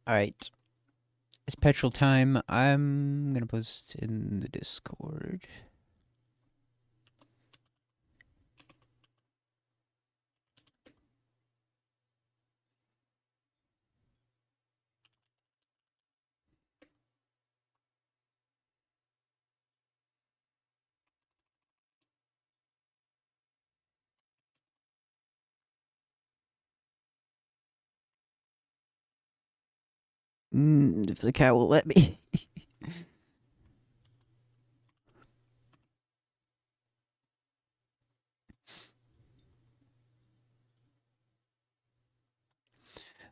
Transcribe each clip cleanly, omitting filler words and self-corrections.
Alright. It's petrol time. I'm gonna post in the Discord. If the cat will let me.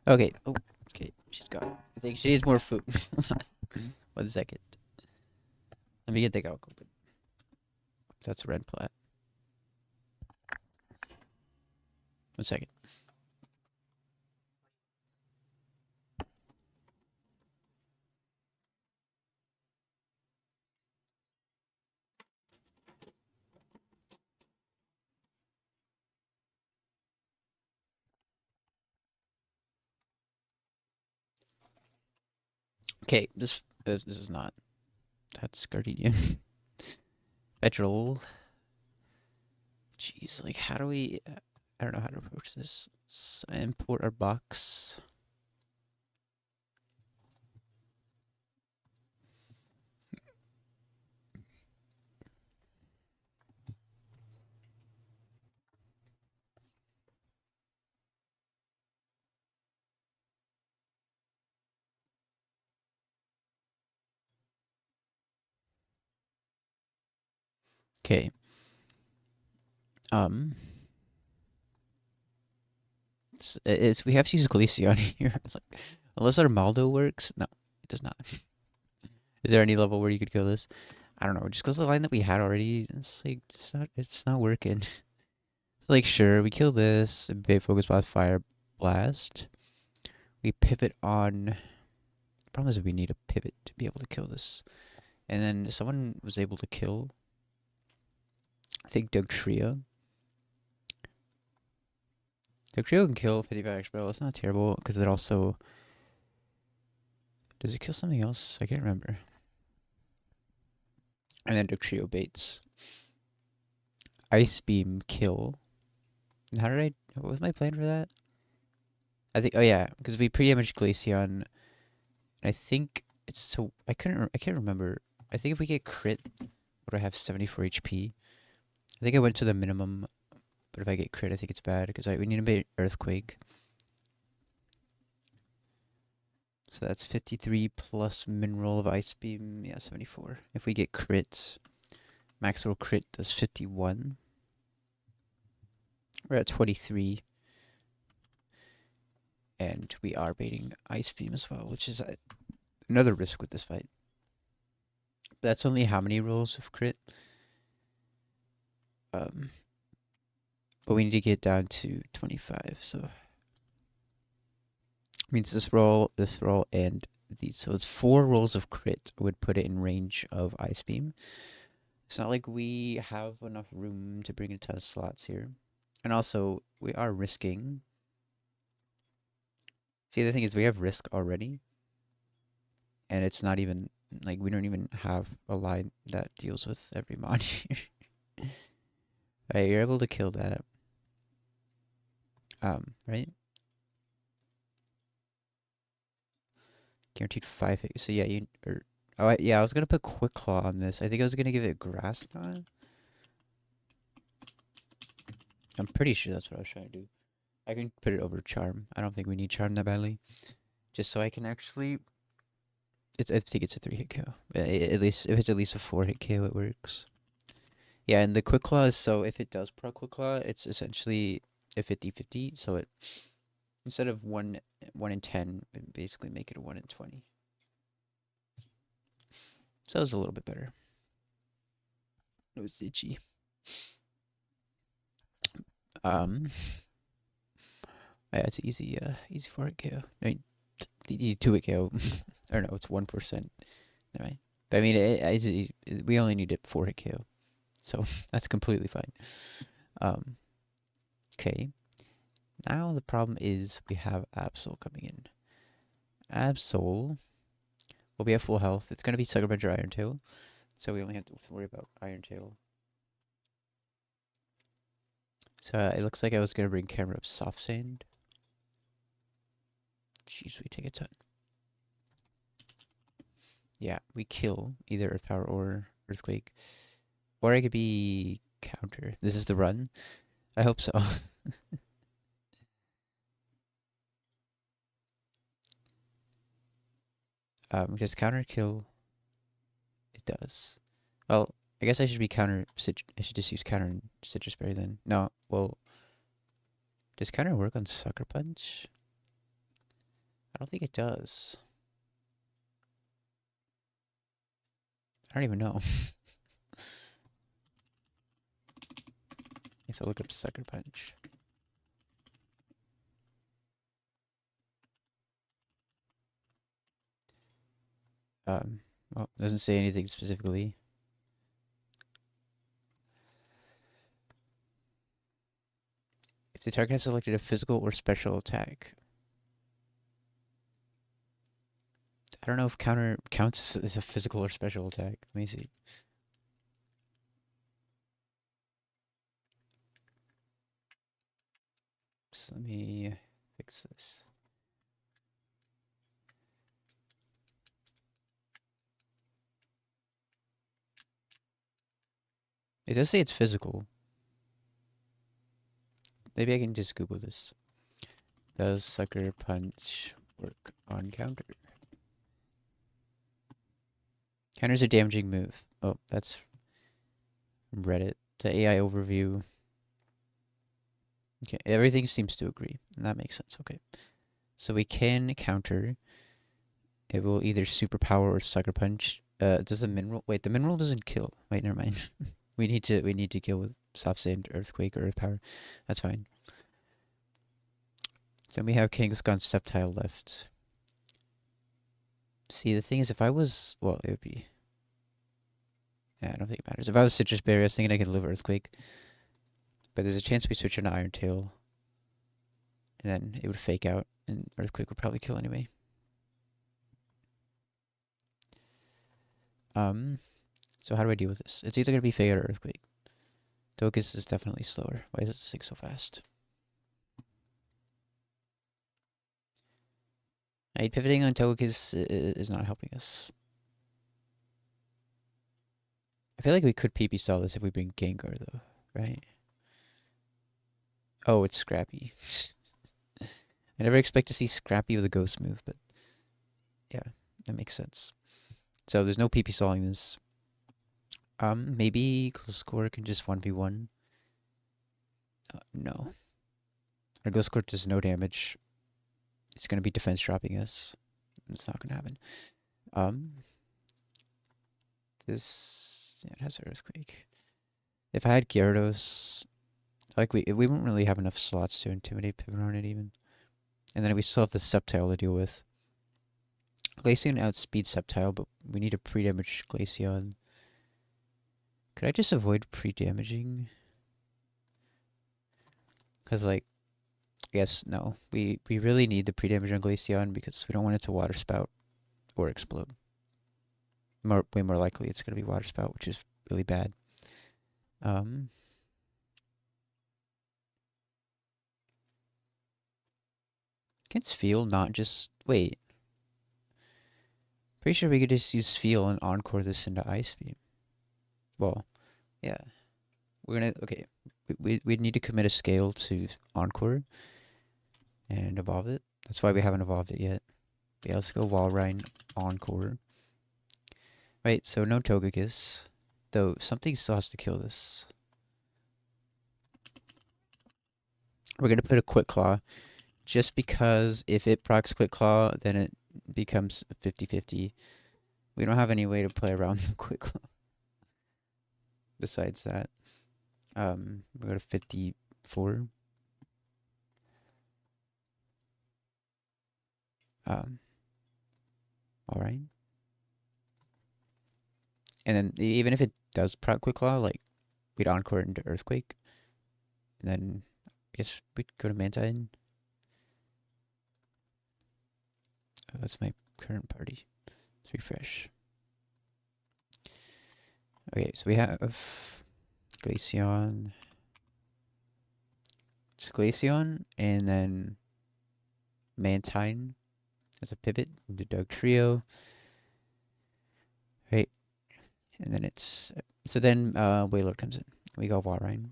Okay. Oh, okay. She's gone. I think she needs more food. Hold on. 1 second. Let me get the cow open. That's a red plat. 1 second. Okay, this is not. That's gardenia. Petrol. Jeez, like how do we? I don't know how to approach this. Let's import our box. Okay. Um. It's we have to use Glaceon here. Like, unless our Maldo works. No, it does not. Is there any level where you could kill this? I don't know. Just because the line that we had already, it's like it's not working. It's like sure we kill this. Bait focus blast, fire blast. We pivot on. The problem is we need a pivot to be able to kill this. And then someone was able to kill. I think Doug Trio. Doug Trio can kill 55 XP. It's not terrible because it also does it kill something else? I can't remember. And then Doug Trio baits. Ice Beam kill. And how did I? What was my plan for that? I think. Oh yeah, because we pre-damaged Glaceon. And I think it's so. I couldn't. I can't remember. I think if we get crit, would I have 74 HP? I think I went to the minimum, but if I get crit, I think it's bad because we need a bit earthquake. So that's 53 plus mineral of ice beam. Yeah, 74. If we get crits, max roll crit does 51. We're at 23. And we are baiting ice beam as well, which is another risk with this fight. That's only how many rolls of crit? But we need to get down to 25, so means this roll, and these. So it's 4 rolls of crit would put it in range of ice beam. It's not like we have enough room to bring a ton of slots here. And also, we are risking. See, the thing is, we have risk already. And it's not even, like, we don't even have a line that deals with every mod here. Alright, you're able to kill that. Right? Guaranteed 5 hit. So yeah, yeah, I was gonna put Quick Claw on this. I think I was gonna give it Grass Knot. I'm pretty sure that's what I was trying to do. I can put it over Charm. I don't think we need Charm that badly. Just so I can actually. I think it's a 3-hit KO. At least if it's at least a 4-hit KO, it works. Yeah, and the Quick Claw is so if it does proc Quick Claw, it's essentially a 50-50. So it instead of 1 in 10, basically make it a 1 in 20. So it's a little bit better. It was itchy. Yeah, it's easy. Easy 4-hit KO. I mean, easy 2-hit KO. Or no, it's 1%. Right. But I mean, we only need a 4-hit KO, so that's completely fine. Okay. Now the problem is we have Absol coming in. Absol. We'll be at full health. It's gonna be Sucker Punch or Iron Tail. So we only have to worry about Iron Tail. So it looks like I was gonna bring camera up Soft Sand. Jeez, we take a ton. Yeah, we kill either Earth Power or Earthquake. Or I could be counter. This is the run? I hope so. Does counter kill? It does. Well, I guess I should be counter. I should just use counter and Citrus Berry then. No, well, does counter work on Sucker Punch? I don't think it does. I don't even know. Guess I'll look up Sucker Punch. Well, it doesn't say anything specifically. If the target has selected a physical or special attack. I don't know if counter counts as a physical or special attack. Let me see. So let me fix this. It does say it's physical. Maybe I can just Google this. Does Sucker Punch work on counter? Counter's a damaging move. Oh, that's from Reddit. The AI overview. Okay, everything seems to agree. That makes sense. Okay. So we can counter. It will either superpower or Sucker Punch. Does the mineral wait, the mineral doesn't kill. Wait, never mind. we need to kill with Soft Sand, Earthquake, or Earth Power. That's fine. Then we have Kangaskhan Sceptile left. See, the thing is, if I was, well, it would be. Yeah, I don't think it matters. If I was Citrus Berry, I was thinking I could live Earthquake. But there's a chance we switch into Iron Tail. And then it would fake out, and Earthquake would probably kill anyway. So how do I deal with this? It's either going to be Fake Out or Earthquake. Tokus is definitely slower. Why is it sink so fast? Right, pivoting on Tokus is not helping us. I feel like we could PP stall this if we bring Gengar, though, right? Oh, it's Scrappy. I never expect to see Scrappy with a Ghost move, but yeah, that makes sense. So there's no PP stalling this. Maybe Gliscor can just 1v1. No. Our Gliscor does no damage. It's going to be defense dropping us. It's not going to happen. This, yeah, it has Earthquake. If I had Gyarados, like we won't really have enough slots to intimidate Pivot Hornet even. And then we still have the Sceptile to deal with. Glaceon outspeed Sceptile, but we need a pre-damage Glaceon. Could I just avoid pre-damaging? Because, like, I guess, no. We really need the pre-damage on Glaceon because we don't want it to Water Spout or explode. Way more likely it's going to be Water Spout, which is really bad. Can Spheal not just... Wait. Pretty sure we could just use Spheal and Encore this into Ice Beam. Well, yeah. We're gonna... Okay. We'd need to commit a scale to Encore and evolve it. That's why we haven't evolved it yet. Yeah, let's go Walrein Encore. Right, so no Togekiss. Though, something still has to kill this. We're gonna put a Quick Claw. Just because if it procs Quick Claw, then it becomes 50-50. We don't have any way to play around the Quick Claw. Besides that. We go to 54. Alright. And then even if it does proc Quick Claw, like we'd Encore into Earthquake. And then I guess we'd go to Mantine. Oh, that's my current party. Let's refresh. Okay, so we have Glaceon. It's Glaceon, and then Mantine as a pivot. The Dug Trio. Right, and then it's so then Wailord comes in. We go Walrein.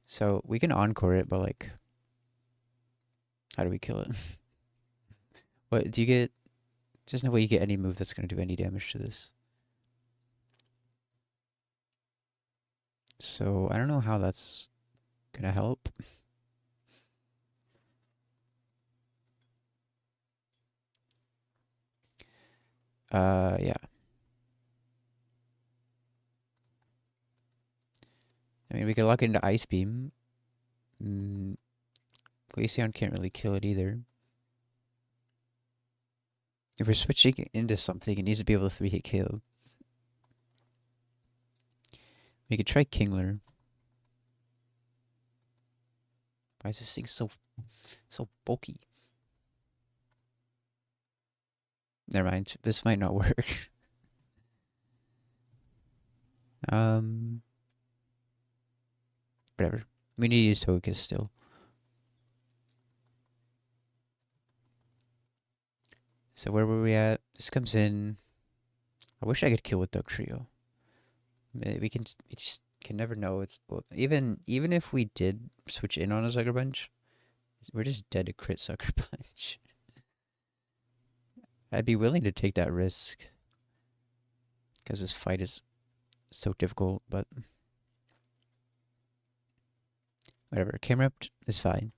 So we can encore it, but like, how do we kill it? What do you get? There's no way you get any move that's gonna do any damage to this. So I don't know how that's gonna help. Yeah. I mean, we could lock into Ice Beam. Glaceon can't really kill it either. If we're switching into something, it needs to be able to 3-hit KO. We could try Kingler. Why is this thing so bulky? Never mind. This might not work. Whatever. We need to use Togekiss still. So where were we at? This comes in. I wish I could kill with Duck Trio. We just can never know. It's even if we did switch in on a Sucker Punch, we're just dead to crit Sucker Punch. I'd be willing to take that risk because this fight is so difficult, but whatever. Camerupt is fine.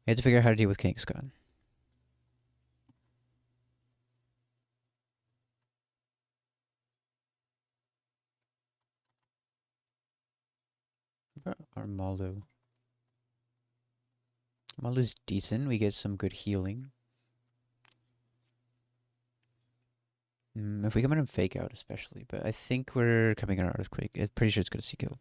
We have to figure out how to deal with Kangaskhan. Armaldo. Armaldo's decent. We get some good healing. If we come in and fake out, especially, but I think we're coming in on Earthquake. I'm pretty sure it's gonna see kill.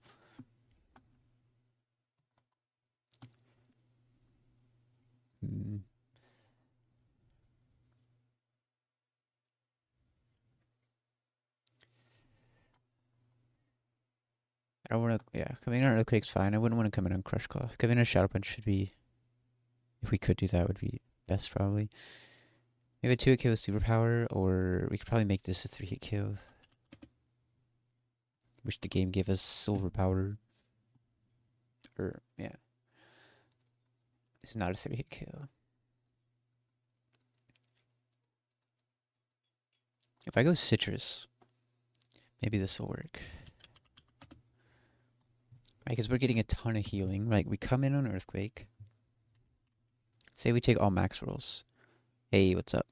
I don't want to. Yeah, coming in on Earthquake's fine. I wouldn't want to come in on Crush Claw. Coming in on Shadow Punch should be. If we could do that, would be best probably. Maybe a 2-hit kill with Superpower, or we could probably make this a 3-hit kill. Wish the game gave us Silver Power. Or yeah, it's not a 3-hit kill. If I go Citrus, maybe this will work. Right, because we're getting a ton of healing. Right, we come in on Earthquake. Say we take all max rolls. Hey, what's up?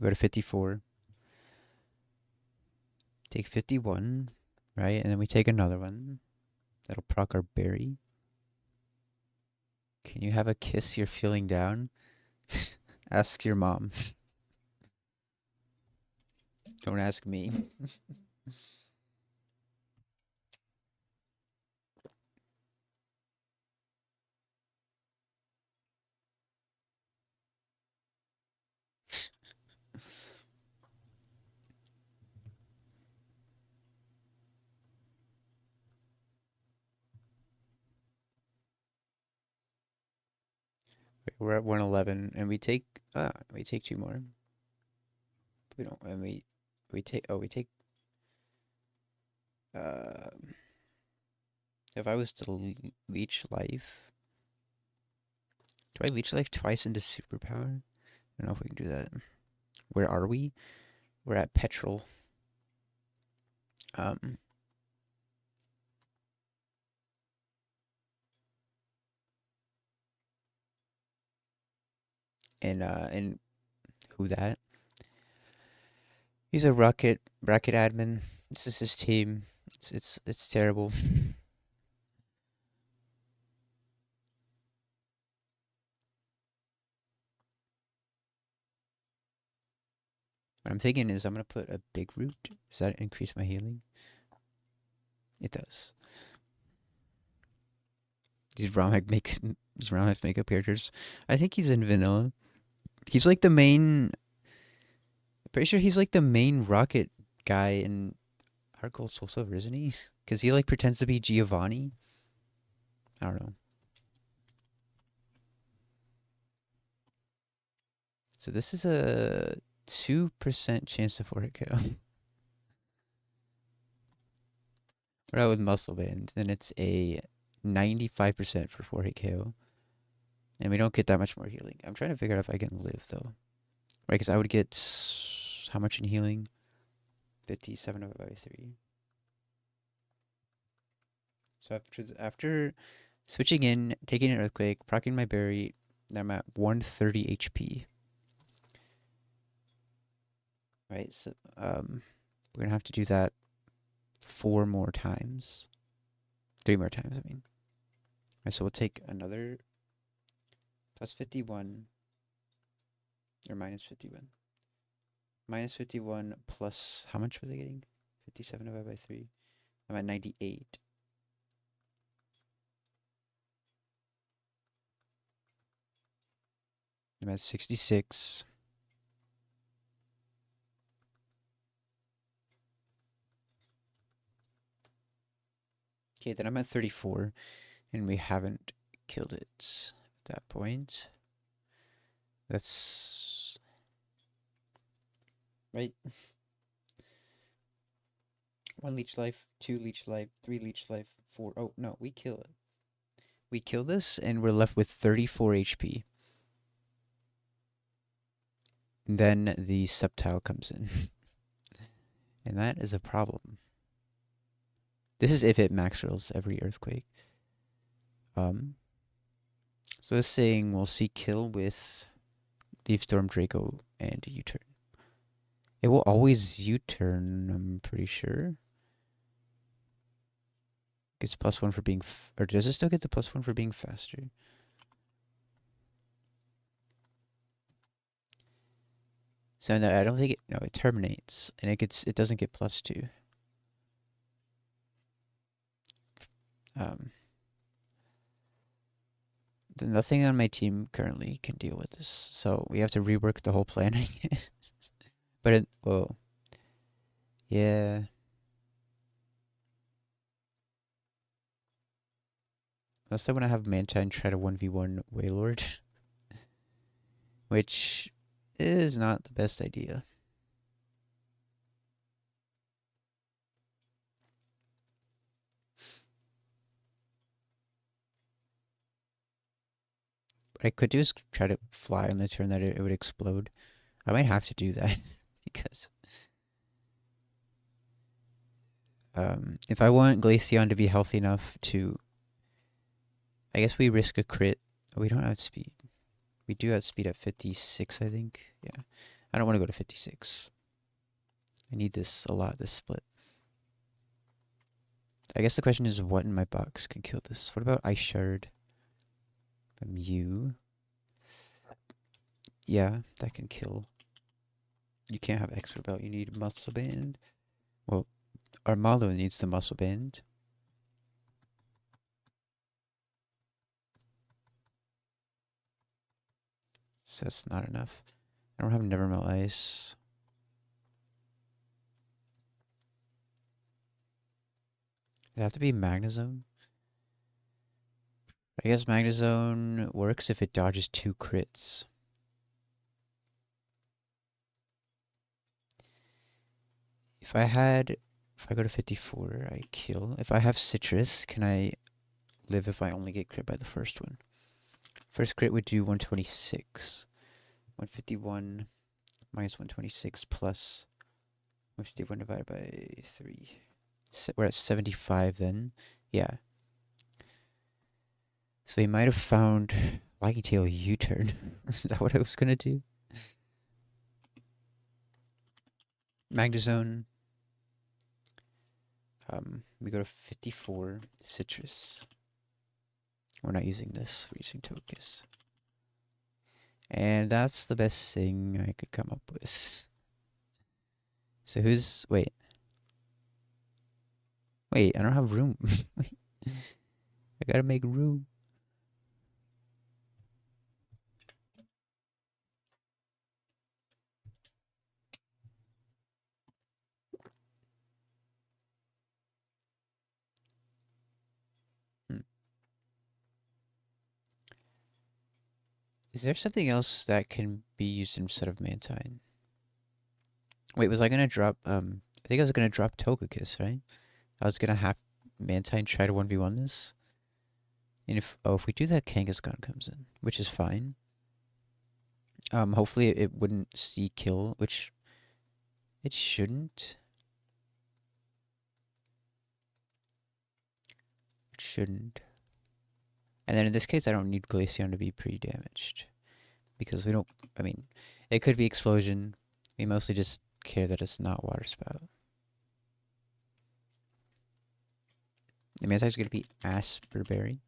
Go to 54. Take 51, right? And then we take another one. That'll proc our berry. Can you have a kiss you're feeling down? Ask your mom. Don't ask me. We're at 111, and we take 2 more. We don't, and we take uh, if I was to leech life, do I leech life twice into Superpower? I don't know if we can do that. Where are we? We're at Petrol. Um, and who that? He's a bracket admin. This is his team. It's terrible. What I'm thinking is I'm gonna put a big root. Does that increase my healing? It does. These ROM hack makeup characters. I think he's in vanilla. He's like the main. Pretty sure he's like the main rocket guy in Heart Gold Soul Silver, isn't he? Because he like pretends to be Giovanni. I don't know. So this is a 2% chance to 4-hit KO. We're out with Muscle Band, then it's a 95% for 4-hit KO. And we don't get that much more healing. I'm trying to figure out if I can live, though. Right, because I would get... How much in healing? 57 divided by 3. So after switching in, taking an Earthquake, proccing my berry, I'm at 130 HP. Right, so we're going to have to do that 4 more times. 3 more times, I mean. Right, so we'll take another plus 51, or minus 51. Minus 51 plus, how much was I getting? 57 divided by 3. I'm at 98. I'm at 66. Okay, then I'm at 34, and we haven't killed it at that point. That's... right? 1 leech life, 2 leech life, 3 leech life, 4... Oh, no, we kill it. We kill this, and we're left with 34 HP. Then the Sceptile comes in. And that is a problem. This is if it max rolls every Earthquake. So this thing will see kill with Leaf Storm, Draco, and U-turn. It will always U-turn, I'm pretty sure. Gets +1 for being... or does it still get the +1 for being faster? So no, I don't think it... No, it terminates, and it doesn't get +2. Nothing on my team currently can deal with this, so we have to rework the whole plan, I guess. But it... well... yeah... Unless I want to have Mantine try to 1v1 Wailord. Which is not the best idea. What I could do is try to fly on the turn that it would explode. I might have to do that because if I want Glaceon to be healthy enough to, I guess we risk a crit. Oh, we don't have speed. We do have speed at 56, I think. Yeah, I don't want to go to 56. I need this a lot, this split. I guess the question is what in my box can kill this? What about Ice Shard from you? Yeah, that can kill. You can't have Expert Belt, you need Muscle Band. Well, Armalo needs the Muscle Band. So that's not enough. I don't have Nevermelt Ice. Does it have to be Magnezone? I guess Magnezone works if it dodges 2 crits. If I go to 54, I kill. If I have Citrus, can I live if I only get crit by the first one? First crit would do 126. 151 minus 126 plus 151 divided by 3. We're at 75 then. Yeah. So he might have found Lucky Tail U-turn. Is that what I was gonna do? Magnezone. We go to 54. Citrus. We're not using this. We're using Togekiss. And that's the best thing I could come up with. So who's... wait. Wait, I don't have room. I gotta make room. Is there something else that can be used instead of Mantine? Wait, was I gonna drop I think I was gonna drop Togekiss, right? I was gonna have Mantine try to 1v1 this. And if we do that, Kangaskhan comes in, which is fine. Hopefully it wouldn't see kill, which it shouldn't. It shouldn't. And then in this case, I don't need Glaceon to be pre-damaged. Because we don't, I mean, it could be Explosion. We mostly just care that it's not Water Spout. The Mantine's going to be Asperberry.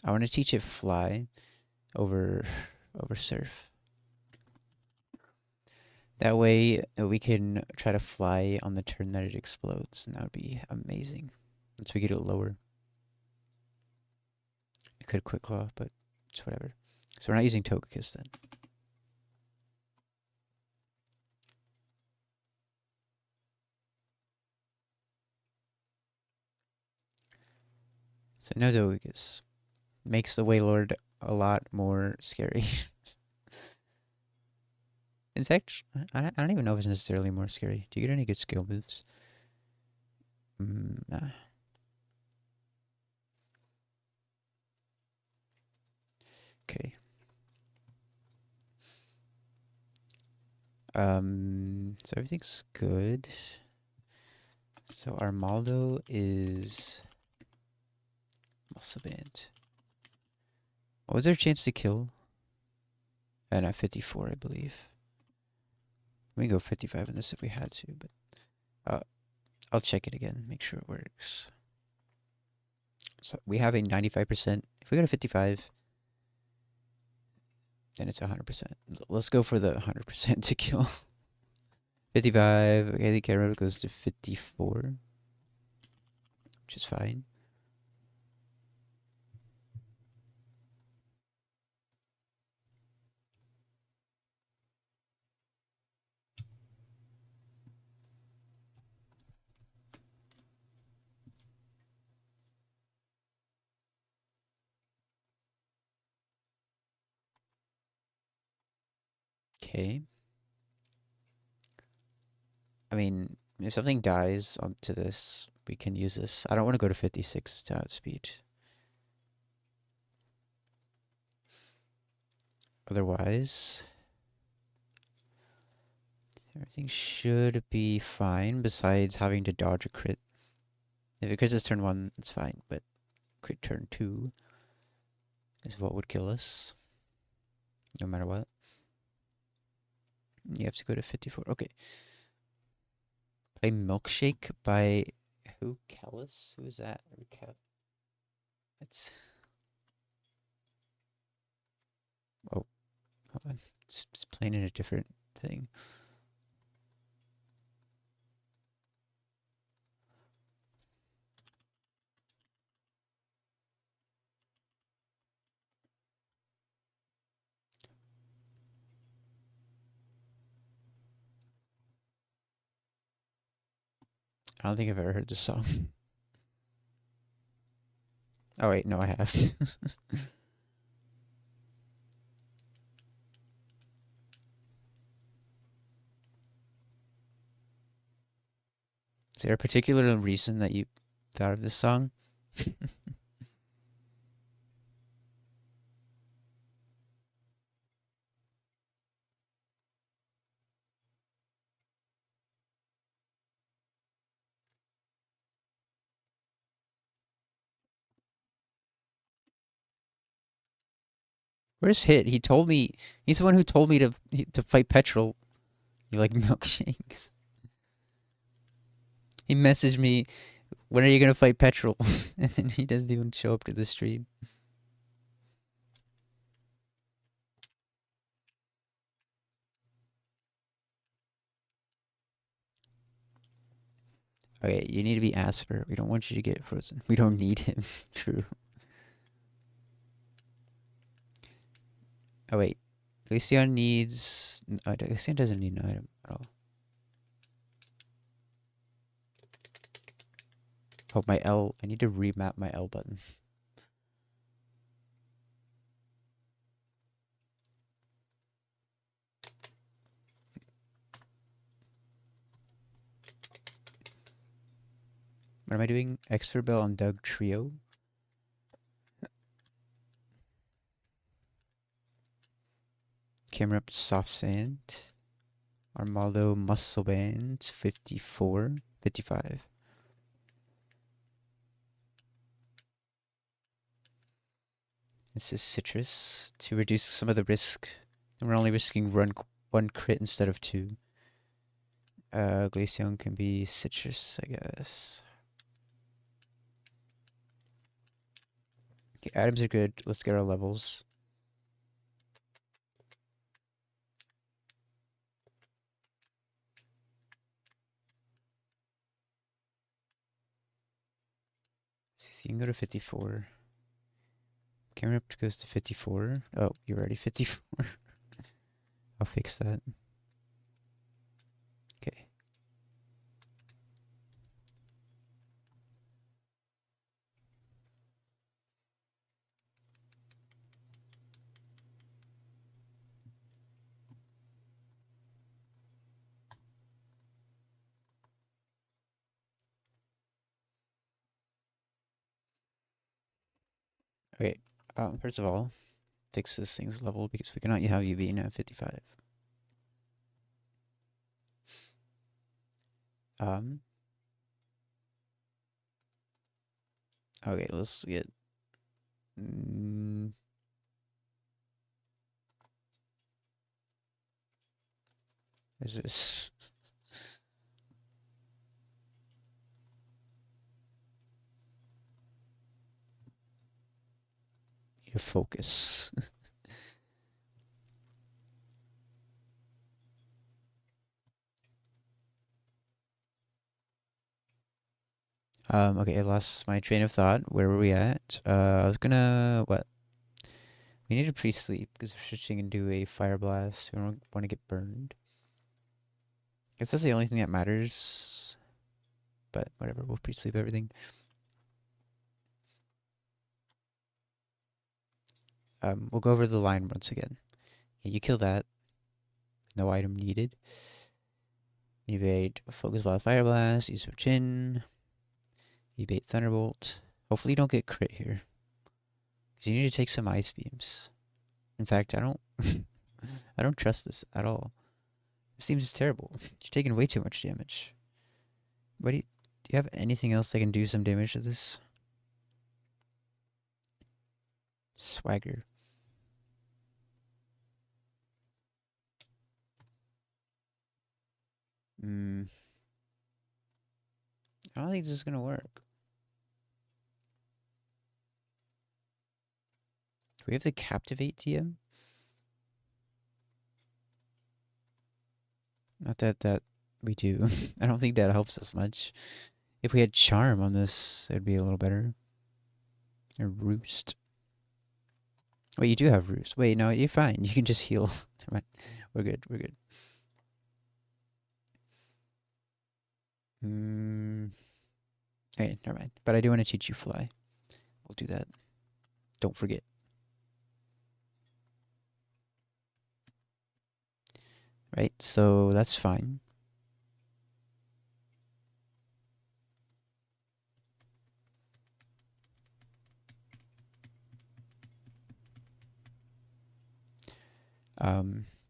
I want to teach it Fly over Surf. That way we can try to fly on the turn that it explodes, and that would be amazing. Once we get it lower. It could Quick Claw, but it's whatever. So we're not using Togekiss then. So no Togekiss. Makes the Wailord a lot more scary. In fact, I don't even know if it's necessarily more scary. Do you get any good skill moves? Nah. Okay. So everything's good. So our Maldo is Muscle Band. What was their chance to kill? And at 54, I believe. We can go 55 on this if we had to, but I'll check it again, make sure it works. So we have a 95%. If we go to 55, then it's 100%. Let's go for the 100% to kill. 55. Okay, the camera goes to 54, which is fine. Okay. I mean, if something dies onto this, we can use this. I don't want to go to 56 to outspeed. Otherwise, everything should be fine besides having to dodge a crit. If it crits us turn 1, it's fine, but crit turn 2 is what would kill us. No matter what. You have to go to 54. Okay. Play Milkshake by who? Kellis? Who is that? It's. Oh, hold on. It's playing in a different thing. I don't think I've ever heard this song. Oh, wait, no, I have. Is there a particular reason that you thought of this song? Where's Hit? He told me. He's the one who told me to fight Petrol. You like milkshakes. He messaged me, when are you gonna fight Petrol? And then he doesn't even show up to the stream. Okay, you need to be Asper. We don't want you to get frozen. We don't need him. True. Oh wait, Glaceon needs. Glaceon doesn't need an item at all. Oh, my L. I need to remap my L button. What am I doing? Expert Bell on Doug Trio. Camera up Soft Sand. Armaldo Muscle Band 54, 55. This is Citrus to reduce some of the risk. And we're only risking one crit instead of two. Glaceon can be Citrus, I guess. Okay, items are good. Let's get our levels. You can go to 54. Camera up goes to 54. Oh, you're already 54. I'll fix that. Okay. Okay. First of all, fix this thing's level because we cannot have you being at 55. Okay, let's get. Is this? Your focus. Okay, I lost my train of thought. Where were we at? I was gonna what? We need to pre-sleep because we're switching into a fire blast. We don't want to get burned. I guess that's the only thing that matters. But whatever, we'll pre-sleep everything. We'll go over the line once again. Yeah, you kill that. No item needed. Evade focus blast, fire blast. Use your chin. Evade thunderbolt. Hopefully you don't get crit here. Because you need to take some ice beams. In fact, I don't I don't trust this at all. It seems terrible. You're taking way too much damage. What do you have anything else that can do some damage to this? Swagger. I don't think this is gonna work. Do we have to captivate TM? Not that we do. I don't think that helps us much. If we had charm on this, it'd be a little better. Or roost. Wait, you do have roost. Wait, no, you're fine. You can just heal. We're good. We're good. Okay, never mind. But I do want to teach you fly. We'll do that. Don't forget. Right, so that's fine.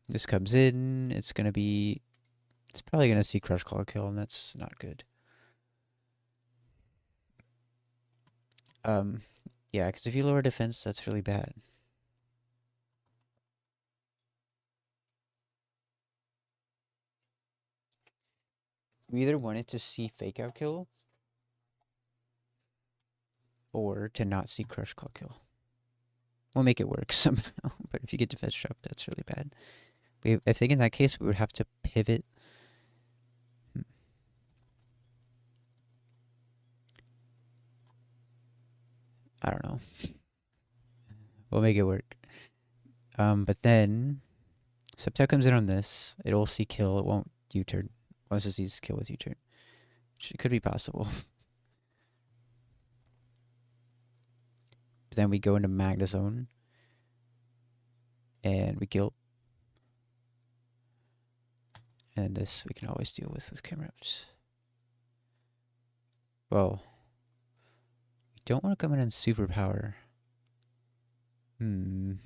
This comes in. It's probably gonna see Crush Claw kill, and that's not good. Yeah, because if you lower defense, that's really bad. We either wanted to see Fake Out kill or to not see Crush Claw kill. We'll make it work somehow, but if you get defense trap, that's really bad. I think in that case, we would have to pivot. I don't know. We'll make it work. But then Septet comes in on this. It'll see kill. It won't U-turn. Unless it sees kill with U-turn. Which could be possible. But then we go into Magna Zone. And we guilt. And this we can always deal with camera ups. Well, we don't want to come in on superpower. The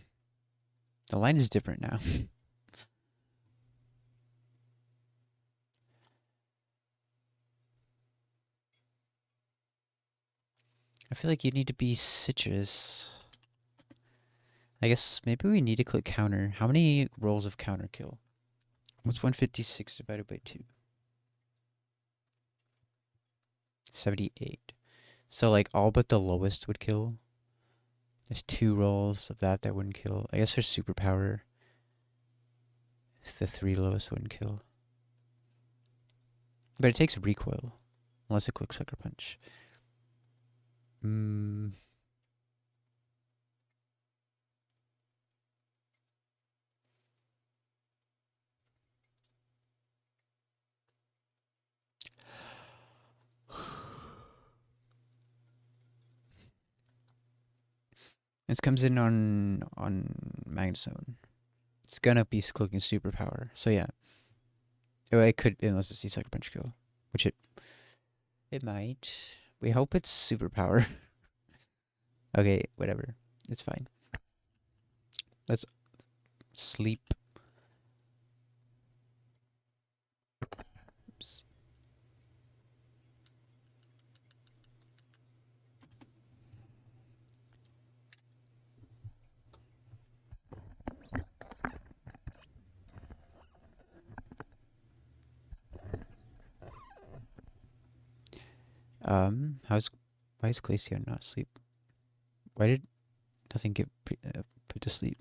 line is different now. I feel like you need to be citrus. I guess maybe we need to click counter. How many rolls of counter kill? What's 156 divided by 2? 78. So like all but the lowest would kill. There's 2 rolls of that wouldn't kill. I guess her superpower, the 3 lowest wouldn't kill. But it takes recoil. Unless it clicks Sucker Punch. This comes in on Magnezone. It's gonna be clicking superpower. So yeah. Oh, it could, unless it's the Sucker Punch kill. Which it might. We hope it's superpower. Okay, whatever. It's fine. Let's sleep. Oops. Why is Glaceon not asleep? Why did nothing get put to sleep?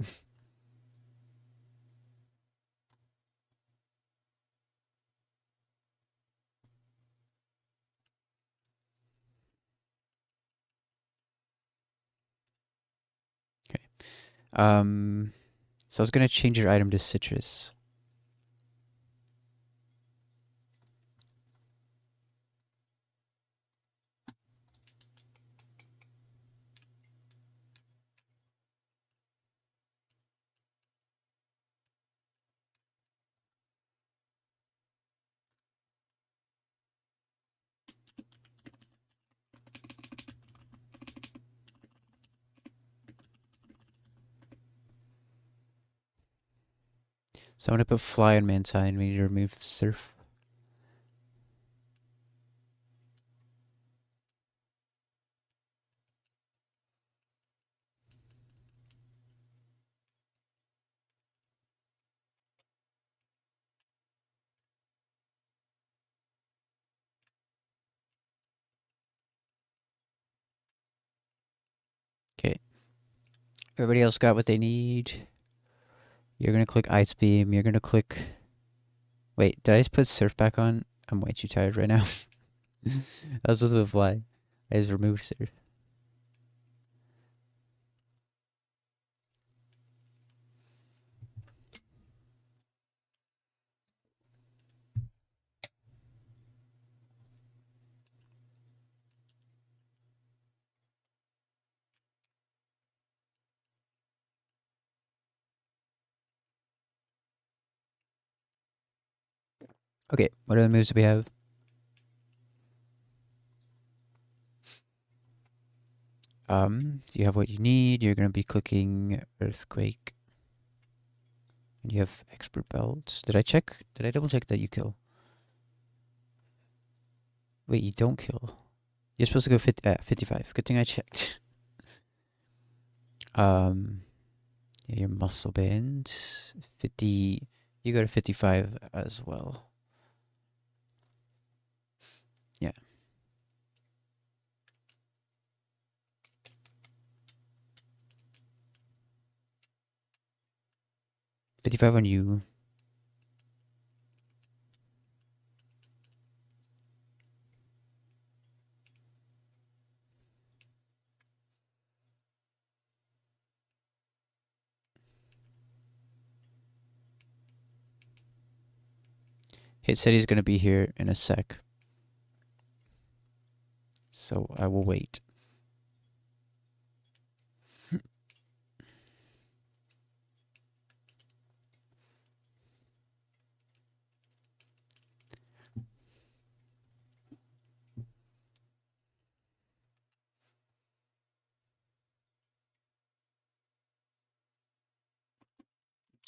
Okay. So I was gonna change your item to citrus. So I'm gonna put fly on Mantine. We need to remove surf. Okay. Everybody else got what they need. You're gonna click Ice Beam. You're gonna click. Wait, did I just put surf back on? I'm way too tired right now. I was supposed to fly. I just removed surf. Okay, what other moves do we have? You have what you need. You're gonna be clicking Earthquake. And you have Expert Belt. Did I check? Did I double check that you kill? Wait, you don't kill. You're supposed to go 55. Good thing I checked. Yeah, your muscle band. 50. You go to 55 as well. Yeah. 55 on you. Hit said he's gonna be here in a sec. So I will wait.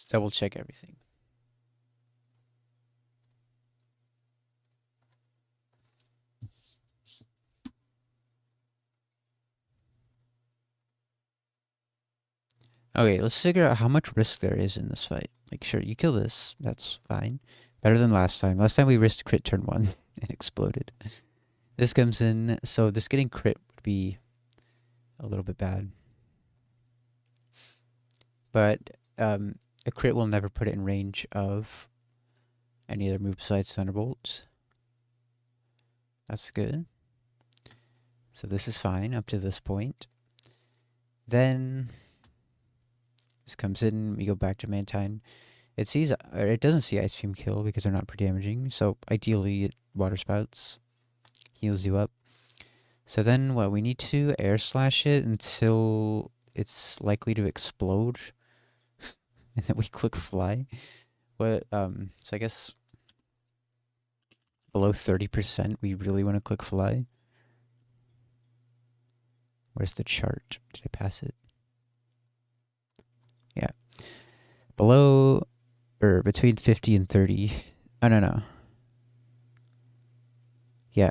Let's double check everything. Okay, let's figure out how much risk there is in this fight. Like, sure, you kill this. That's fine. Better than last time. Last time we risked crit turn 1 and exploded. This comes in, so this getting crit would be a little bit bad. But a crit will never put it in range of any other move besides Thunderbolt. That's good. So this is fine up to this point. Then this comes in, we go back to Mantine. It sees, or it doesn't see Ice Beam kill because they're not pre-damaging. So ideally, it Water Spouts, heals you up. So then what, we need to air slash it until it's likely to explode. And then we click fly. What, so I guess below 30%, we really want to click fly. Where's the chart? Did I pass it? Yeah. Below, or between 50 and 30. Oh, no. Yeah.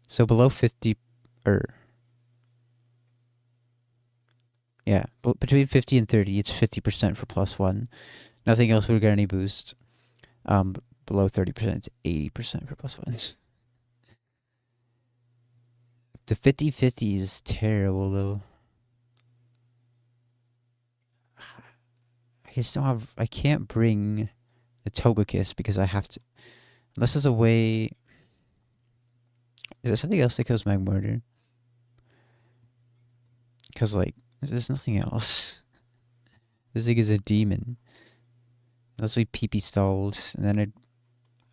So below 50, or, yeah, between 50 and 30, it's 50% for +1. Nothing else would get any boost. Below 30%, it's 80% for +1. The 50-50 is terrible, though. I just don't have, I can't bring the Togekiss because I have to, unless there's a way, is there something else that kills Magmortar? Because, like, there's nothing else. This thing is a demon. Unless we PP stalled, and then I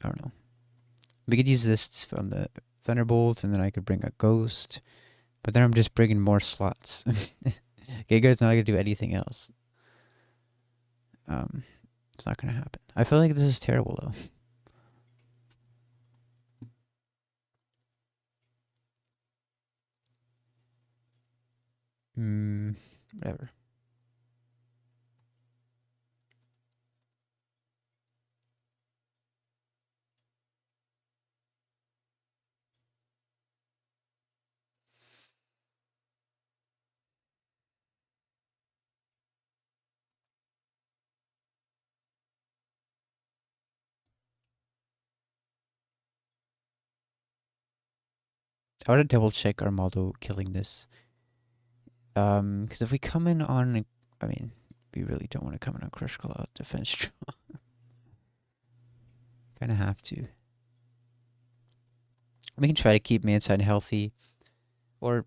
don't know. We could use this from the Thunderbolt, and then I could bring a Ghost. But then I'm just bringing more slots. Giga's not going to do anything else. It's not going to happen. I feel like this is terrible, though. Whatever. I want to double check Armaldo killing this. Because if we come in on, I mean, we really don't want to come in on Crush Claw defense draw. Kind of have to. We can try to keep Manside healthy, or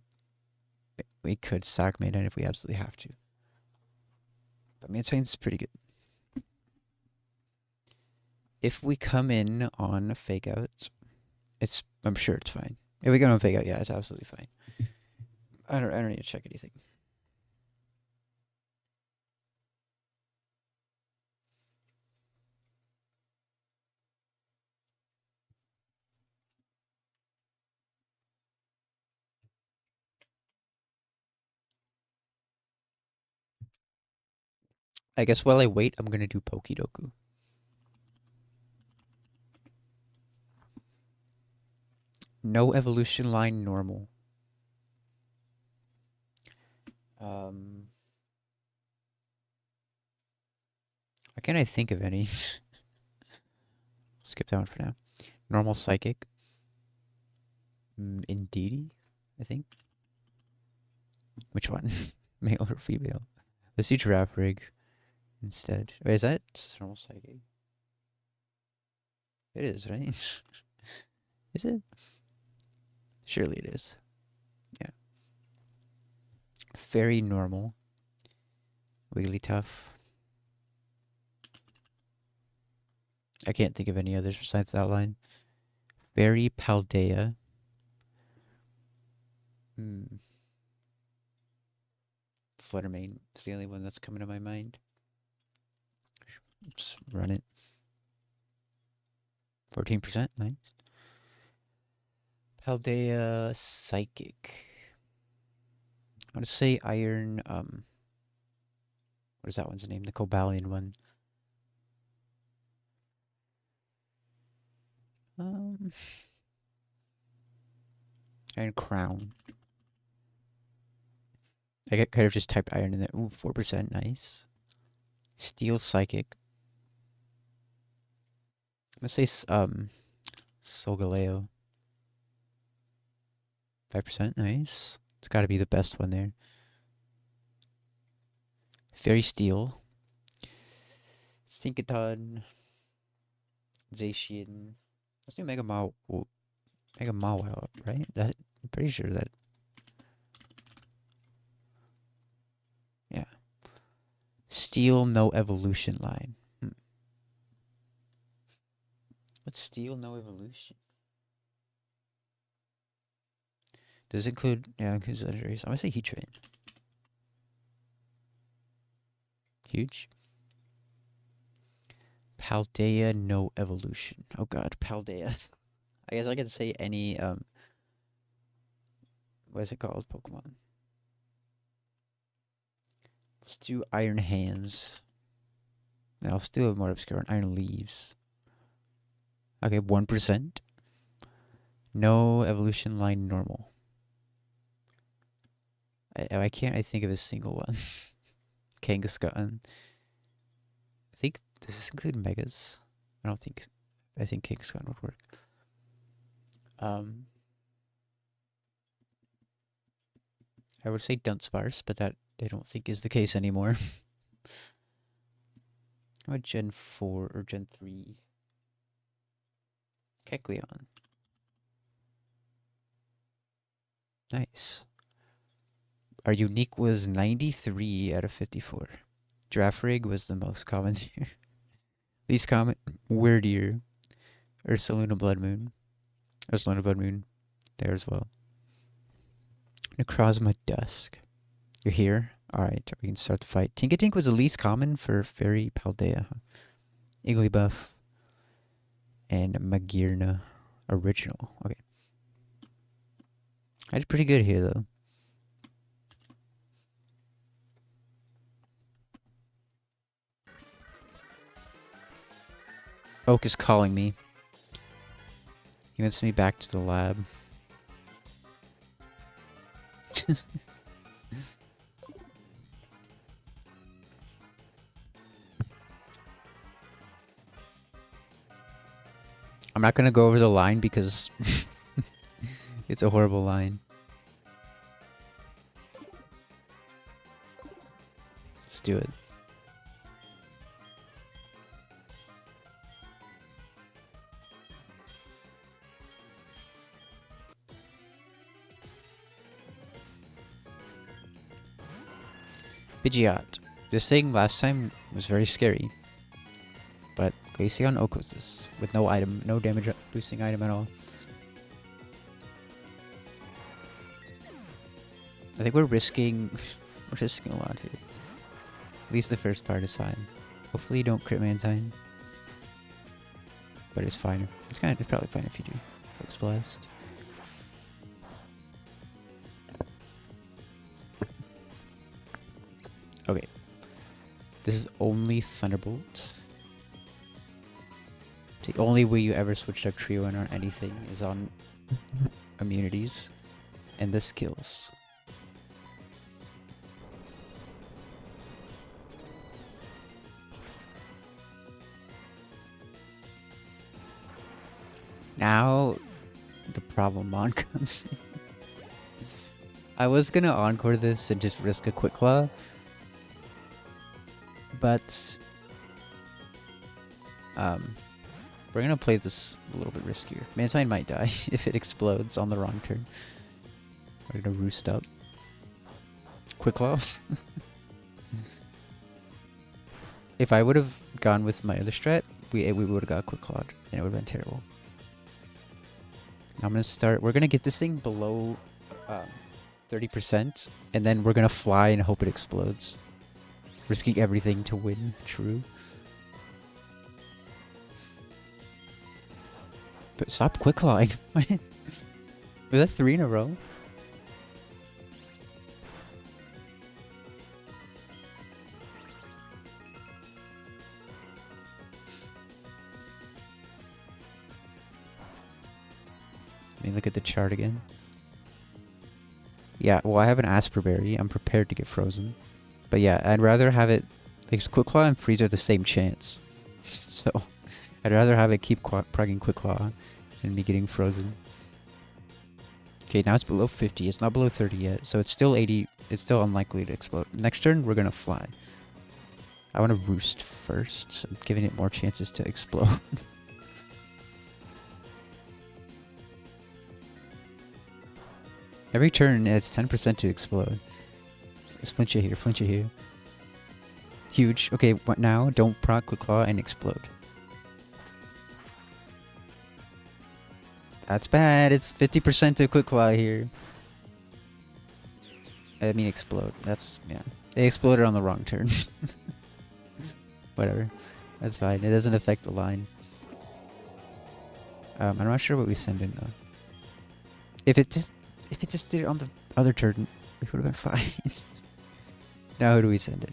we could sack Maiden if we absolutely have to. But Manside's pretty good. If we come in on Fake Out, I'm sure it's fine. If we come on Fake Out, yeah, it's absolutely fine. I don't need to check anything. I guess while I wait, I'm gonna do Pokidoku. No evolution line normal. Why can't I think of any? Skip that one for now. Normal Psychic. Indeedy, I think. Which one? Male or female? Let's do Giraffe Rig instead. Wait, is that normal Psychic? It is, right? Is it? Surely it is. Yeah. Very normal. Wigglytuff. I can't think of any others besides that line. Very Paldea. Fluttermane is the only one that's coming to my mind. Just run it. 14%, nice. Paldea Psychic. I want to say Iron, what is that one's name? The Cobalion one. Um, Iron Crown. I could have just typed iron in there. Ooh, 4%, nice. Steel Psychic. Let's say Solgaleo. 5%, nice. It's got to be the best one there. Fairy Steel. Stinkaton. Zacian. Let's do Mega Mawile, right? I'm pretty sure that. Yeah. Steel, no evolution line. What's Steel, no evolution? Does it include? Yeah, it includes legendaries. I'm gonna say Heat Train. Huge. Paldea, no evolution. Oh god, Paldea. I guess I could say any what is it called? Pokemon. Let's do Iron Hands. Now let's do a more obscure one. Iron Leaves. Okay, 1%. No evolution line normal. I can't think of a single one. Kangaskhan. I think, does this include Megas? I don't think, I think Kangaskhan would work. I would say Dunsparce, but that I don't think is the case anymore. How about Gen 4 or Gen 3? Kecleon. Nice. Our unique was 93 out of 54. Giraffe Rig was the most common here. Least common, Weirdier. Ursaluna Blood Moon. Ursaluna Blood Moon there as well. Necrozma Dusk. You're here? Alright, we can start the fight. Tinkatink was the least common for Fairy Paldea. Igglybuff. And Magirna Original. Okay. I did pretty good here, though. Oak is calling me. He wants me back to the lab. I'm not going to go over the line because it's a horrible line. Let's do it. Pidgeot. This thing last time was very scary. But Glaceon Okosis with no item, no damage boosting item at all. I think we're risking a lot here. At least the first part is fine. Hopefully you don't crit Mantine. But it's fine. It's probably fine if you do. Focus Blast. Okay. This is only Thunderbolt. The only way you ever switched up Trio in or anything is on immunities and the skills. Now the problem on comes in. I was gonna encore this and just risk a Quick Claw, but we're gonna play this a little bit riskier. Mantine might die if it explodes on the wrong turn. We're gonna roost up. Quick Claw. If I would have gone with my other strat, we would have got Quick Clawed, and it would have been terrible. Now I'm gonna start. We're gonna get this thing below 30%, and then we're gonna fly and hope it explodes. Risking everything to win. True. But stop Quick Clawing. Was that 3 in a row? Let me look at the chart again. Yeah, well, I have an Asperberry. I'm prepared to get frozen. But yeah, I'd rather have it... Like, Quick Claw and Freeze are the same chance. So, I'd rather have it keep progging Quick Claw than me getting frozen. Okay, now it's below 50. It's not below 30 yet. So it's still 80. It's still unlikely to explode. Next turn, we're going to fly. I want to roost first, so I'm giving it more chances to explode. Every turn, it's 10% to explode. Let's flinch it here, flinch it here. Huge. Okay, what now? Don't proc Quick Claw and explode. That's bad. It's 50% to Quick Claw here. I mean explode. That's, yeah. They exploded on the wrong turn. Whatever. That's fine. It doesn't affect the line. I'm not sure what we send in though. If it just did it on the other turn, it would have been fine. Now who do we send it?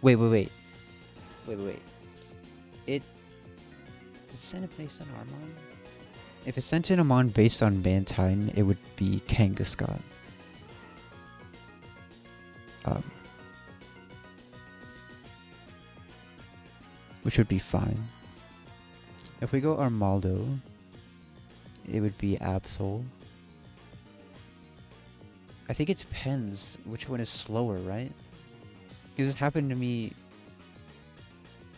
Wait. Does it send it based on Armon? If it sent in Amon based on Mantine, it would be Kangaskhan. Which would be fine. If we go Armaldo, it would be Absol. I think it depends which one is slower, right? Because this happened to me.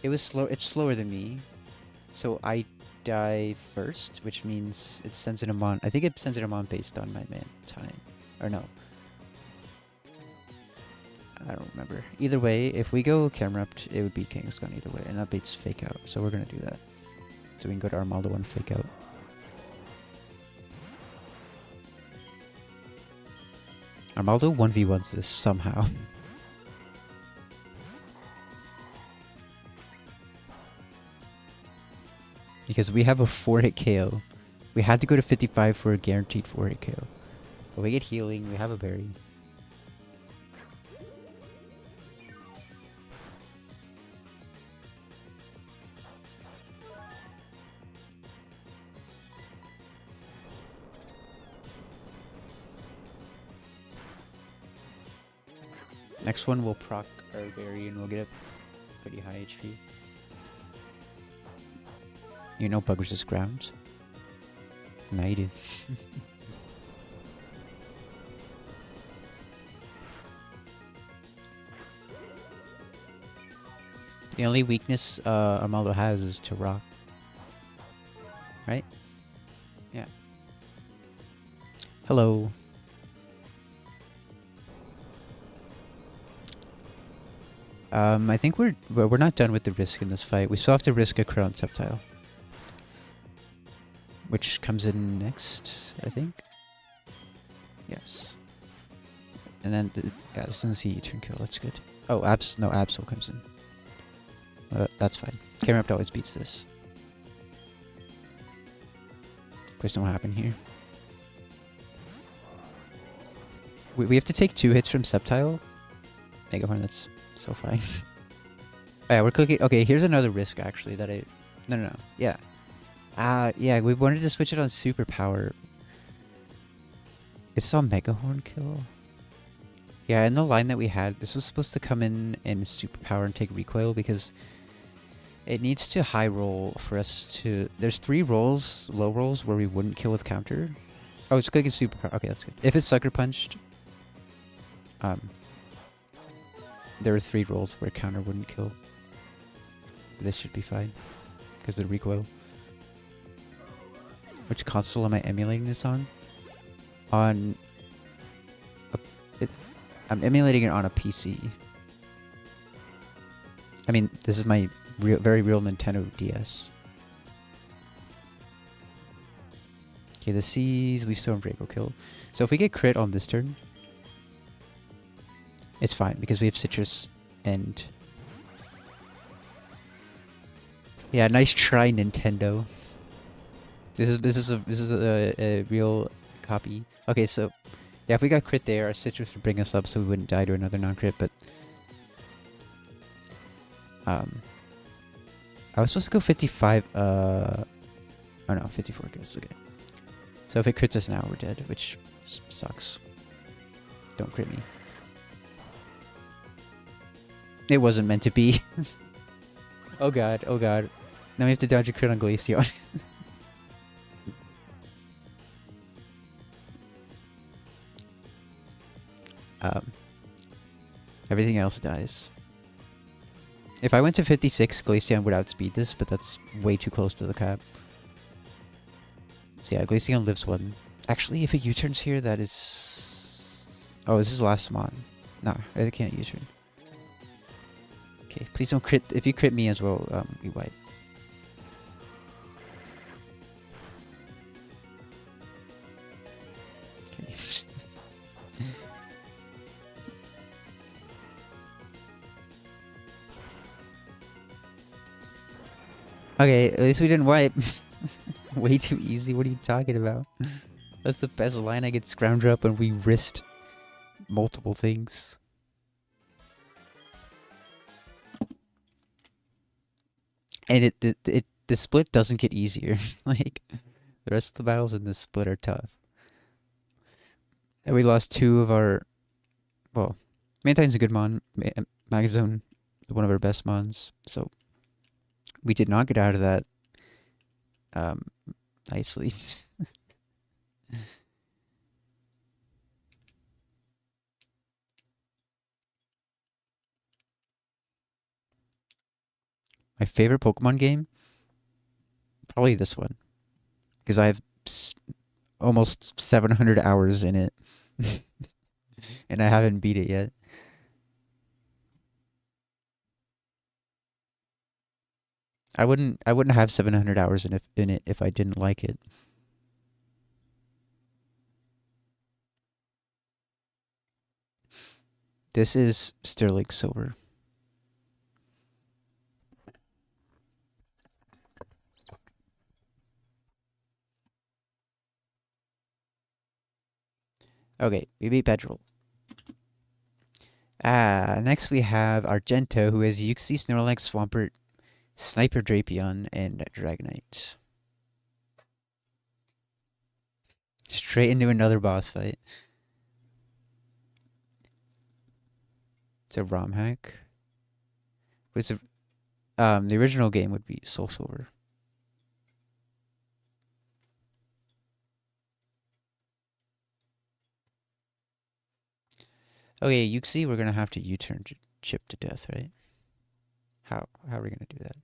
It was slow. It's slower than me, so I die first, which means it sends an Amon. I think it sends an Amon based on my Mantine, or no. I don't remember. Either way, if we go Camerupt, it would be Kangaskhan either way, and that beats Fake Out, so we're gonna do that. So we can go to Armaldo and Fake Out. Armaldo 1v1s this somehow. Because we have a 4-hit KO. We had to go to 55 for a guaranteed 4-hit KO. But we get healing, we have a berry. Next one we'll proc our berry and we'll get up pretty high HP. You know bug resist grounds? Now you do. The only weakness Armaldo has is to rock. Right? Yeah. Hello. I think we're not done with the risk in this fight. We still have to risk a Crown Sceptile. Which comes in next, I think. Yes. And then, yeah, this doesn't see turn kill, that's good. Oh, Absol comes in. That's fine. Camerupt always beats this. Question what happened here. We have to take 2 hits from Sceptile. Megahorn, that's so fine. Oh, yeah, we're clicking. Okay, here's another risk actually that I... No. Yeah. Yeah, we wanted to switch it on Superpower. It saw Megahorn kill. Yeah, in the line that we had, this was supposed to come in Superpower and take Recoil because it needs to high roll for us to... There's 3 rolls, low rolls, where we wouldn't kill with counter. Oh, it's clicking Superpower. Okay, that's good. If it's Sucker Punched, there are 3 rolls where counter wouldn't kill. But this should be fine because of the recoil. Which console am I emulating this on? I'm emulating it on a PC. I mean, this is my very real Nintendo DS. Okay, the C's, Listo, and Draco kill. So if we get crit on this turn, it's fine because we have Citrus and... Yeah, nice try, Nintendo. This is a real copy. Okay, so yeah, if we got crit there, our Citrus would bring us up so we wouldn't die to another non-crit, but I was supposed to go 55. Oh no, 54 kills. Okay. So if it crits us now, we're dead, which sucks. Don't crit me. It wasn't meant to be. Oh god, oh god. Now we have to dodge a crit on Glaceon. um, everything else dies. If I went to 56, Glaceon would outspeed this, but that's way too close to the cap. So yeah, Glaceon lives one. Actually, if it U-turns here, that is... Oh, this is last mon. Nah, it can't U-turn. Okay, please don't crit. If you crit me as well, we wipe. Okay. Okay, at least we didn't wipe. Way too easy. What are you talking about? That's the best line. I get Scrounger up and we risked multiple things. And the split doesn't get easier. Like, the rest of the battles in this split are tough. And we lost two of our... Well, Mantine's a good mon. Magazone, one of our best mons. So, we did not get out of that nicely. My favorite Pokemon game? Probably this one. Because I have almost 700 hours in it. And I haven't beat it yet. I wouldn't have 700 hours in it if I didn't like it. This is Sterling Silver. Okay, we beat Bedroll. Next we have Argento, who has Uxie, Snorlax, Swampert, Sniper Drapion, and Dragonite. Straight into another boss fight. It's a ROM hack. What's the original game would be Soul Silver. Okay, Uxie, we're gonna have to U-turn Chip to death, right? How are we gonna do that?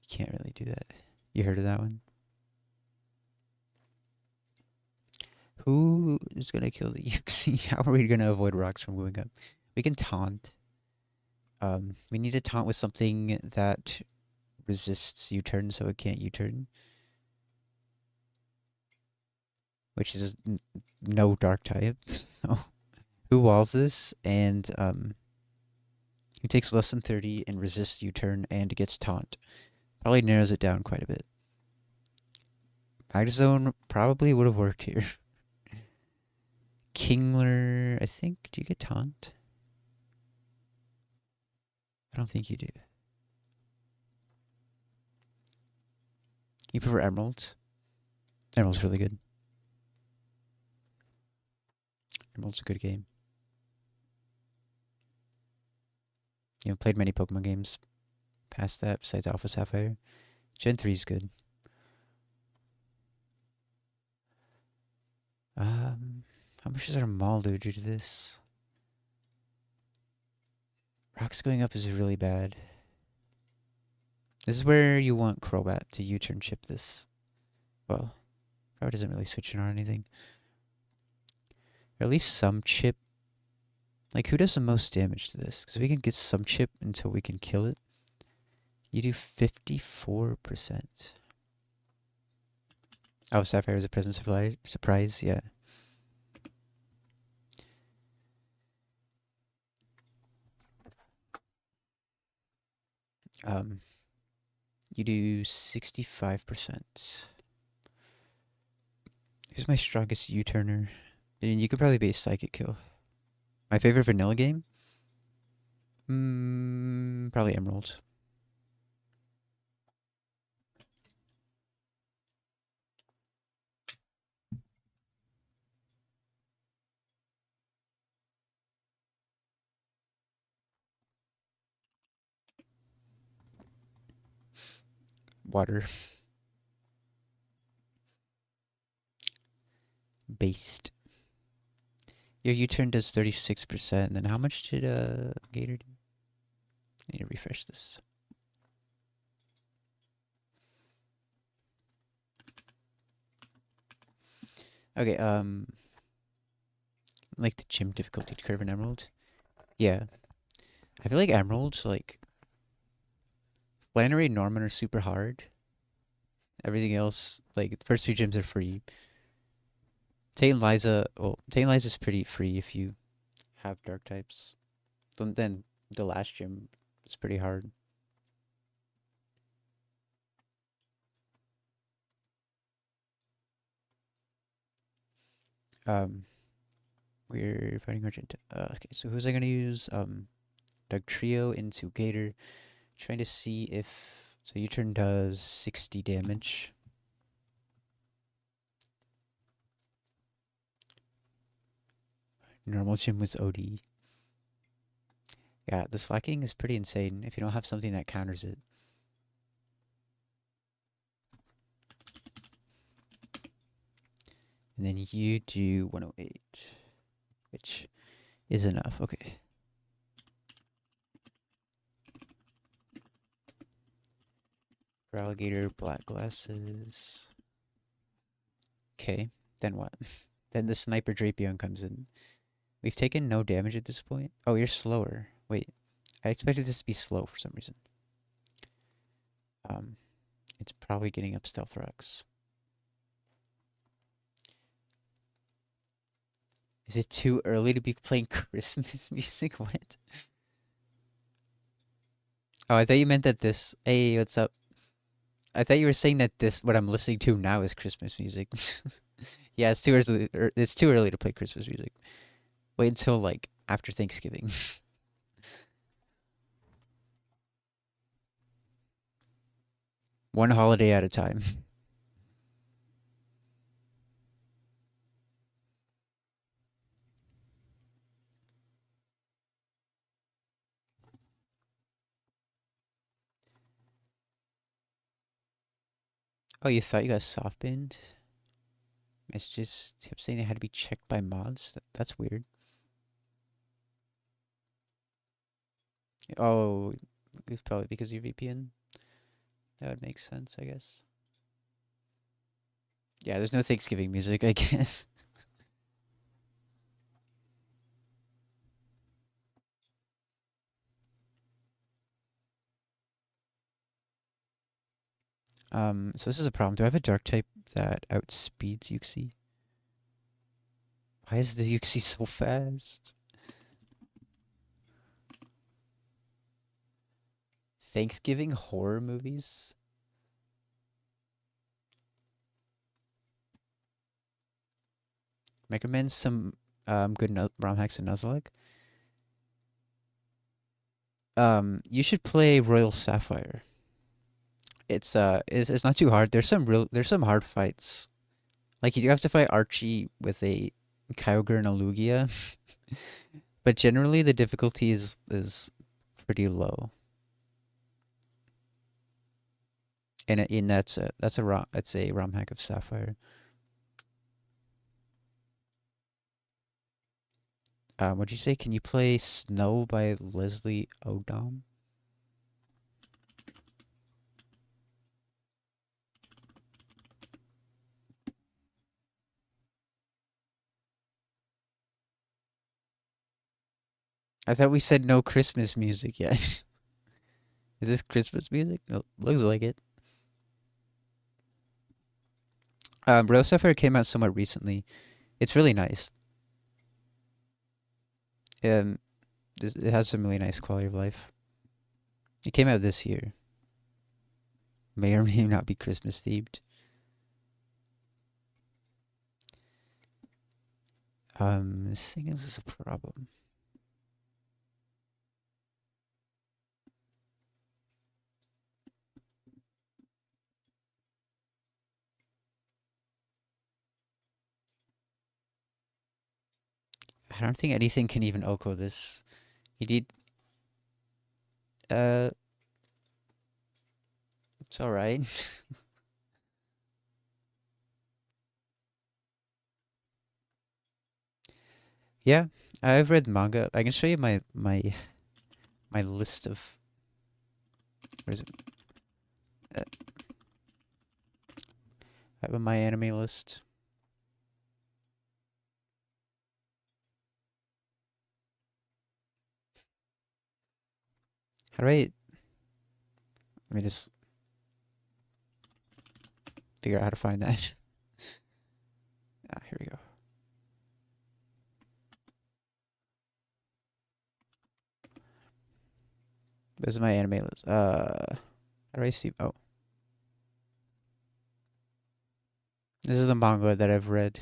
You can't really do that. You heard of that one? Who is gonna kill the Uxie? How are we gonna avoid rocks from moving up? We can taunt. We need to taunt with something that resists U-turn, so it can't U-turn. Which is no dark type. So who walls this and who takes less than 30 and resists U-turn and gets taunt. Probably narrows it down quite a bit. Magazone probably would have worked here. Kingler, I think. Do you get taunt? I don't think you do. You prefer Emeralds? Emerald's really good. Emerald's a good game. You know, played many Pokemon games past that besides Alpha Sapphire. Gen 3 is good. How much is our Maldo due to this? Rocks going up is really bad. This is where you want Crobat to U-turn chip this. Well, Crobat doesn't really switch in or anything. Or at least some chip. Like, who does the most damage to this? Because we can get some chip until we can kill it. You do 54%. Oh, Sapphire is a present surprise, yeah. You do 65%. Who's my strongest U-turner? And you could probably be a Psychic Kill. My favorite vanilla game? Probably Emerald. water based. Your U-turn does 36%. Then how much did Gator do? I need to refresh this. Okay, like the gym difficulty curve in Emerald. Yeah. I feel like Emerald, like Flannery and Norman are super hard. Everything else, like the first two gyms are free. Tate and Liza, well, Tate and Liza's pretty free if you have dark types. Then the last gym is pretty hard. Um, we're fighting Argent. Okay, so who's I gonna use? Doug Trio into Gator, trying to see if so U-turn does 60 damage. Normal gym was OD. Yeah, the slacking is pretty insane if you don't have something that counters it. And then you do 108, which is enough. Okay. For alligator, black glasses. Okay, then what? Then the sniper Drapion comes in. We've taken no damage at this point. Oh, you're slower. Wait, I expected this to be slow for some reason. Um, it's probably getting up stealth rocks. Is it too early to be playing Christmas music? What? Oh, I thought you meant that this. Hey, what's up? I thought you were saying that this what I'm listening to now is Christmas music. Yeah, it's too early. It's too early to play Christmas music. Wait until like after Thanksgiving. One holiday at a time. Oh, you thought you got soft binned? It's just kept saying it had to be checked by mods. That's weird. Oh, it's probably because of your VPN. That would make sense, I guess. Yeah, there's no Thanksgiving music, I guess. So this is a problem. Do I have a dark type that outspeeds Yuxi? Why is the Yuxi so fast? Thanksgiving horror movies? Recommend some good ROM hacks in Nuzlocke. You should play Royal Sapphire. It's not too hard. There's some hard fights. Like you do have to fight Archie with a Kyogre and a Lugia, but generally the difficulty is pretty low. And that's a ROM hack of Sapphire. What'd you say? Can you play Snow by Leslie Odom? I thought we said no Christmas music yet. Is this Christmas music? It looks like it. Royal Sapphire came out somewhat recently. It's really nice. Um, it has some really nice quality of life. It came out this year. May or may not be Christmas themed. This thing is a problem. I don't think anything can even Oko this. You need uh It's all right. Yeah, I've read manga. I can show you my list of where is it? Uh, I have a my anime list. How do I? Let me just figure out how to find that. Ah, here we go. This is my anime list. How do I see? Oh, this is the manga that I've read.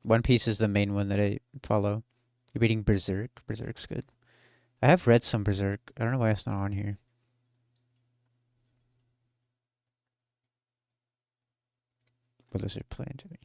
One Piece is the main one that I follow. You're reading Berserk. Berserk's good. I have read some Berserk. I don't know why it's not on here. But those are plain to me.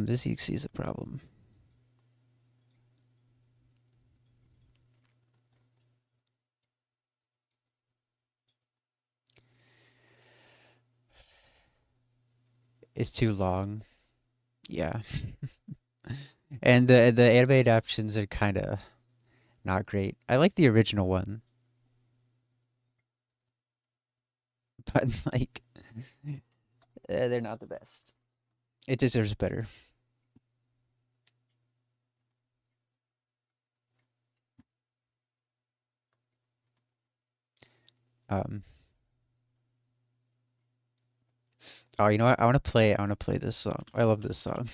This EXE is a problem. It's too long. Yeah. And the anime adaptations are kind of not great. I like the original one, but like they're not the best. It deserves better. Um. Oh, you know what? I want to play. I want to play this song. I love this song.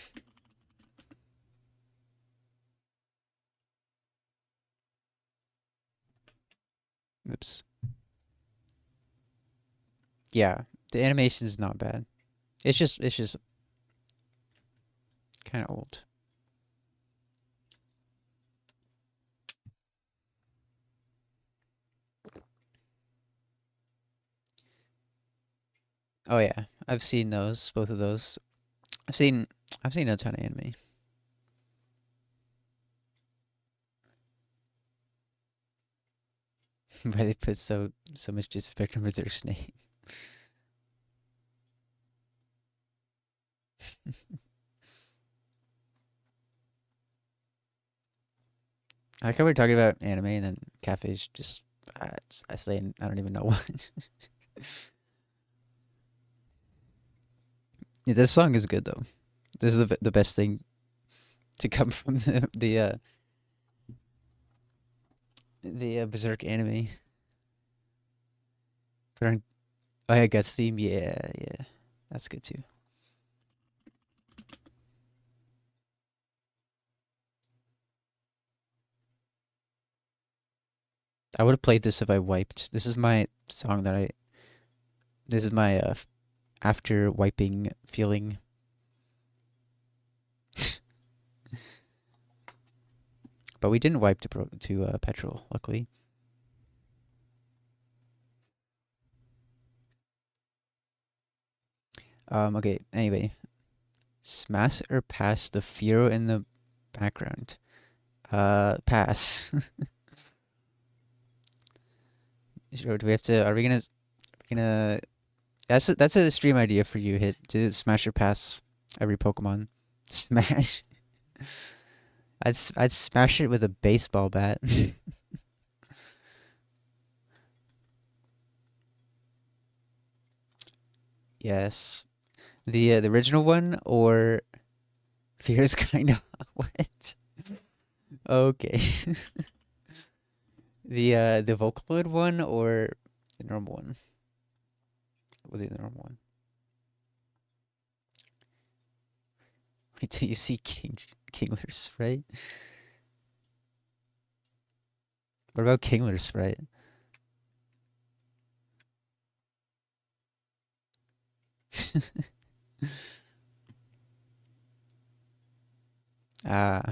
Oops. Yeah, the animation is not bad. It's just kind of old. Oh yeah, I've seen those. Both of those. I've seen. I've seen a ton of anime. But they put so much disrespect on Berserk's name. I like how we're talking about anime and then cafes just I say I don't even know what. Yeah, this song is good though. This is the best thing to come from the Berserk anime. Put on oh yeah, Guts theme. Yeah, yeah, that's good too. I would have played this if I wiped. This is my song that I. This is my after wiping feeling. But we didn't wipe to petrol, luckily. Okay. Anyway, smash or pass the Firo in the background. Pass. Sure, do we have to? Are we gonna? That's a stream idea for you. Hit to smash or pass every Pokemon. Smash. I'd smash it with a baseball bat. Yes. The original one or Fear's kind of what? Okay. The Vocaloid one or the normal one? We'll do the normal one. Wait till you see Kingler Sprite. What about Kingler Sprite? Ah.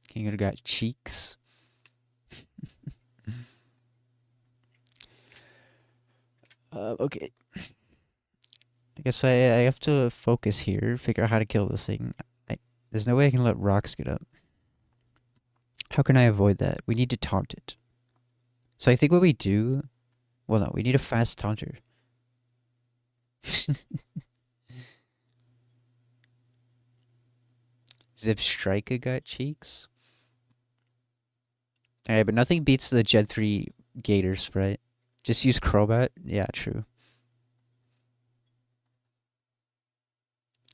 King of got cheeks. Okay. I guess I have to focus here, figure out how to kill this thing. There's no way I can let rocks get up. How can I avoid that? We need to taunt it. So I think what we do... Well, no, we need a fast taunter. Zip Striker got cheeks. Alright, but nothing beats the Gen 3 Gator sprite. Just use Crobat. Yeah, true.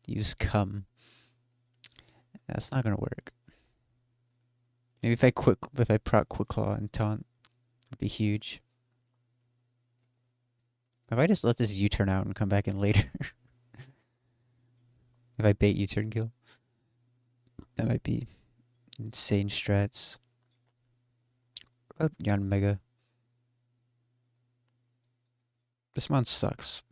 Use Cum. That's not gonna work. Maybe if I proc Quick Claw and taunt, it'd be huge. If I just let this U-turn out and come back in later, if I bait U-turn kill, that might be insane strats. What about Yon Mega? This mon sucks.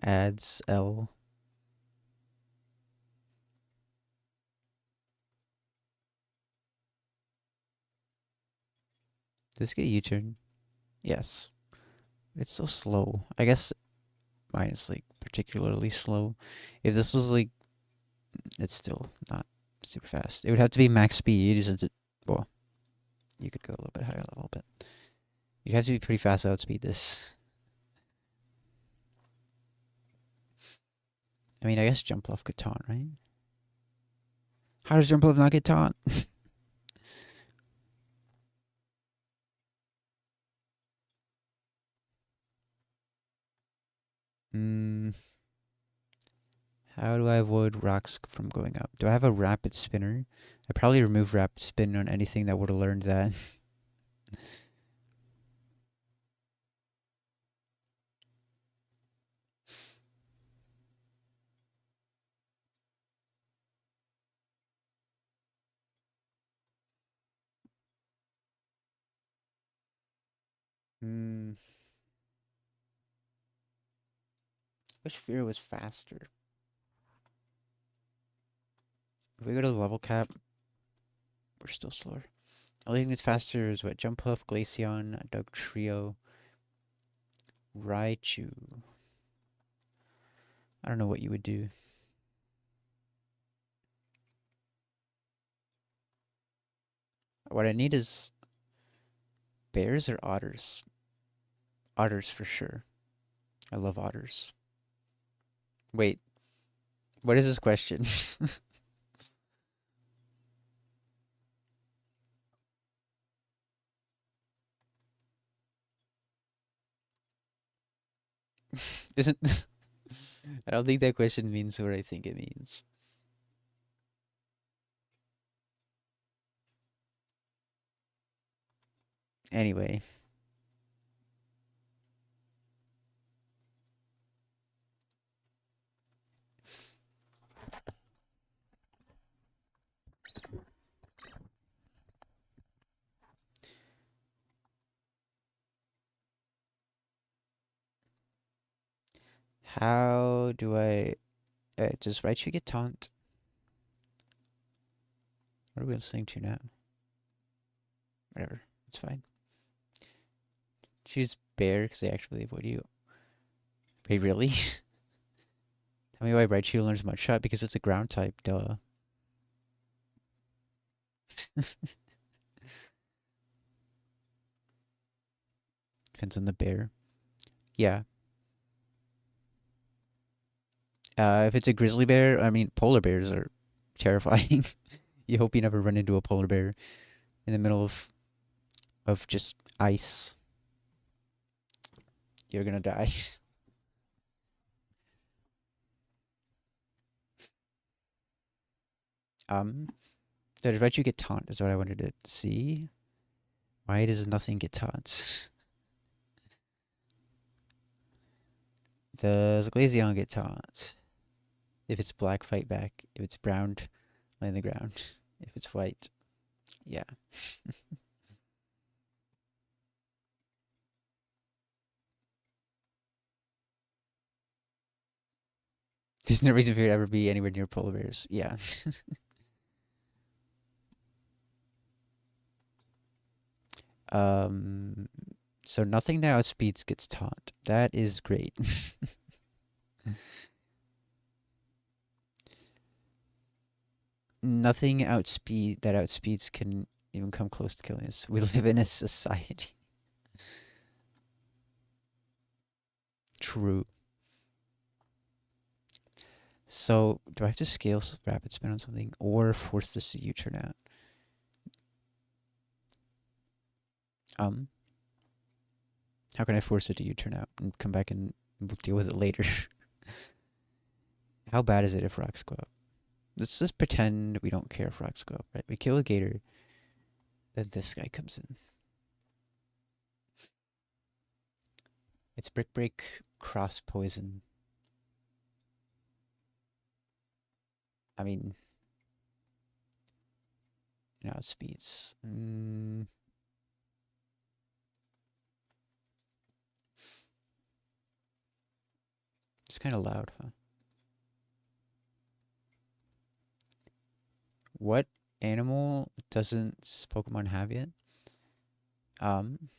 Adds L. Does this get U-turn? Yes. It's so slow. I guess mine is like particularly slow. If this was like, it's still not super fast. It would have to be max speed since it, well, you could go a little bit higher level, but you'd have to be pretty fast to outspeed this. I mean, I guess Jump Love could taunt, right? How does Jump Love not get taunt? Hmm. How do I avoid rocks from going up? Do I have a rapid spinner? I probably remove rapid spin on anything that would have learned that. Hmm. Which fear was faster? If we go to the level cap, we're still slower. Only thing that's faster is what? Jump Puff, Glaceon, Dug Trio, Raichu. I don't know what you would do. What I need is bears or otters. Otters for sure. I love otters. Wait, what is this question? Isn't I don't think that question means what I think it means. Anyway, how do I does Raichu get taunt? What are we listening to now? Whatever, it's fine. Choose bear because they actually avoid you. Wait, really? Tell me why Raichu learns Mud Shot because it's a ground type. Duh. Depends on the bear. Yeah. If it's a grizzly bear, I mean, polar bears are terrifying. You hope you never run into a polar bear in the middle of just ice. You're gonna die. um, did Raichu get taunt? Is what I wanted to see. Why does nothing get taunt? Does Glaceon get taunt? If it's black, fight back. If it's brown, lay on the ground. If it's white, yeah. There's no reason for you to ever be anywhere near polar bears. Yeah. um. So nothing that outspeeds gets taunt. That is great. Nothing outspeeds can even come close to killing us. We live in a society. True. So do I have to scale rapid spin on something or force this to U-turn out? Um, how can I force it to U-turn out and come back and we'll deal with it later? How bad is it if rocks go up? Let's just pretend we don't care if rocks go up, right? We kill a gator, then this guy comes in. It's brick break cross poison. I mean, now it speeds. It's kind of loud, huh? What animal doesn't Pokemon have yet? Um,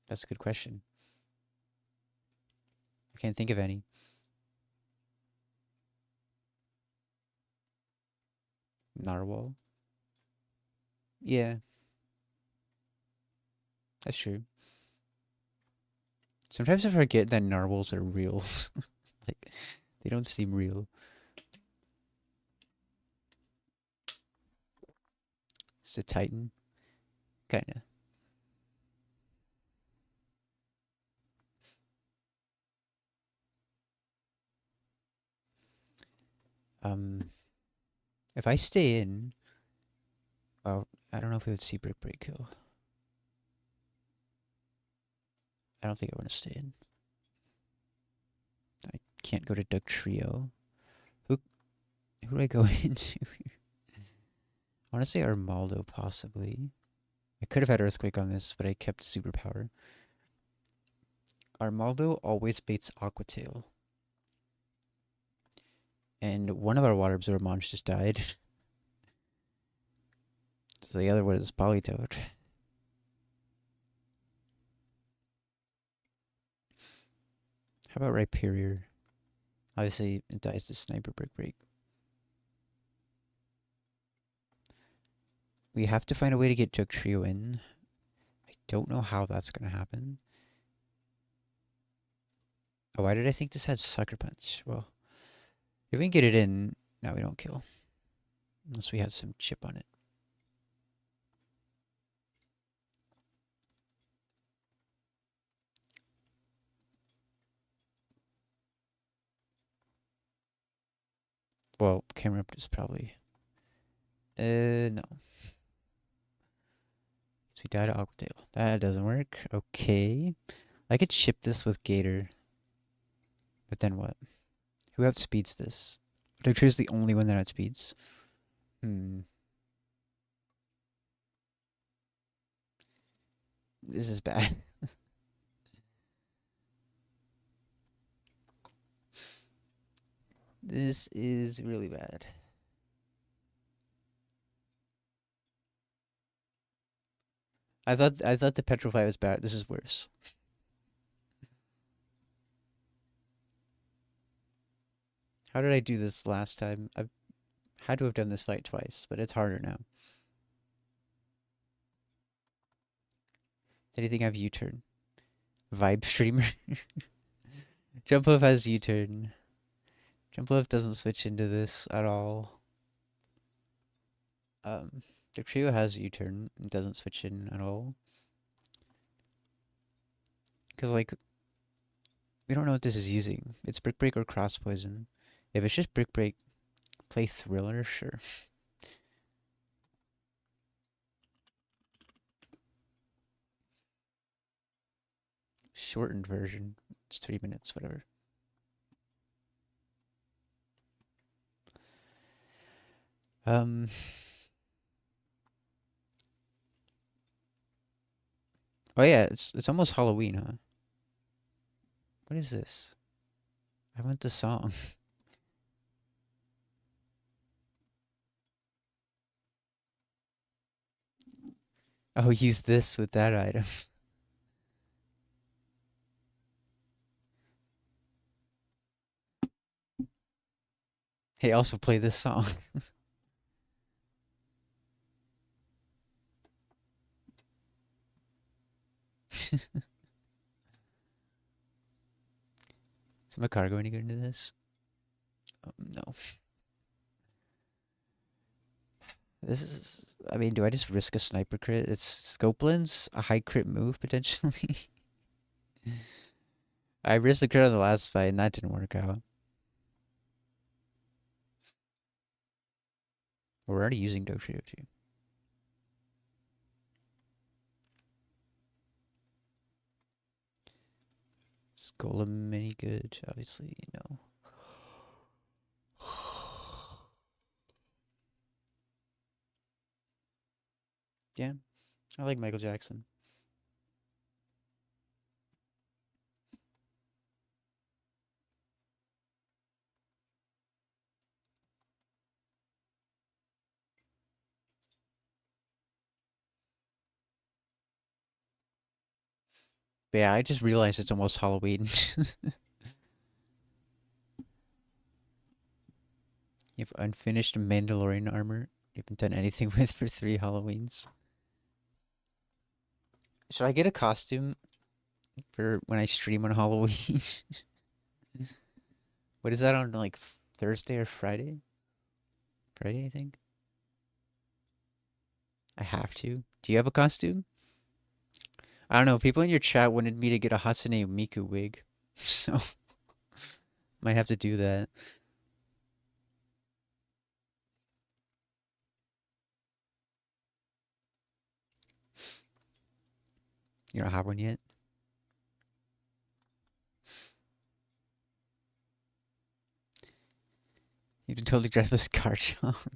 that's a good question. I can't think of any. Narwhal. Yeah, that's true. Sometimes I forget that narwhals are real. Like, they don't seem real. It's a titan, kinda. Um, if I stay in, well, I don't know if it would see brick break kill. I don't think I want to stay in. I can't go to Duck Trio. Who who do I go into? I want to say Armaldo possibly. I could have had Earthquake on this, but I kept Superpower. Armaldo always baits Aquatail. And one of our water absorb mons just died. So the other one is Polytoad. How about Rhyperior? Obviously, it dies to Sniper Brick Break. We have to find a way to get Jug Trio in. I don't know how that's going to happen. Oh, why did I think this had Sucker Punch? Well, if we can get it in, no, we don't kill. Unless we had some chip on it. Well, camera up is probably... no. So we died to Aquatail. That doesn't work. Okay. I could ship this with Gator. But then what? Who outspeeds this? Dog is the only one that outspeeds. This is bad. This is really bad. I thought the Petrify was bad. This is worse. How did I do this last time? I've had to have done this fight twice, but it's harder now. Did anything have U-turn? Vibe streamer. Jump has U-turn. Jump doesn't switch into this at all. The trio has U-turn and doesn't switch in at all. Because like we don't know what this is using. It's Brick Break or Cross Poison. If it's just Brick Break, play Thriller, sure. Shortened version. It's 3 minutes, whatever. Um. Oh yeah, it's almost Halloween, huh? What is this? I want the song. Oh, use this with that item. Hey, also play this song. Is my car going to go into this? No. This is. I mean, do I just risk a sniper crit? It's Scopeland's a high crit move potentially. I risked the crit on the last fight and that didn't work out. We're already using Doshio too. Is Golem any good? Obviously, no. Yeah, I like Michael Jackson. But yeah, I just realized it's almost Halloween. You have unfinished Mandalorian armor. You haven't done anything with for 3 Halloweens. Should I get a costume for when I stream on Halloween? What is that on like Thursday or Friday? Friday, I think. I have to. Do you have a costume? I don't know. People in your chat wanted me to get a Hatsune Miku wig, so might have to do that. You don't have one yet? You can totally dress as Garchomp.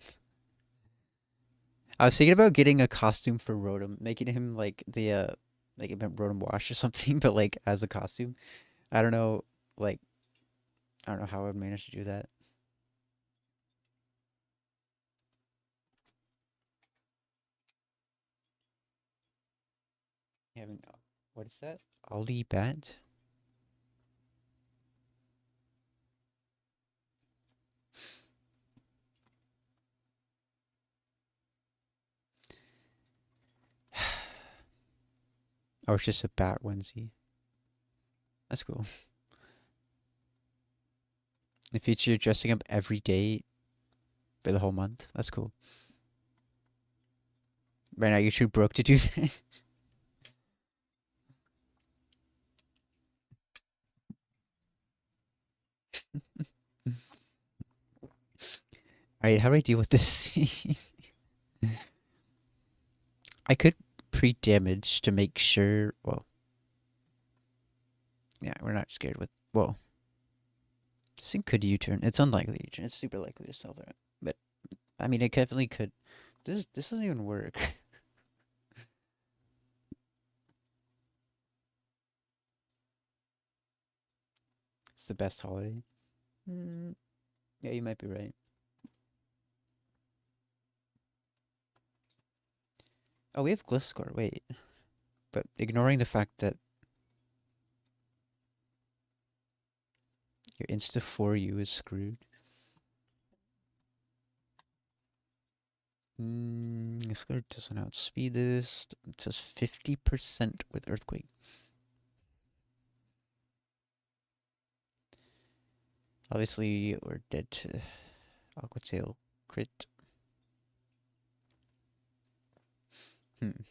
I was thinking about getting a costume for Rotom, making him like the like Rotom Wash or something, but like as a costume. I don't know, like I don't know how I would manage to do that. You haven't. What is that? Aldi Bat? Oh, it's just a bat onesie. That's cool. In the future, you're dressing up every day for the whole month. That's cool. Right now, you're too broke to do that. Alright, how do I deal with this? I could pre-damage to make sure. Well, yeah, we're not scared with. Well, this thing could U-turn. It's unlikely to U-turn. It's super likely to sell that. But I mean, it definitely could. This doesn't even work. It's the best holiday. Mm, yeah, you might be right. Oh, we have Gliscor. Wait, but ignoring the fact that your Insta for you is screwed. Gliscor doesn't outspeed this. It says 50% with Earthquake. Obviously, we're dead to Aqua Tail crit. Hmm.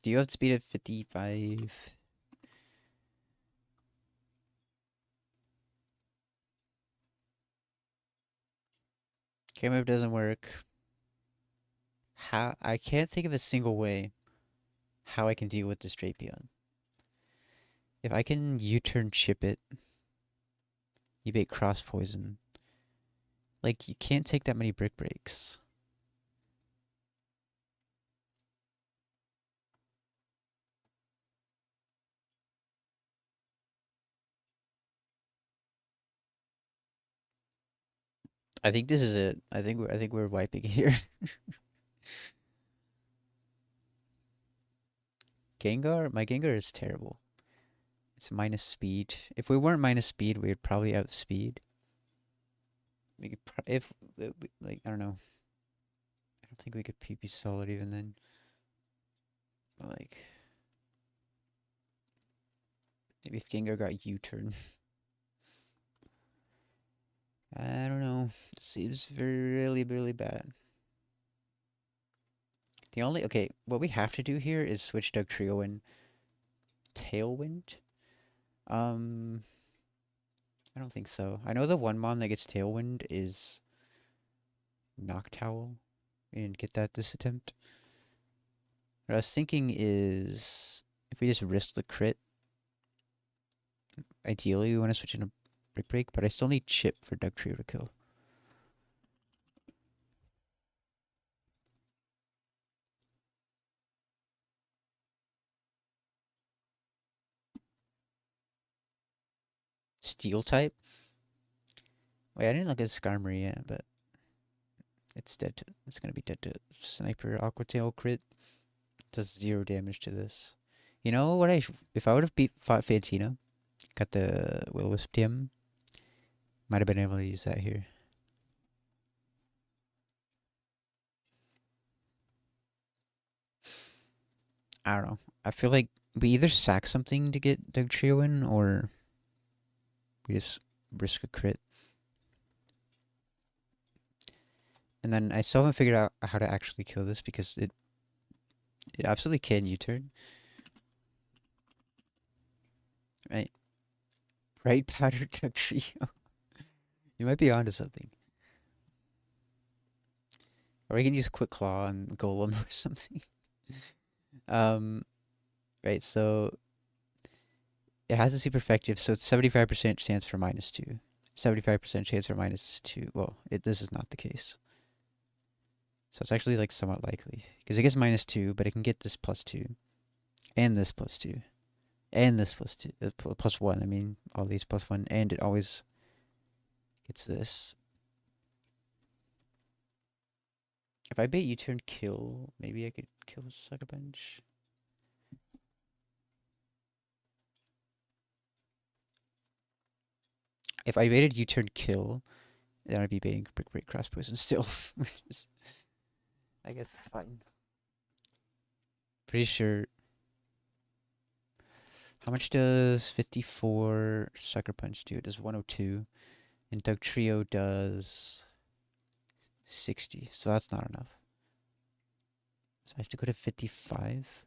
Do you have speed of 55? K-move doesn't work. How I can't think of a single way how I can deal with this Drapion. If I can U-turn chip it, you bait cross poison. Like you can't take that many brick breaks. I think this is it. I think we're wiping here. Gengar, my Gengar is terrible. It's minus speed. If we weren't minus speed, we'd probably outspeed. We could if like I don't know. I don't think we could PP solid even then. But like maybe if Gengar got U-turn. I don't know. It seems very really really bad. The only okay, what we have to do here is switch Dugtrio and Tailwind. Um, I don't think so. I know the one mon that gets Tailwind is Noctowl. We didn't get that this attempt. What I was thinking is if we just risk the crit, ideally we want to switch into Brick Break, but I still need Chip for Dugtrio to kill. Steel type? Wait, I didn't look at Skarmory yet, but it's dead. It's gonna be dead to Sniper Aqua Tail crit. Does 0 damage to this. You know what if I would have fought Fantina, got the Will-O-Wisp TM, might have been able to use that here. I don't know. I feel like we either sack something to get Dugtrio in, or we just risk a crit. And then I still haven't figured out how to actually kill this because it absolutely can U-turn. Right? Right powder Dugtrio. You might be onto something. Or we can use Quick Claw and Golem or something. Um, right, so it has a super effective, so it's 75% chance for -2. 75% chance for -2. Well, this is not the case. So it's actually like somewhat likely. Because it gets -2, but it can get this +2. And this +2. And this +2. +1, I mean, all these +1. And it always gets this. If I bait U-turn kill, maybe I could kill Sucker Punch. If I baited U-turn kill, then I'd be baiting Brick Break Cross Poison still. Which is, I guess it's fine. Pretty sure. How much does 54 Sucker Punch do? It does 102. And Dugtrio does 60. So that's not enough. So I have to go to 55.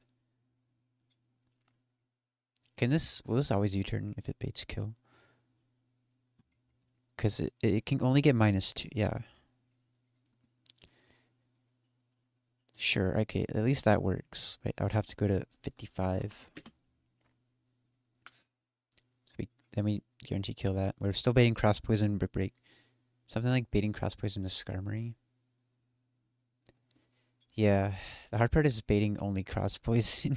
Will this always U-turn if it baits kill? Because it can only get -2. Yeah. Sure, okay, at least that works. Wait, I would have to go to 55. Then we guarantee kill that. We're still baiting Cross Poison, Brick Break. Something like baiting Cross Poison to Skarmory. Yeah, the hard part is baiting only Cross Poison.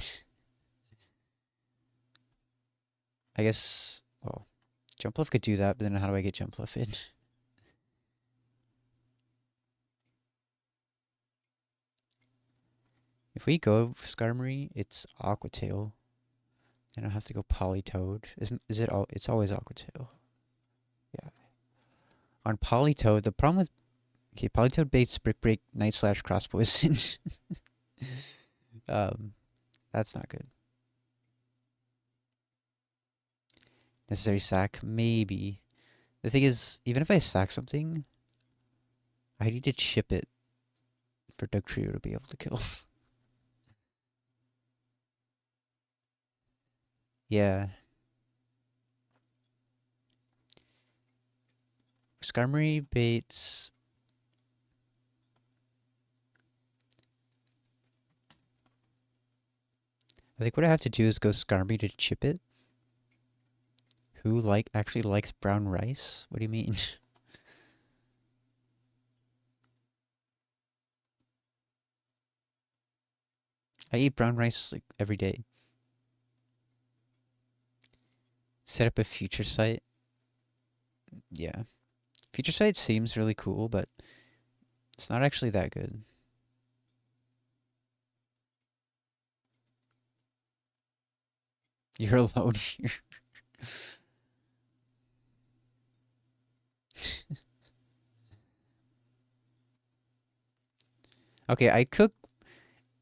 I guess, well, Jumpluff could do that, but then how do I get Jumpluff in? If we go Skarmory, it's Aqua Tail. And I'll have to go Politoed. Is it all? It's always Aqua Tail. Yeah. On Politoed, the problem with Politoed baits Brick Break, Night Slash, Cross Poison. um, that's not good. Necessary sack, maybe. The thing is, even if I sack something, I need to chip it for Dugtrio to be able to kill. Yeah. Skarmory baits. I think what I have to do is go Skarmory to chip it. Who actually likes brown rice? What do you mean? I eat brown rice like every day. Set up a future site. Yeah. Feature Sight seems really cool, but it's not actually that good. You're alone here. Okay,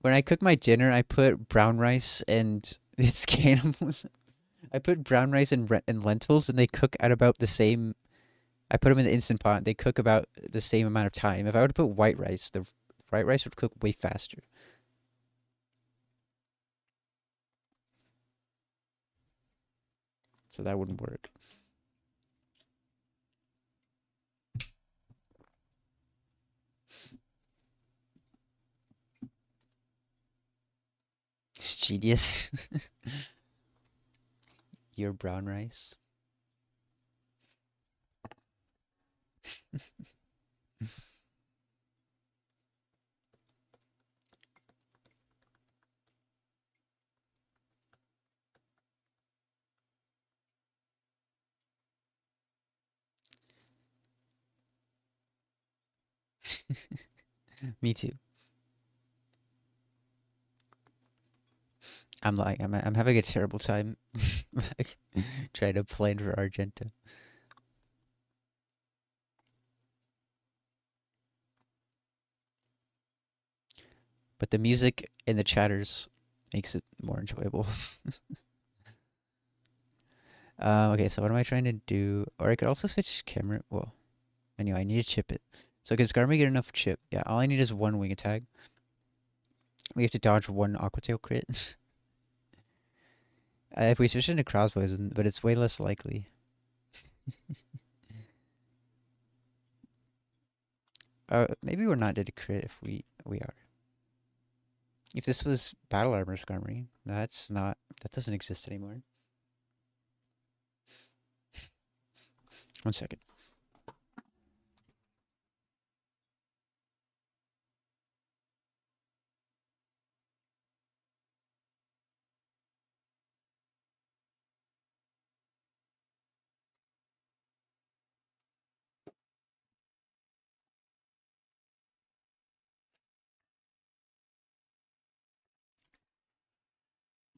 when I cook my dinner, I put brown rice and it's cannibalism. I put brown rice and lentils, and they cook at about the same. I put them in the instant pot. They cook about the same amount of time. If I were to put white rice, the white rice would cook way faster. So that wouldn't work. It's genius. Your brown rice. Me too. I'm having a terrible time trying to plan for Argenta. But the music in the chatters makes it more enjoyable. Okay, so what am I trying to do? Or I could also switch camera. Well, anyway, I need to chip it. So can Skarmory get enough chip? Yeah, all I need is one wing attack. We have to dodge one Aquatail crit. If we switch into Cross Poison, but it's way less likely. Maybe we're not dead to crit if we are. If this was Battle Armor Skarmory, that doesn't exist anymore. 1 second.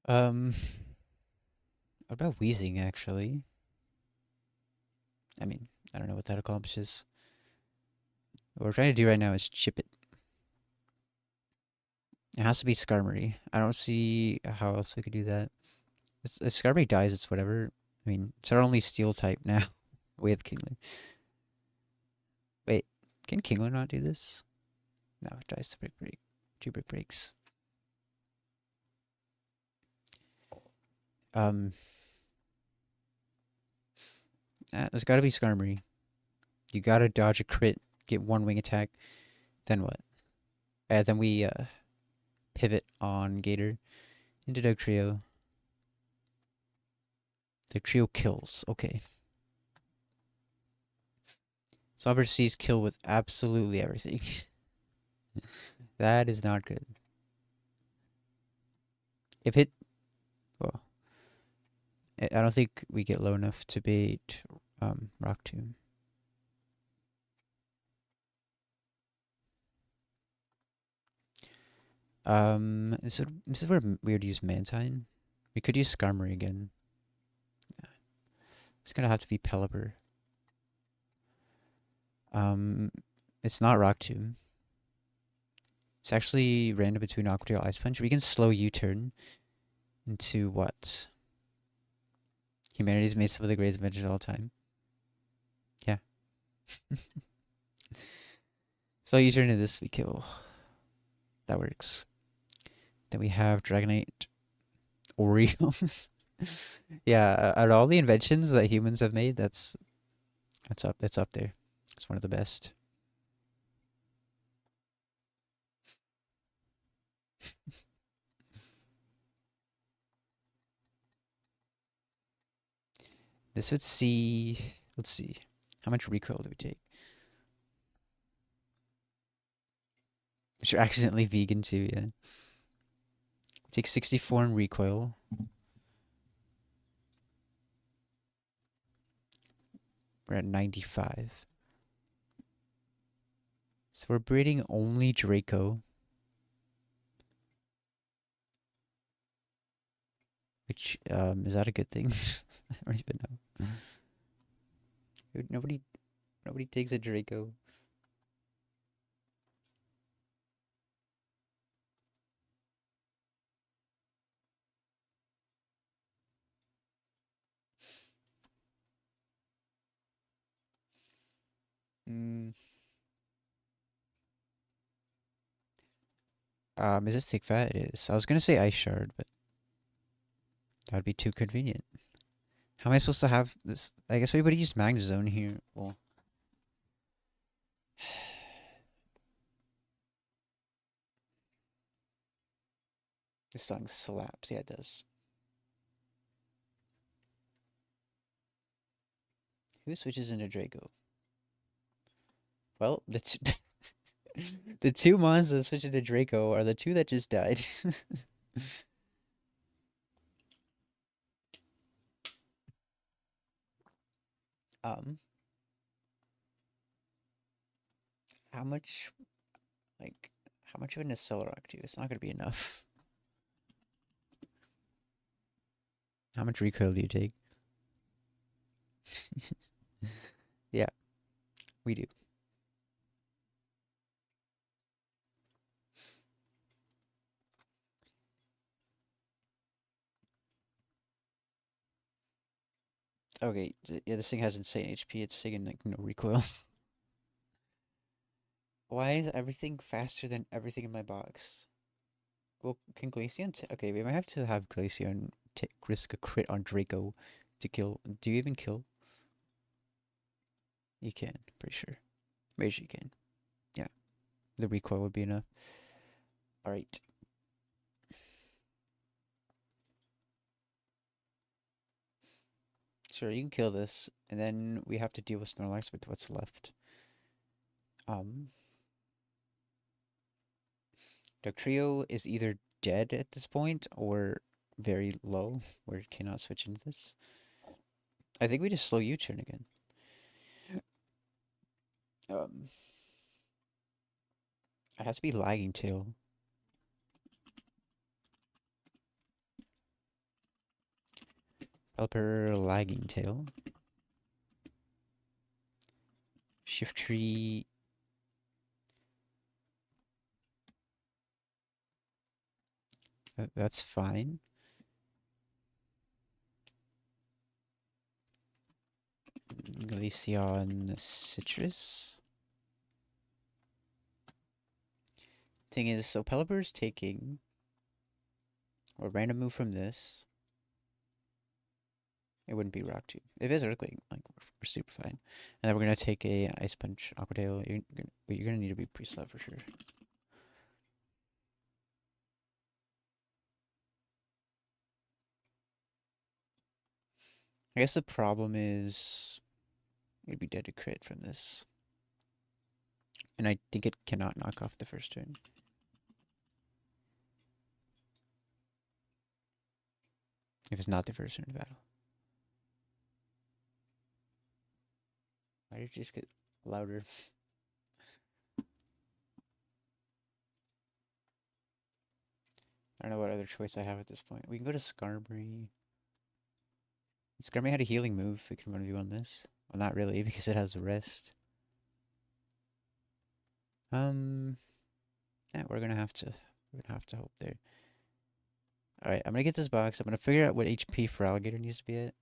Um, what about wheezing actually? I mean, I don't know what that accomplishes. What we're trying to do right now is chip it. It has to be Skarmory. I don't see how else we could do that. If Skarmory dies, it's whatever. I mean, it's our only steel type now. We have Kingler. Wait, can Kingler not do this? No, it dies to brick break. 2 brick breaks. Um, there's got to be Skarmory. You gotta dodge a crit, get one wing attack. Then what? Then we pivot on Gator into Dugtrio. Dugtrio kills. Okay. Slobber sees kill with absolutely everything. That is not good. If it, well, I don't think we get low enough to bait Rock Tomb. This is where we would use Mantine. We could use Skarmory again. It's gonna have to be Pelipper. It's not Rock Tomb. It's actually random between Aqua Tail Ice Punch. We can slow U-turn into what? Humanity's made some of the greatest inventions of all time. Yeah. Slow U-turn into this, we kill. That works. Then we have Dragonite Oreos. Yeah, out of all the inventions that humans have made, that's up there. It's one of the best. This would see. Let's see. How much recoil do we take? You're accidentally vegan too, yeah. Take 64 in recoil. We're at 95. So we're breeding only Draco, which is that a good thing? I don't even know. Dude, nobody takes a Draco. Mm, is this Tick Fat? It is. I was gonna say Ice Shard, but that'd be too convenient. How am I supposed to have this? I guess we would use Magnus Zone here. Well, this song slaps. Yeah, it does. Who switches into Draco? Well, the two mons that switch into Draco are the two that just died. um, how much, like, how much of an Nuzlocke do? It's not gonna be enough. How much recoil do you take? Yeah, we do. Okay, yeah, this thing has insane HP. It's taking like no recoil. Why is everything faster than everything in my box? Well, can Glaceon? Okay, we might have to have Glaceon risk a crit on Draco to kill. Do you even kill? You can, pretty sure. Pretty sure you can. Yeah, the recoil would be enough. All right. Sure, you can kill this, and then we have to deal with Snorlax with what's left. Um, Dugtrio is either dead at this point or very low, where it cannot switch into this. I think we just slow U-turn again. Um, it has to be lagging tail. Pelipper lagging tail. Shift tree. That's fine. Glaceon Citrus. Thing is, so Pelipper's taking a random move from this. It wouldn't be Rock Tube. If it's Earthquake, like we're super fine. And then we're gonna take a Ice Punch Aqua Tail. You're gonna need to be pre-slap for sure. I guess the problem is you'd be dead to crit from this. And I think it cannot knock off the first turn. If it's not the first turn of battle. Why did you just get louder? I don't know what other choice I have at this point. We can go to Skarmory. Skarmory had a healing move. We can run view on this. Well, not really, because it has rest. Yeah, we're gonna have to hope there. All right, I'm gonna get this box. I'm gonna figure out what HP for Alligator needs to be at.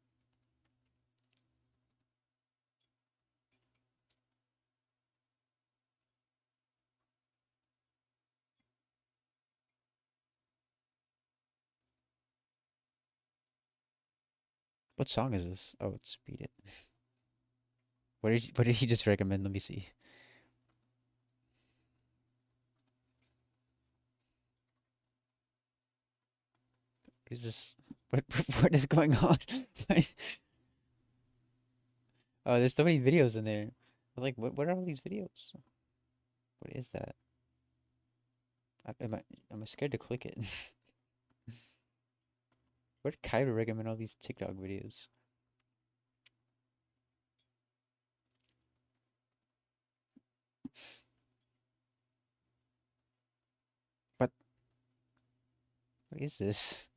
What song is this? Oh, it's Beat It. What did he just recommend? Let me see. What is this? What is going on? Oh, there's so many videos in there. Like, what are all these videos? What is that? Am I scared to click it? Where did Kyra recommend all these TikTok videos? is this?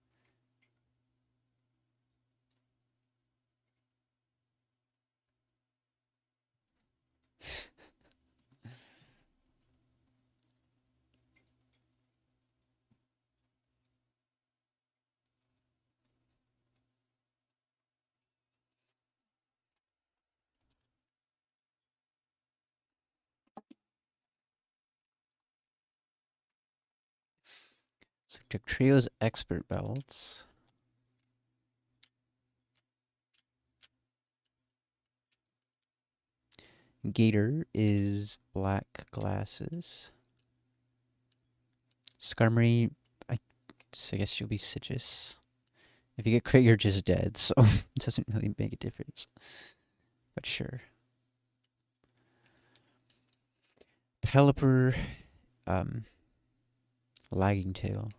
So took Trio's expert belts. Gator is black glasses. Skarmory, I guess she'll be Sigis. If you get crit, you're just dead, so it doesn't really make a difference. But sure. Pelipper, lagging tail.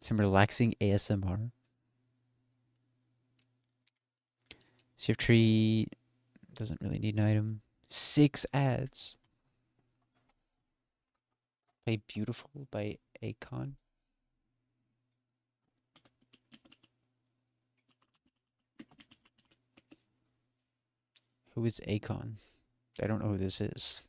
Some relaxing ASMR. Shift tree doesn't really need an item. 6 ads. Play Beautiful by Akon. Who is Akon? I don't know who this is.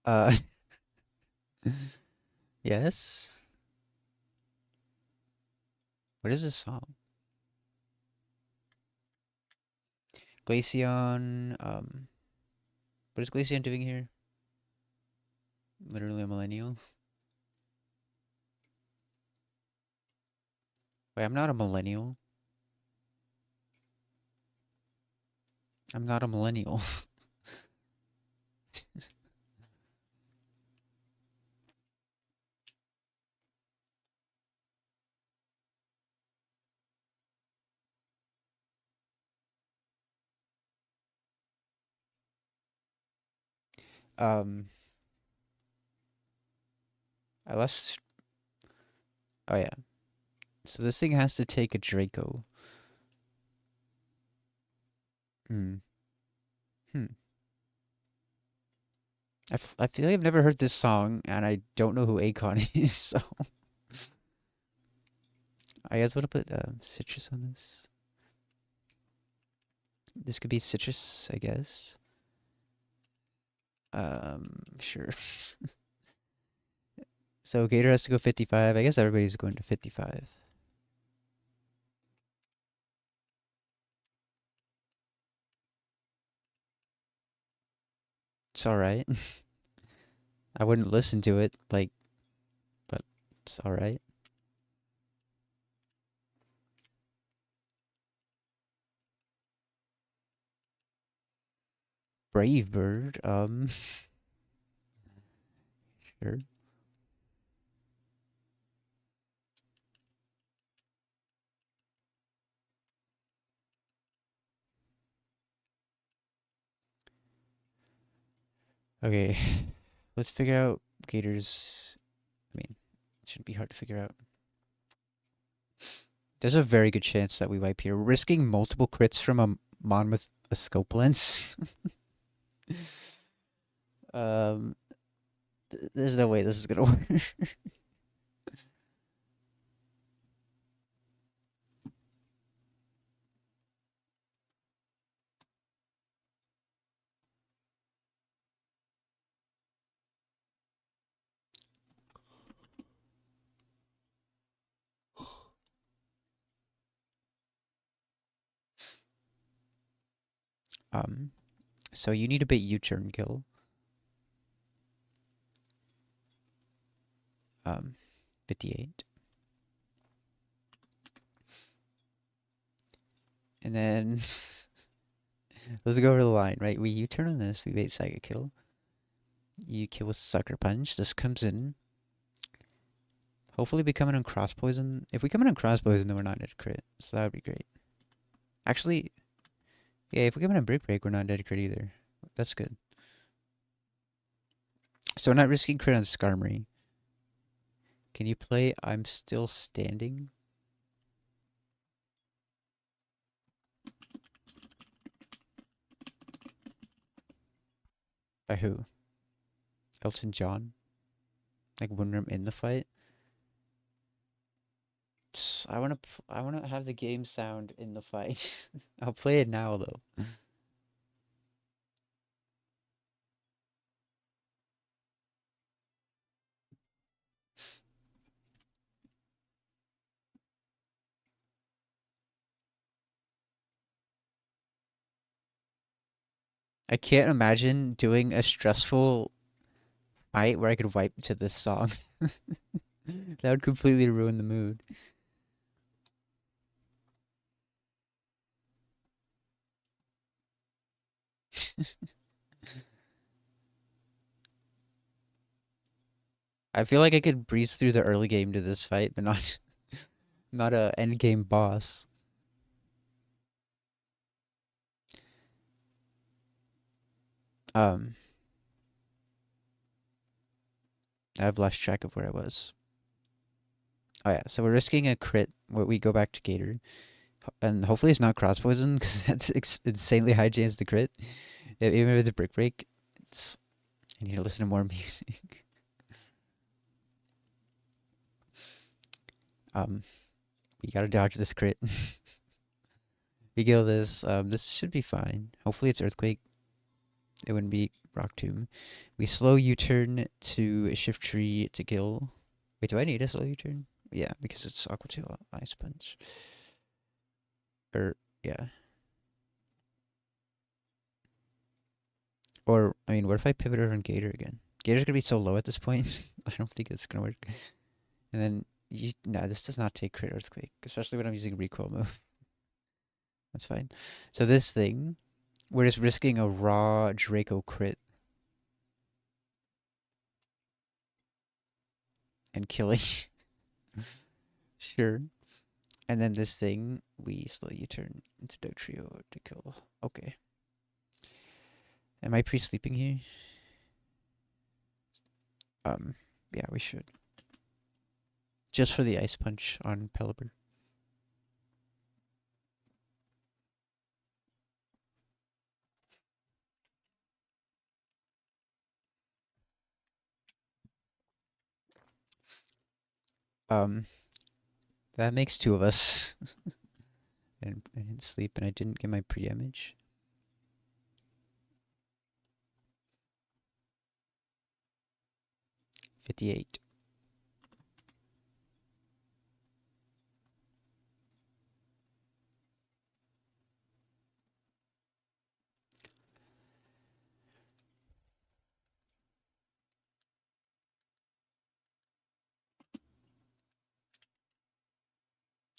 Uh, yes. What is this song? Glaceon. What is Glaceon doing here? Literally a millennial. Wait, I'm not a millennial. I'm not a millennial. um, unless. Oh yeah. So this thing has to take a Draco. Hmm. Hmm. I feel like I've never heard this song, and I don't know who Akon is, so I guess want to put citrus on this. This could be citrus, I guess. Sure. So Gator has to go 55. I guess everybody's going to 55. It's all right. I wouldn't listen to it, like, but it's all right. Brave Bird. Sure. Okay. Let's figure out Gator's. I mean, it shouldn't be hard to figure out. There's a very good chance that we wipe here. We're risking multiple crits from a Mon with a scope lens. um, there's no way this is gonna work. um, so you need a bit U-turn kill. 58. And then let's go over the line, right? We U-turn on this, we bait Psychic kill. You kill with Sucker Punch. This comes in. Hopefully we come in on Cross Poison. If we come in on Cross Poison, then we're not dead crit. So that would be great. Actually, yeah, if we come in on Brick Break, we're not dead crit either. That's good. So we're not risking crit on Skarmory. Can you play I'm Still Standing? By who? Elton John? Like when I'm in the fight? I wanna have the game sound in the fight. I'll play it now though. I can't imagine doing a stressful fight where I could wipe to this song. That would completely ruin the mood. I feel like I could breeze through the early game to this fight, but not not a end game boss. Um, I've lost track of where I was. Oh yeah, so we're risking a crit. We go back to Gator, and hopefully it's not cross poison because that's insanely high chance to crit. Even if it's a brick break, it's I need to listen to more music. Um, we gotta dodge this crit. We kill this. This should be fine. Hopefully it's earthquake. It wouldn't be rock tomb. We slow U-turn to shift tree to kill. Wait, do I need a slow U-turn? Yeah, because it's aqua tail ice punch. Or yeah. Or I mean, what if I pivot over on Gator again? Gator's gonna be so low at this point. I don't think it's gonna work. And then no, this does not take crit earthquake, especially when I'm using recoil move. That's fine. So this thing, we're just risking a raw Draco crit and killing. Sure. And then this thing, we slow U-turn into Doug Trio to kill. Okay. Am I pre-sleeping here? Yeah, we should. Just for the ice punch on Pelipper. Um, that makes two of us. And I didn't sleep and I didn't get my pre-damage. $58.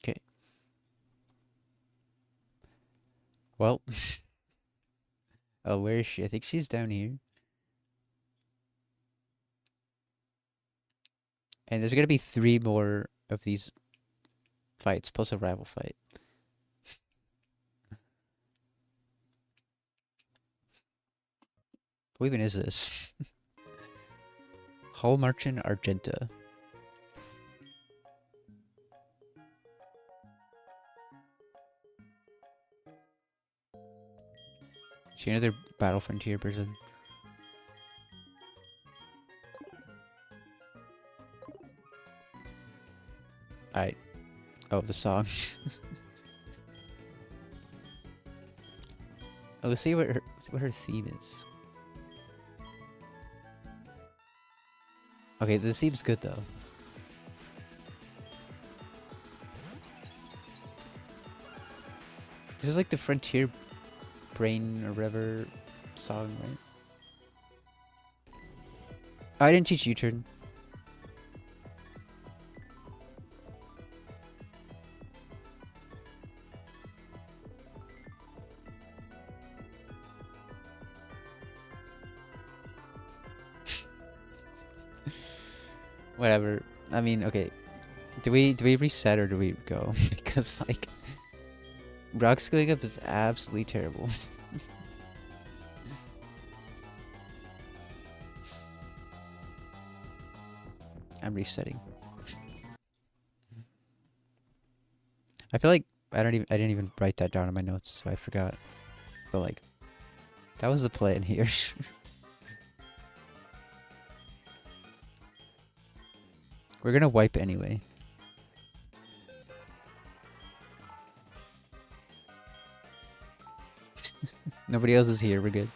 Okay. Well. Oh, where is she? I think she's down here. And there's gonna be 3 more of these fights, plus a rival fight. Who even is this? Hull Marchant Argenta. Is she another Battle Frontier person? Alright. Oh, the song. Oh, let's see what her theme is. Okay, this seems good though. This is like the Frontier Brain or whatever song, right? I didn't teach U-turn. Whatever. I mean, okay. Do we reset or do we go? Because like Rock's going up is absolutely terrible. I'm resetting. I feel like I didn't even write that down in my notes, so I forgot. But like that was the plan here. We're gonna wipe anyway. Nobody else is here. We're good.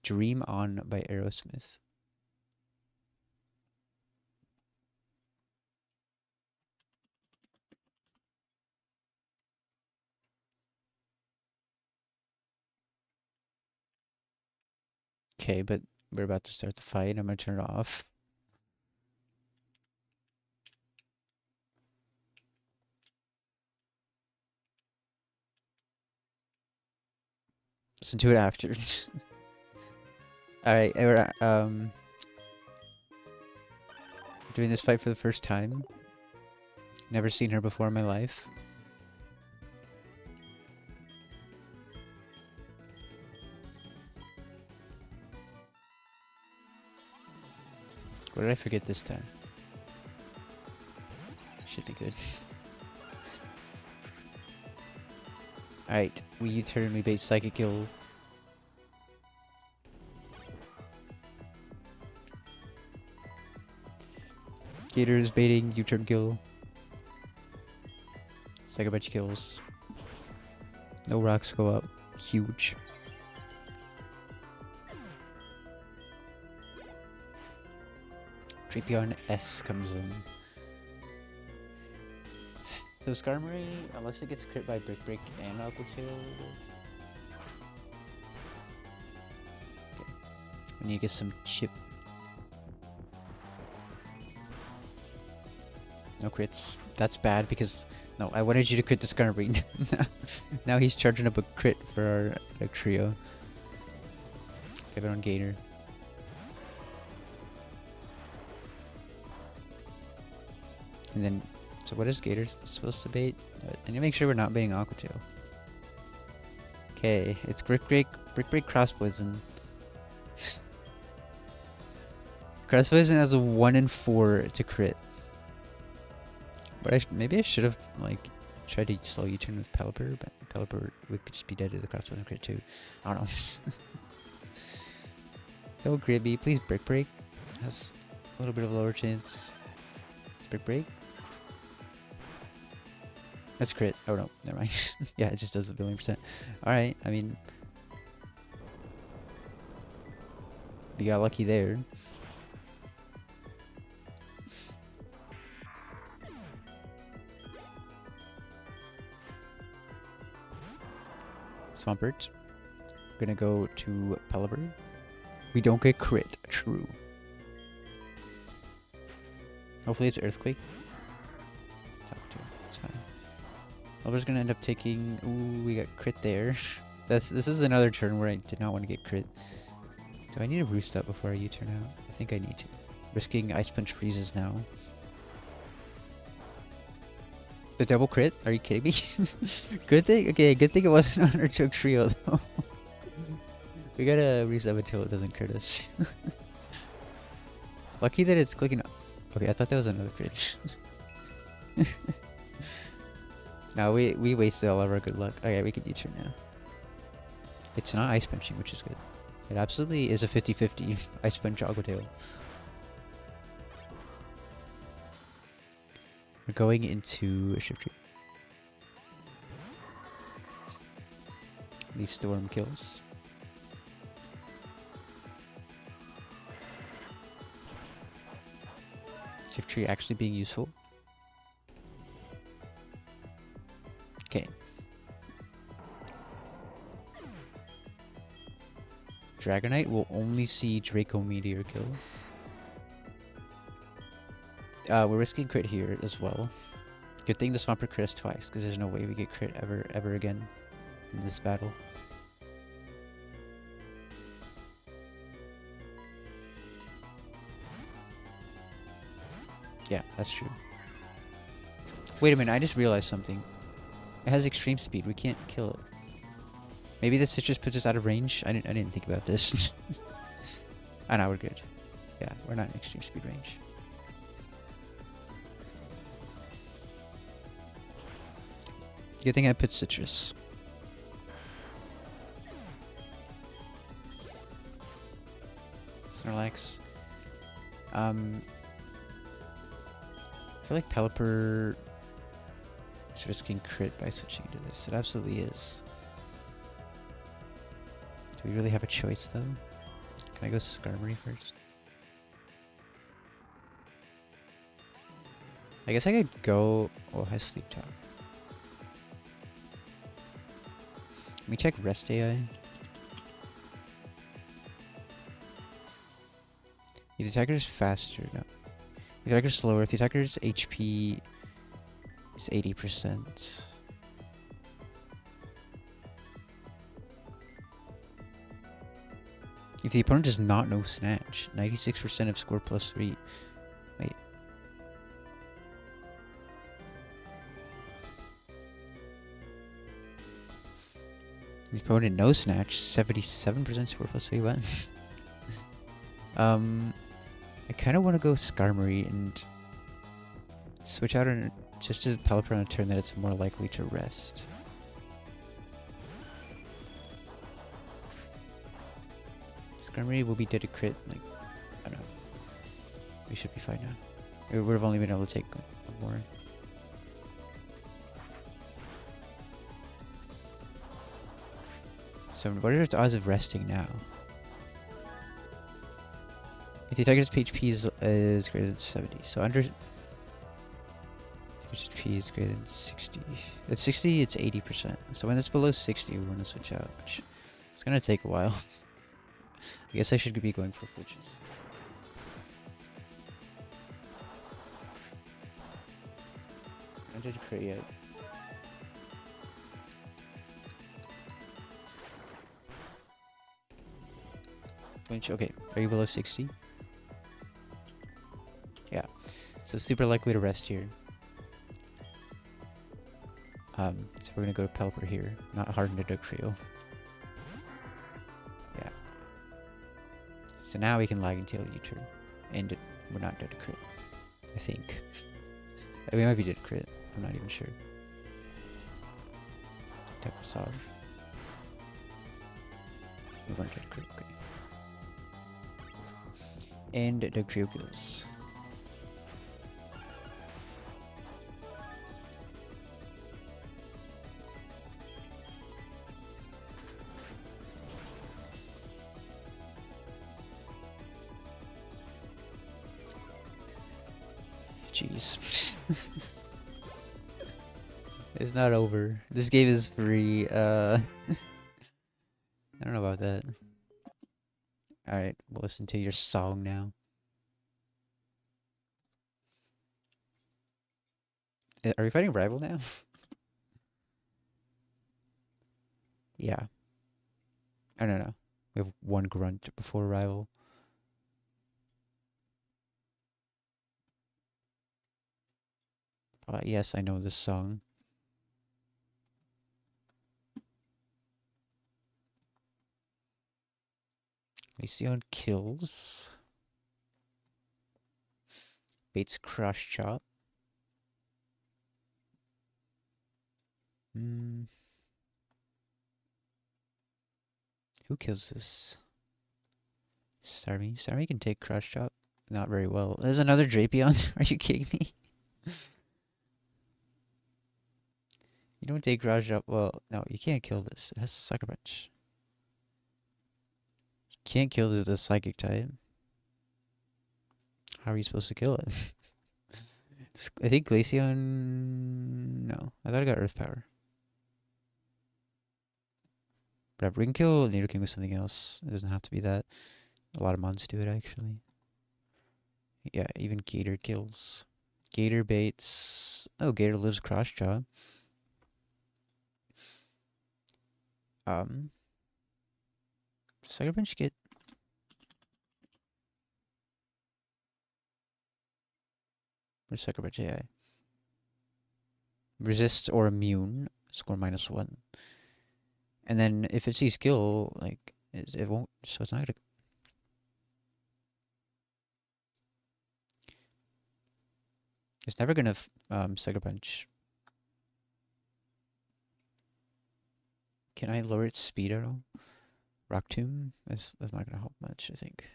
Dream On by Aerosmith. Okay, but we're about to start the fight. I'm gonna turn it off. Listen to it after. Alright, we're doing this fight for the first time. Never seen her before in my life. What did I forget this time? Should be good. Alright, we U-turn, we bait Psychic Kill. Gator is baiting U-turn kill. Second bunch of kills. No rocks go up. Huge. Drapion S comes in. So Skarmory, unless it gets crit by Brick Break and Aqua Tail. Okay. We need to get some chip. No crits. That's bad because no, I wanted you to crit the Skarmory. Now he's charging up a crit for our trio. Give it on Gator. And then, so what is Gator supposed to bait? I need to make sure we're not baiting Aqua Tail. Okay, it's Brick Break Cross Poison. Cross Poison has a 1 in 4 to crit. But maybe I should have like tried to slow U-turn with Pelipper, but Pelipper would just be dead to the Cross Poison crit too. I don't know. Go Gribby, please Brick Break. Has a little bit of a lower chance. It's Brick Break. That's crit. Oh no, never mind. Yeah, it just does a billion%. Alright, I mean, we got lucky there. Swampert. We're gonna go to Pelipper. We don't get crit. True. Hopefully it's Earthquake. It's fine. Pelipper's gonna end up taking. Ooh, we got crit there. This is another turn where I did not want to get crit. Do I need to roost up before I U-turn out? I think I need to. Risking Ice Punch freezes now. The double crit? Are you kidding me? Good thing. Okay, good thing it wasn't on our choke trio though. We gotta reset until it doesn't crit us. Lucky that it's clicking. Okay, I thought that was another crit. No, we wasted all of our good luck. Okay, we could U-turn now. It's not Ice Punching, which is good. It absolutely is a 50-50 Ice Punch Aqua Tail. We're going into a Shift Tree. Leaf Storm kills. Shift Tree actually being useful. Okay. Dragonite will only see Draco Meteor kill. We're risking crit here as well. Good thing the Swampert crit us twice, because there's no way we get crit ever again in this battle. Yeah, that's true. Wait a minute, I just realized something. It has extreme speed, we can't kill it. Maybe the citrus puts us out of range? I didn't think about this. Ah, no, we're good. Yeah, we're not in extreme speed range. Good thing I put citrus. Snorlax. I feel like Pelipper is risking crit by switching into this. It absolutely is. Do we really have a choice though? Can I go Skarmory first? I guess I could go... Oh, it has Sleep Talk. Let me check Rest AI. If the attacker's faster, no. If the attacker's slower, if the attacker's HP is 80%. If the opponent does not know Snatch, 96% of score plus 3. Wait. The opponent knows Snatch, 77% score plus 3. What? I kind of want to go Skarmory and switch out and just as Pelipper on a turn that it's more likely to rest. Skarmory will be dead to crit, like, I don't know. We should be fine now. We would have only been able to take one more. So what are its odds of resting now? If the attacker's HP is greater than 70, so under... HP is greater than 60. At 60, it's 80%. So when it's below 60, we want to switch out, which is going to take a while. I guess I should be going for flitches. I didn't crit yet. Okay, are you below 60? Yeah, so it's super likely to rest here. So we're gonna go to Pelipper here, not harden to Dugtrio. Yeah. So now we can lag until U-turn, and we're not dead to crit. I think. We might be dead to crit. I'm not even sure. Type of solve. We weren't dead to crit. Okay. And Dugtrio kills. Jeez. It's not over. This game is free. I don't know about that. Alright, we'll listen to your song now. Are we fighting rival now? Yeah. I don't know. We have one grunt before rival. Yes, I know this song. Lesion kills. Bates Crush Chop. Who kills this? Starmie. Starmie can take Crush Chop. Not very well. There's another Drapion. Are you kidding me? You don't take Crush Chop. Well, no, you can't kill this. It has Sucker Punch. You can't kill the Psychic type. How are you supposed to kill it? I think Glaceon... No. I thought I got Earth Power. But we can kill Nidoking with something else. It doesn't have to be that. A lot of mons do it, actually. Yeah, even Gator kills. Gator baits... Oh, Gator lives Cross Jaw. Sucker Punch get... Where's Sucker Punch AI? Resist or immune. Score -1. And then if it sees skill, like, it won't... So it's not gonna... It's never gonna Sucker Punch. Can I lower its speed at all? Rock Tomb? That's not gonna help much, I think.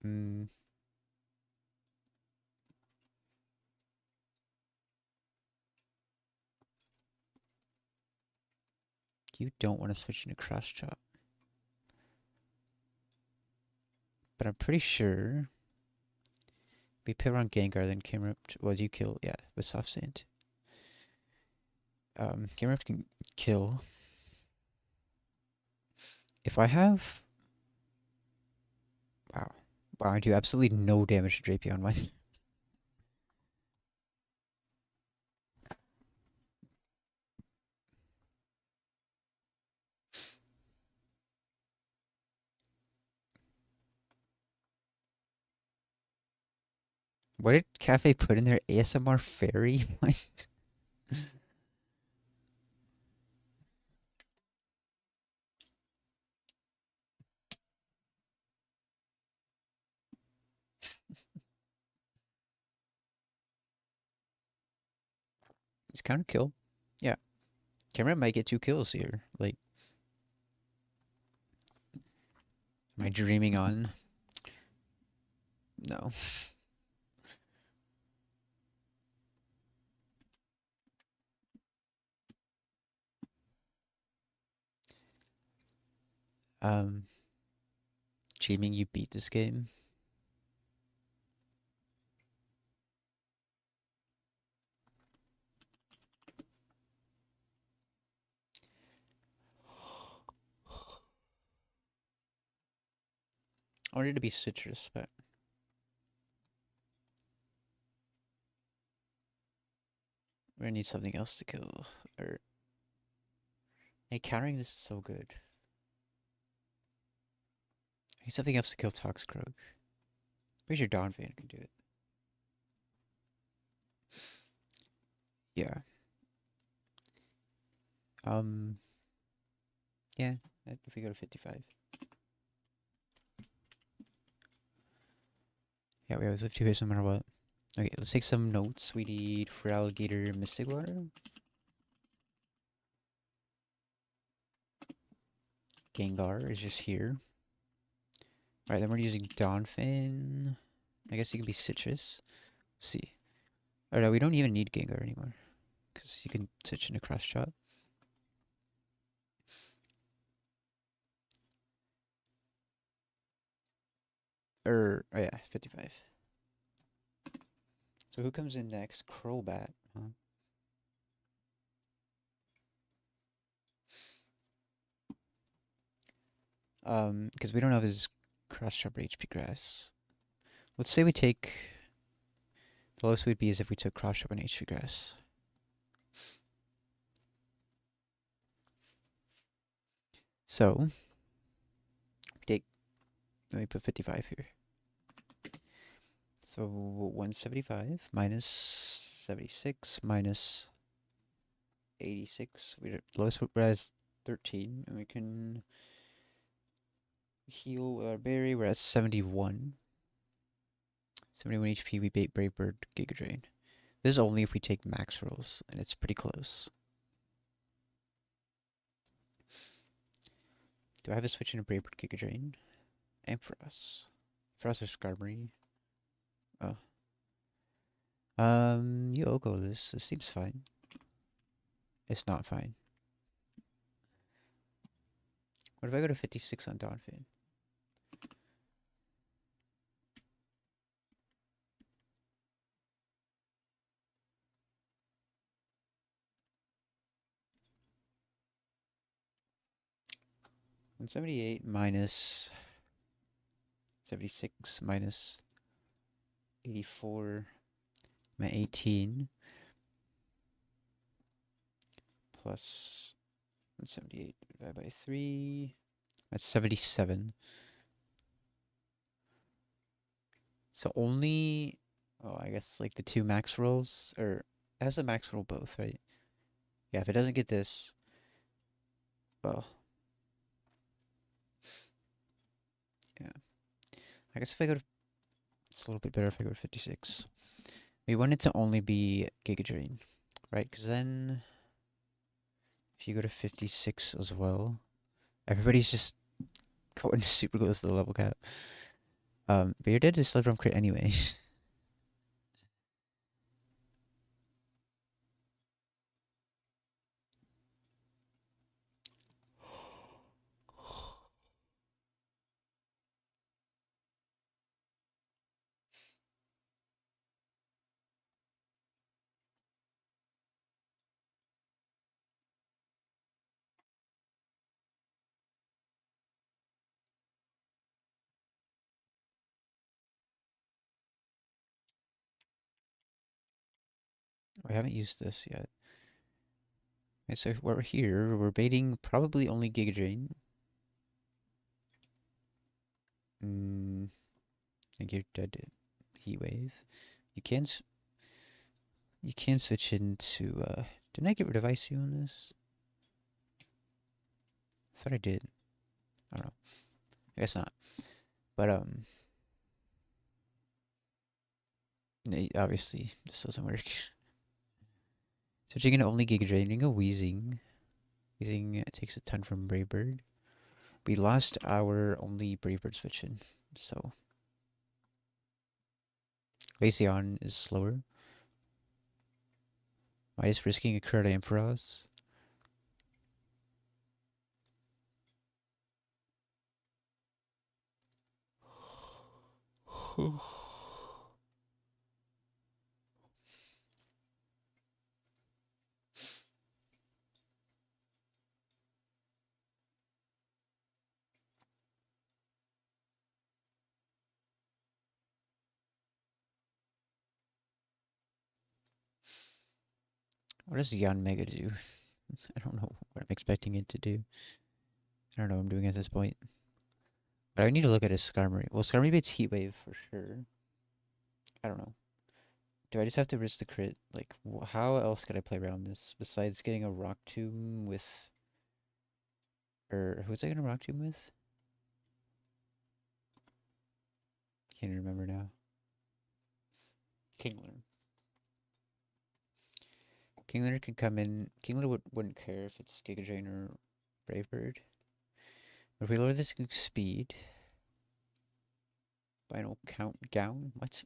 Mm, you don't want to switch into cross chop. But I'm pretty sure we pivot on Gengar, then Camerupt. Well, you kill, yeah, with soft sand. Camerupt can kill. If I have. Wow. Wow, I do absolutely no damage to Drapion on mine. What did Cafe put in there? ASMR Fairy? What? It's counter kill. Yeah. Camerupt might get 2 kills here. Like, am I dreaming on? No. Um, Dreaming you beat this game. I wanted to be citrus, but we're gonna need something else to kill. Or hey, countering this is so good. I need something else to kill Toxicroak. Pretty sure Donphan can do it. Yeah. Um. Yeah. If we go to 55. Yeah, we always live 2 hits no matter what. Okay, let's take some notes. We need for alligator Mystic Water. Gengar is just here. Alright, then we're using Donphan. I guess you can be citrus. Let's see. Alright, no, we don't even need Gengar anymore. Because you can switch into cross chop. Oh yeah, 55. So who comes in next? Crobat, huh? Because we don't have his cross chop or HP grass. Let's say we take the lowest we'd be is if we took cross chop and HP grass. So take. Let me put 55 here. So 175 minus 76 minus 86. We're lowest we're at 13, and we can heal with our berry. We're at 71. 71 HP. We bait Brave Bird, Giga Drain. This is only if we take max rolls, and it's pretty close. Do I have a switch in a Brave Bird, Giga Drain? And for us. For us or Skarmory. Oh. You Oko this. This seems fine. It's not fine. What if I go to 56 on Donphan? One 78 minus 76 minus 84. I'm at 18 plus 178 divided by 3. That's 77. So only, oh, I guess like the 2 max rolls, or it has the max roll both, right? Yeah, if it doesn't get this, well, yeah. I guess if I go to, it's a little bit better if I go to 56. We want it to only be Giga Drain, right? Because then if you go to 56 as well, everybody's just going super close to the level cap. But you're dead to slip from crit anyway. We haven't used this yet. Okay, so we're here. We're baiting probably only Giga Drain. I think you're dead to Heat Wave. You can you can switch into didn't I get rid of ICU on this? I thought I did. I don't know. I guess not. But obviously this doesn't work. Switching into only Giga Draining a Wheezing. Wheezing takes a ton from Brave Bird. We lost our only Brave Bird switch in, so Glaceon is slower. Minus risking a crit Ampharos. What does Yan Mega do? I don't know what I'm expecting it to do. I don't know what I'm doing at this point. But I need to look at his Skarmory. Well, Skarmory beats Heat Wave for sure. I don't know. Do I just have to risk the crit? Like, how else could I play around this besides getting a Rock Tomb with, or who's I gonna Rock Tomb with? Can't remember now. Kingler. Kingler can come in. Kingler wouldn't care if it's Giga Drain or Brave Bird. But if we lower this speed, final count gown. What?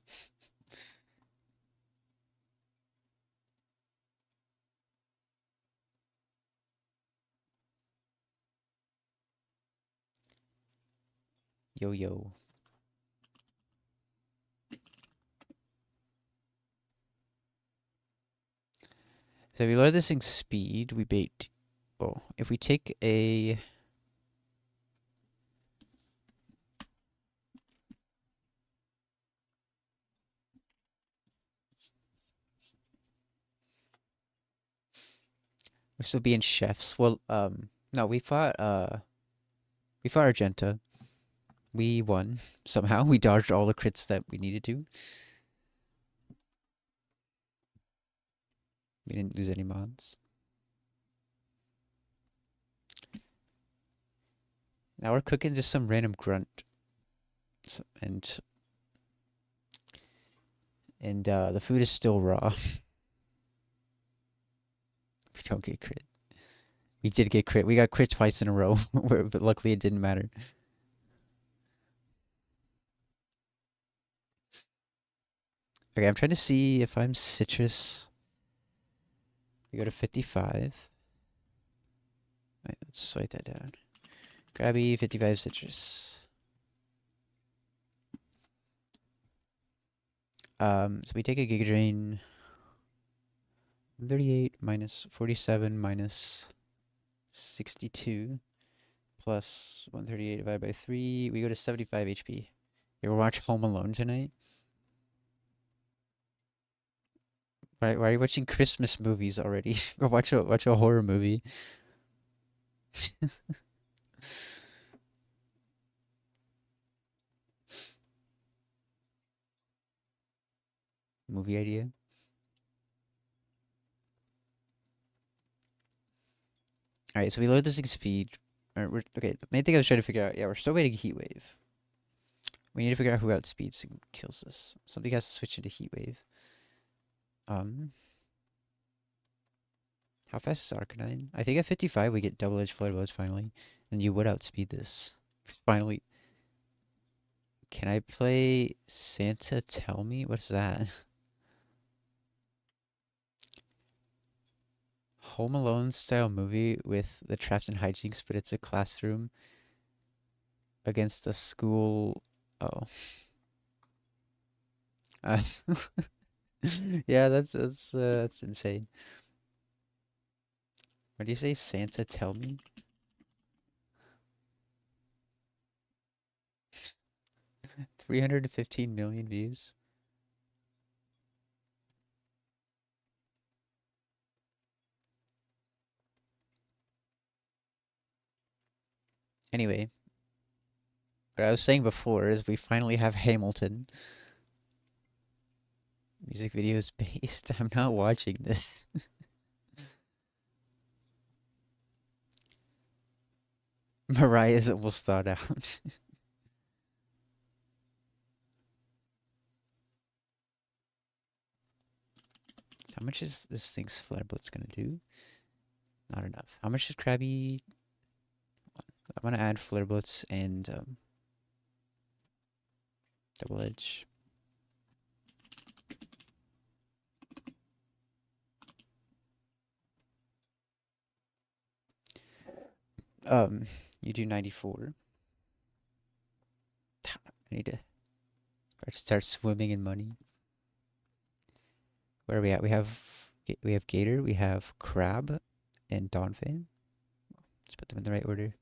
Yo yo. So if we lower this thing's speed, we bait. Oh, if we take a. We're still being chefs. Well, no, we fought Argenta. We won somehow. We dodged all the crits that we needed to. We didn't lose any mods. Now we're cooking just some random grunt, and the food is still raw. We don't get crit. We did get crit. We got crit twice in a row, but luckily it didn't matter. Okay, I'm trying to see if I'm citrus. We go to 55. Right, let's write that down. Grabby, 55 citrus. So we take a Giga Drain. 38 minus 47 minus 62 plus 138 divided by 3. We go to 75 HP. You ever watch Home Alone tonight? Why are you watching Christmas movies already? Go watch a horror movie. Movie idea. All right, so we load this thing speed. Okay, the main thing I was trying to figure out. Yeah, we're still waiting Heat Wave. We need to figure out who outspeeds and kills this. Somebody has to switch into Heat Wave. How fast is Arcanine? I think at 55 we get double edge flare blows finally, and you would outspeed this. Finally. Can I play Santa Tell Me? What's that? Home Alone style movie with the traps and hijinks, but it's a classroom against a school. Oh, uh, yeah, that's insane. What do you say, Santa? Tell me. 315 million views. Anyway, what I was saying before is we finally have Hamilton. Music videos based. I'm not watching this. Mariah's almost thought out. How much is this thing's Flare Blitz gonna do? Not enough. How much is Krabby? I'm gonna add Flare Blitz and Double Edge. Um, you do 94. I need to start swimming in money. Where are we at? We have Gator, we have Crab, and Donphan. Let's put them in the right order.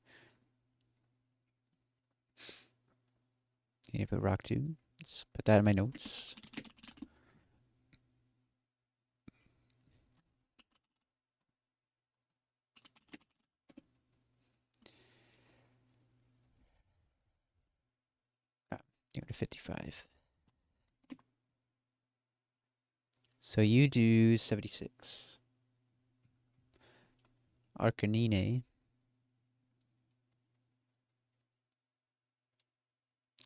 I need to put Rock 2. Let's put that in my notes. Go to 55. So you do 76. Arcanine.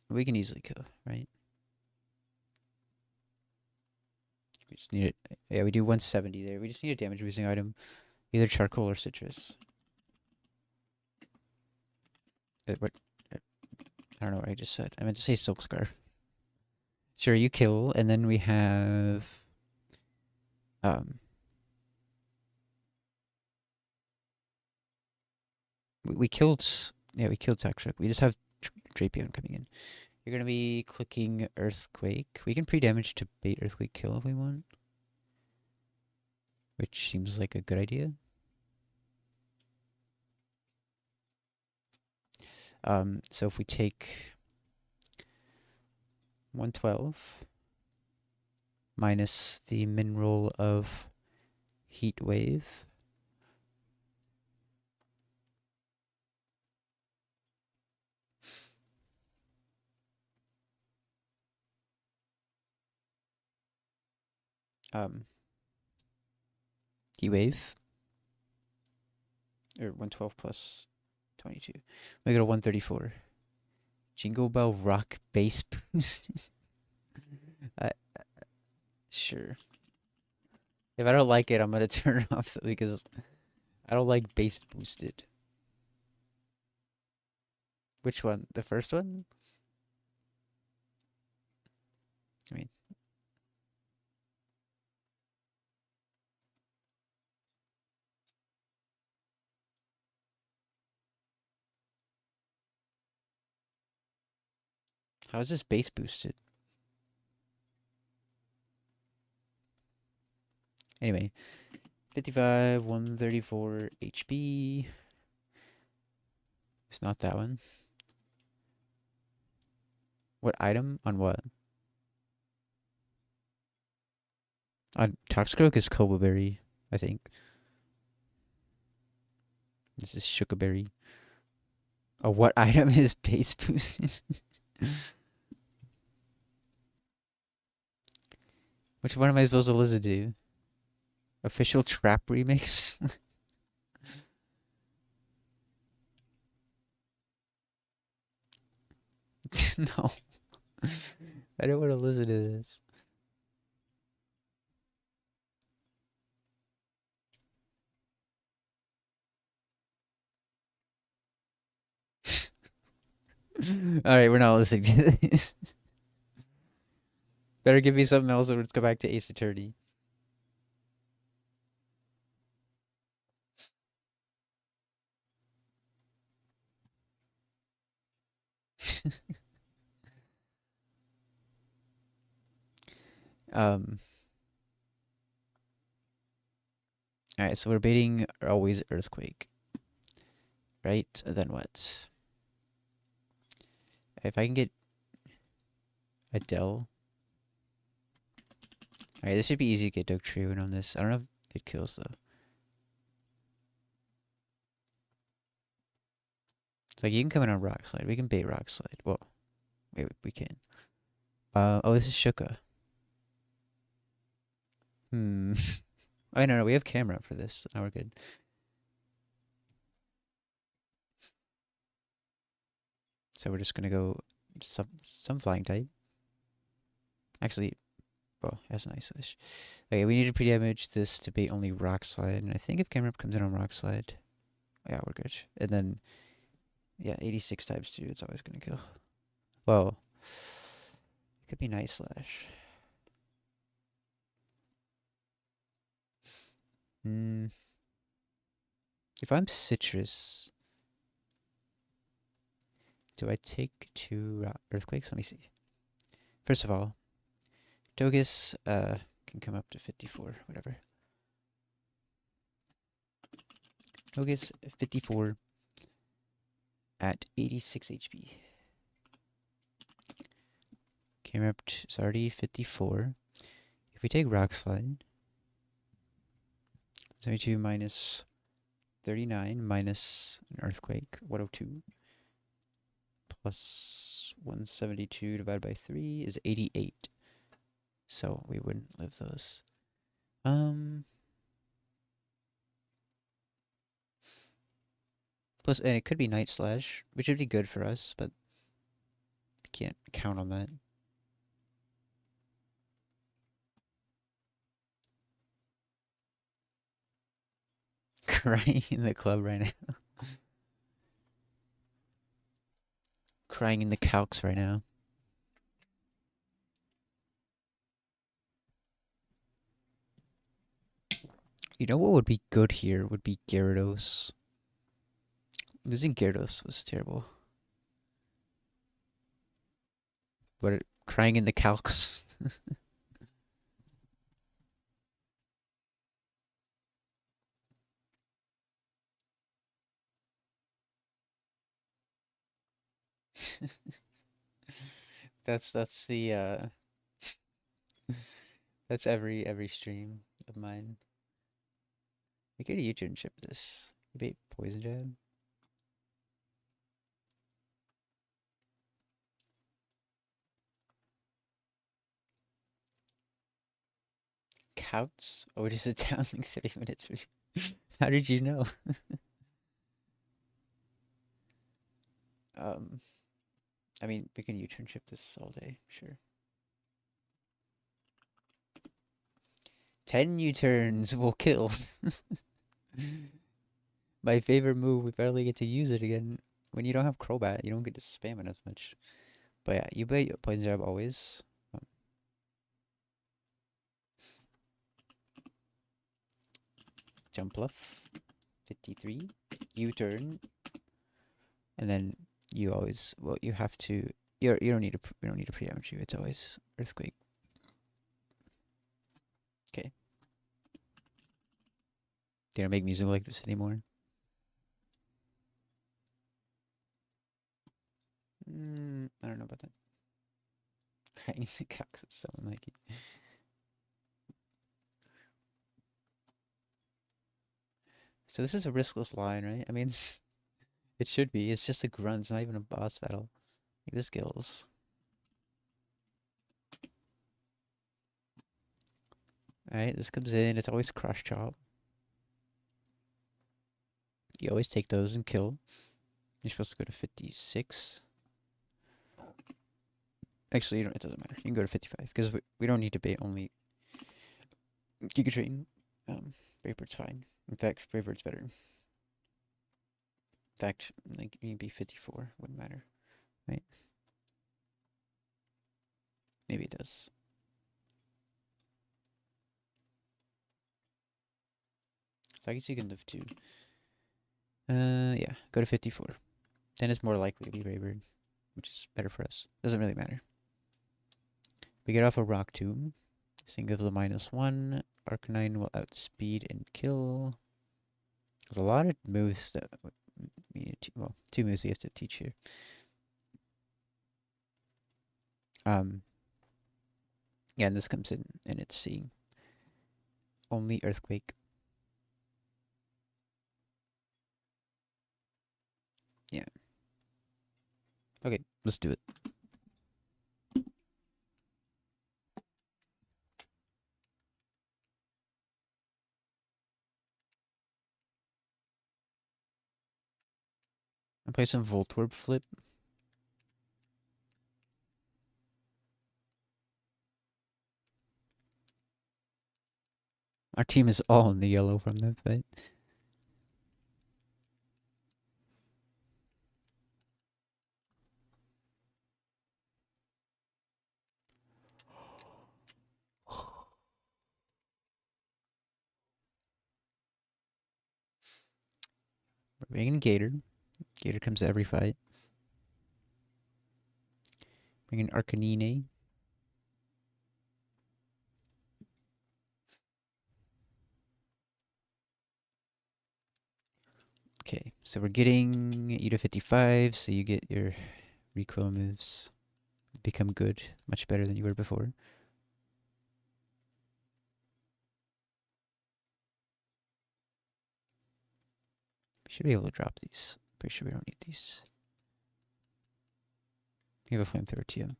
We can easily kill, right? We just need it. Yeah, we do 170 there. We just need a damage boosting item. Either charcoal or citrus. What? I don't know what I just said. I meant to say silk scarf. Sure, you kill, and then we have um we killed, yeah, we killed Toxic. We just have Drapion coming in. You're gonna be clicking Earthquake. We can pre-damage to bait Earthquake kill if we want, which seems like a good idea. So if we take 112 minus the min roll of Heat Wave, um, Heat Wave, or 112 plus 22, we go to 134. Jingle Bell Rock Bass Boost. I, sure. If I don't like it, I'm gonna turn it off because I don't like bass boosted. Which one? The first one? I mean, how is this bass boosted? Anyway, 55, 134 HP. It's not that one. What item? On what? On Toxicroak is Cobbleberry, I think. This is Shukaberry. Oh, what item is bass boosted? Which one am I supposed to listen to? Official Trap Remix? No. I don't want to listen to this. All right, we're not listening to this. Better give me something else or let's go back to Ace Attorney. um. All right, so we're baiting always Earthquake, right? And then what? If I can get Adele. All right, this should be easy to get Dugtrio on this. I don't know if it kills though. Like you can come in on Rock Slide. We can bait Rock Slide. Well, wait, we can. Oh, this is Shuka. Hmm. Oh no, we have camera for this. Now we're good. So we're just gonna go some flying type. Actually, well, that's nice. Okay, we need to pre-damage this to bait only Rock Slide, and I think if camera comes in on Rock Slide, yeah, we're good. And then, yeah, 86 times 2, it's always gonna kill. Well, it could be Night Slash. Hmm. If I'm Citrus, do I take 2 Earthquakes? Let me see. First of all, Dogus can come up to 54, whatever. Dogus 54 at 86 HP. Camera up to, it's already 54. If we take Rock Slide, 72 minus 39 minus an Earthquake, 102, plus 172 divided by 3 is 88. So we wouldn't live those. Plus, and it could be Night Slash, which would be good for us, but we can't count on that. Crying in the club right now. Crying in the calcs right now. You know what would be good here would be Gyarados. Losing Gyarados was terrible. But crying in the calcs. that's the that's every stream of mine. We could U-turn chip this. Maybe poison jab. Counts? Oh, it is it down like 30 minutes? How did you know? um, I mean, we can U-turn chip this all day, sure. 10 U-turns will kill. My favorite move, we barely get to use it again. When you don't have Crobat, you don't get to spam it as much. But yeah, you bet poison jab always. Jump bluff, 53, U-turn, and then you always, well, you have to, you don't need to, we don't need to preempt you. It's always Earthquake. Okay. They don't make music like this anymore. I don't know about that. Crying the cocks is so unlikely. So this is a riskless line, right? I mean, it should be. It's just a grunt. It's not even a boss battle. Like, this kills. Alright, this comes in. It's always crush chop. You always take those and kill. You're supposed to go to 56. Actually, it doesn't matter. You can go to 55 because we don't need to bait only Giga Train. Brave fine. In fact, Brave better. In fact, like you can be 54. Wouldn't matter. Right? Maybe it does. So I guess you can live too. Yeah, go to 54. Then it's more likely to be Raybird, which is better for us. Doesn't really matter. We get off a Rock Tomb. This thing gives a -1. Arcanine will outspeed and kill. There's a lot of moves that we need to, well, 2 moves we have to teach here. Yeah, and this comes in and it's seeing only Earthquake. Yeah. Okay, let's do it. I'll play some Voltorb Flip. Our team is all in the yellow from that fight. We're bringing Gator. Gator comes to every fight. Bringing Arcanine. Okay, so we're getting you to 55, so you get your recoil moves. Become good, much better than you were before. We should be able to drop these. Pretty sure we don't need these. You have a flamethrower too.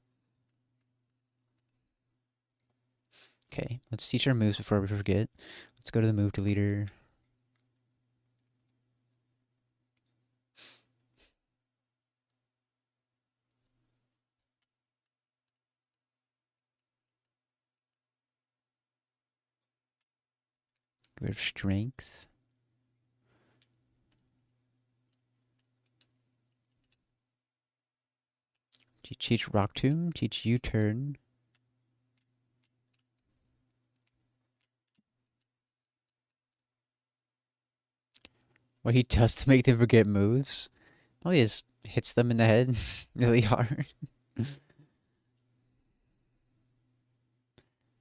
Okay, let's teach our moves before we forget. Let's go to the move deleter. Get rid of strength. Teach Rock Tomb. Teach U-turn. What he does to make them forget moves. Well, he just hits them in the head really hard.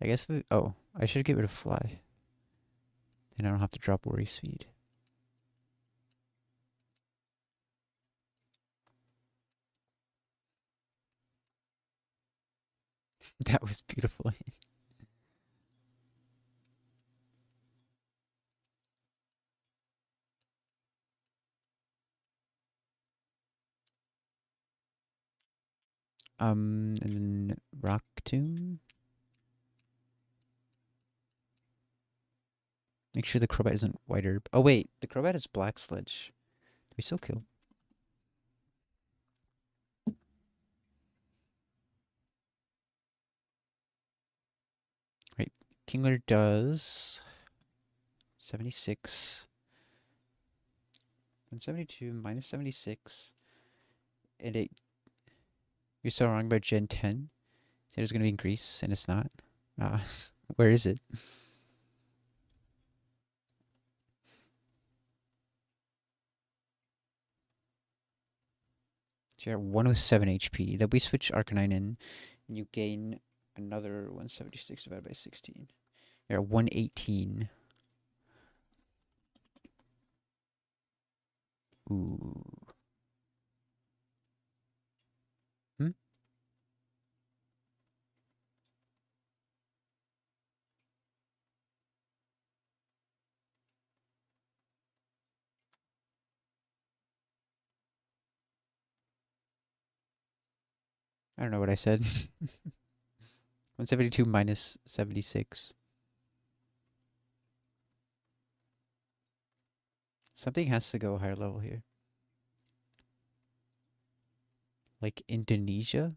I guess we... Oh, I should get rid of Fly. Then I don't have to drop Worry Speed. That was beautiful. And then Rock Tomb. Make sure the Crobat isn't White Herb. Oh wait, the Crobat is Black Sledge. Do we still kill? Right. Kingler does 76. 172 minus 76. And it... You're so wrong about Gen 10. Said it was going to be in Greece, and it's not. Where is it? So you're at 107 HP. Then we switch Arcanine in, and you gain another 176 divided by 16. You're at 118. Ooh. Hmm? I don't know what I said. 172 minus 76. Something has to go higher level here. Like Indonesia?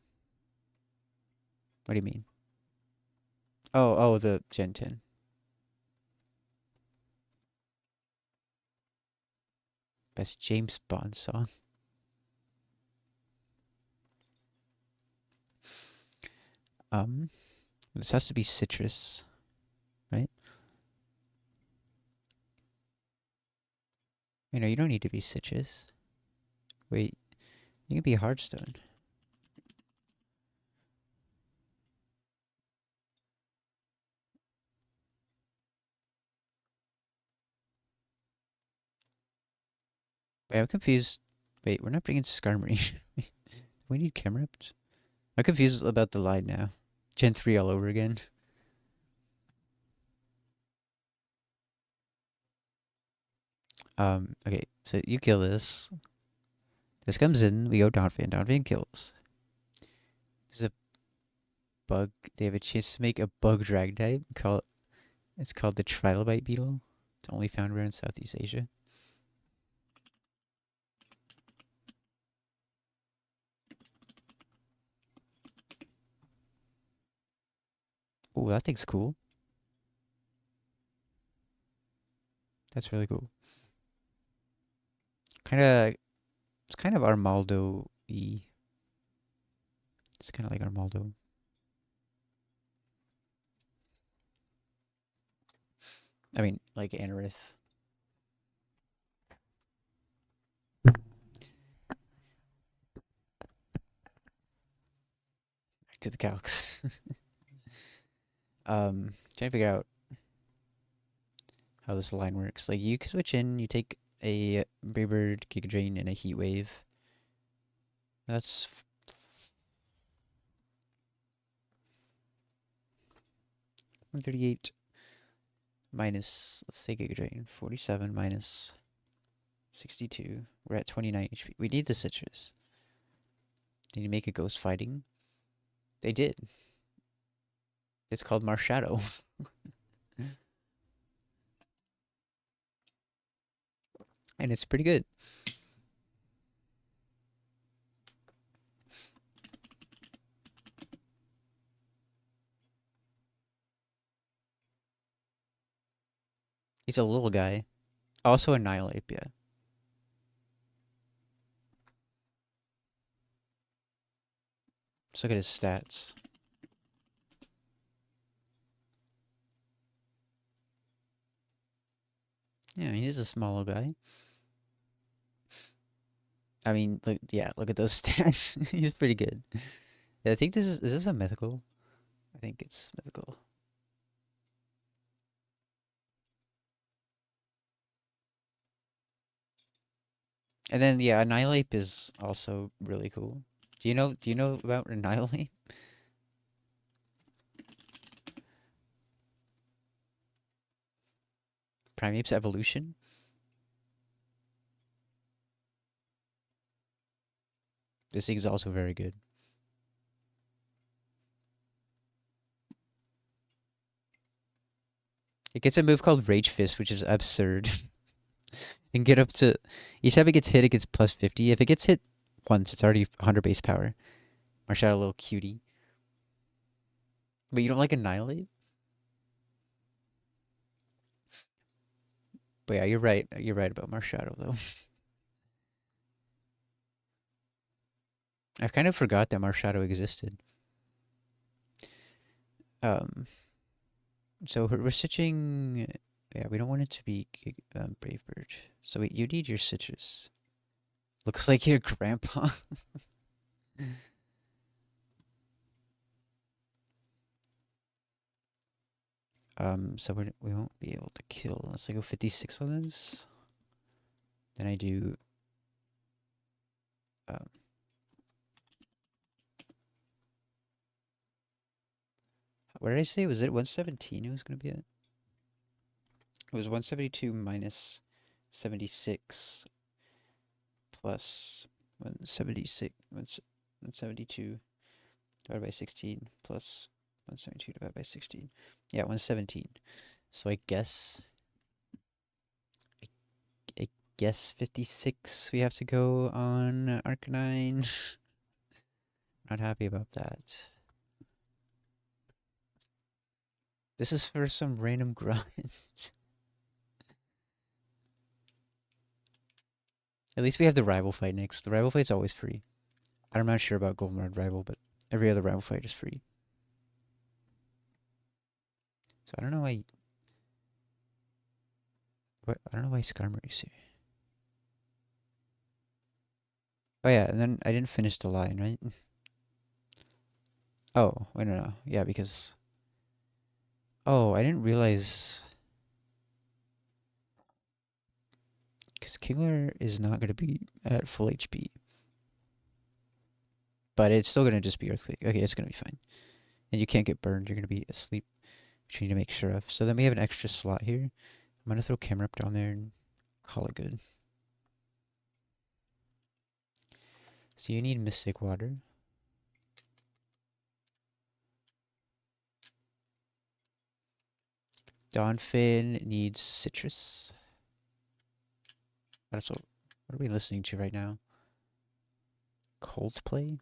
What do you mean? Oh, the Gen 10. Best James Bond song. Um, this has to be citrus, right? You know, you don't need to be citrus. Wait, you can be hardstone. Wait, I'm confused. Wait, we're not bringing Skarmory. We need Camerupt? I'm confused about the line now. Gen 3 all over again. Okay, so you kill this. This comes in, we go Donphan. Donphan kills. This is a bug. They have a chance to make a bug drag type. It's called the Trilobite Beetle. It's only found around Southeast Asia. Oh, that thing's cool. That's really cool. It's kind of Armaldo-y. It's kind of like Armaldo. I mean, like Anorith. Back to the calcs. Trying to figure out how this line works. Like, you can switch in, you take a Braybird, Giga Drain, and a Heat Wave. That's 138 minus, let's say Giga Drain, 47 minus 62. We're at 29 HP. We need the citrus. Did you make a ghost fighting? They did. It's called Marshadow. And it's pretty good. He's a little guy. Also Annihilate, yeah. Let's look at his stats. Yeah, he's a small little guy. I mean, look, yeah, look at those stats. He's pretty good. Yeah, I think is this a mythical? I think it's mythical. And then yeah, Annihilate is also really cool. Do you know about Annihilate? Primeape's evolution? This thing's also very good. It gets a move called Rage Fist, which is absurd. And get up to each time it gets hit, it gets plus 50. If it gets hit once, it's already 100 base power. Marshadow, a little cutie. But you don't like Annihilate? But yeah, you're right. You're right about Marshadow though. I kind of forgot that Marshadow existed. Um, so we're switching. Yeah, we don't want it to be Brave Bird. So wait, you need your citrus. Looks like your grandpa. So we won't be able to kill unless I go 56 on this. Then I do. Um, what did I say? Was it 117? It was gonna be it. It was 172 minus 76 plus 176 172 divided by 16 plus 172 divided by 16. Yeah, 117. So I I guess 56 we have to go on Arcanine. Not happy about that. This is for some random grunt. At least we have the rival fight next. The rival fight's always free. I'm not sure about Goldenrod rival, but every other rival fight is free. So I don't know why. What? I don't know why Skarmory's here. Oh yeah, and then I didn't finish the line, right? Oh, wait, no. Yeah, because... Oh, I didn't realize... Because Kingler is not going to be at full HP. But it's still going to just be Earthquake. Okay, it's going to be fine. And you can't get burned. You're going to be asleep, which you need to make sure of. So then we have an extra slot here. I'm going to throw camera up down there and call it good. So you need Mystic Water. Donphin needs Citrus. What are we listening to right now? Coldplay?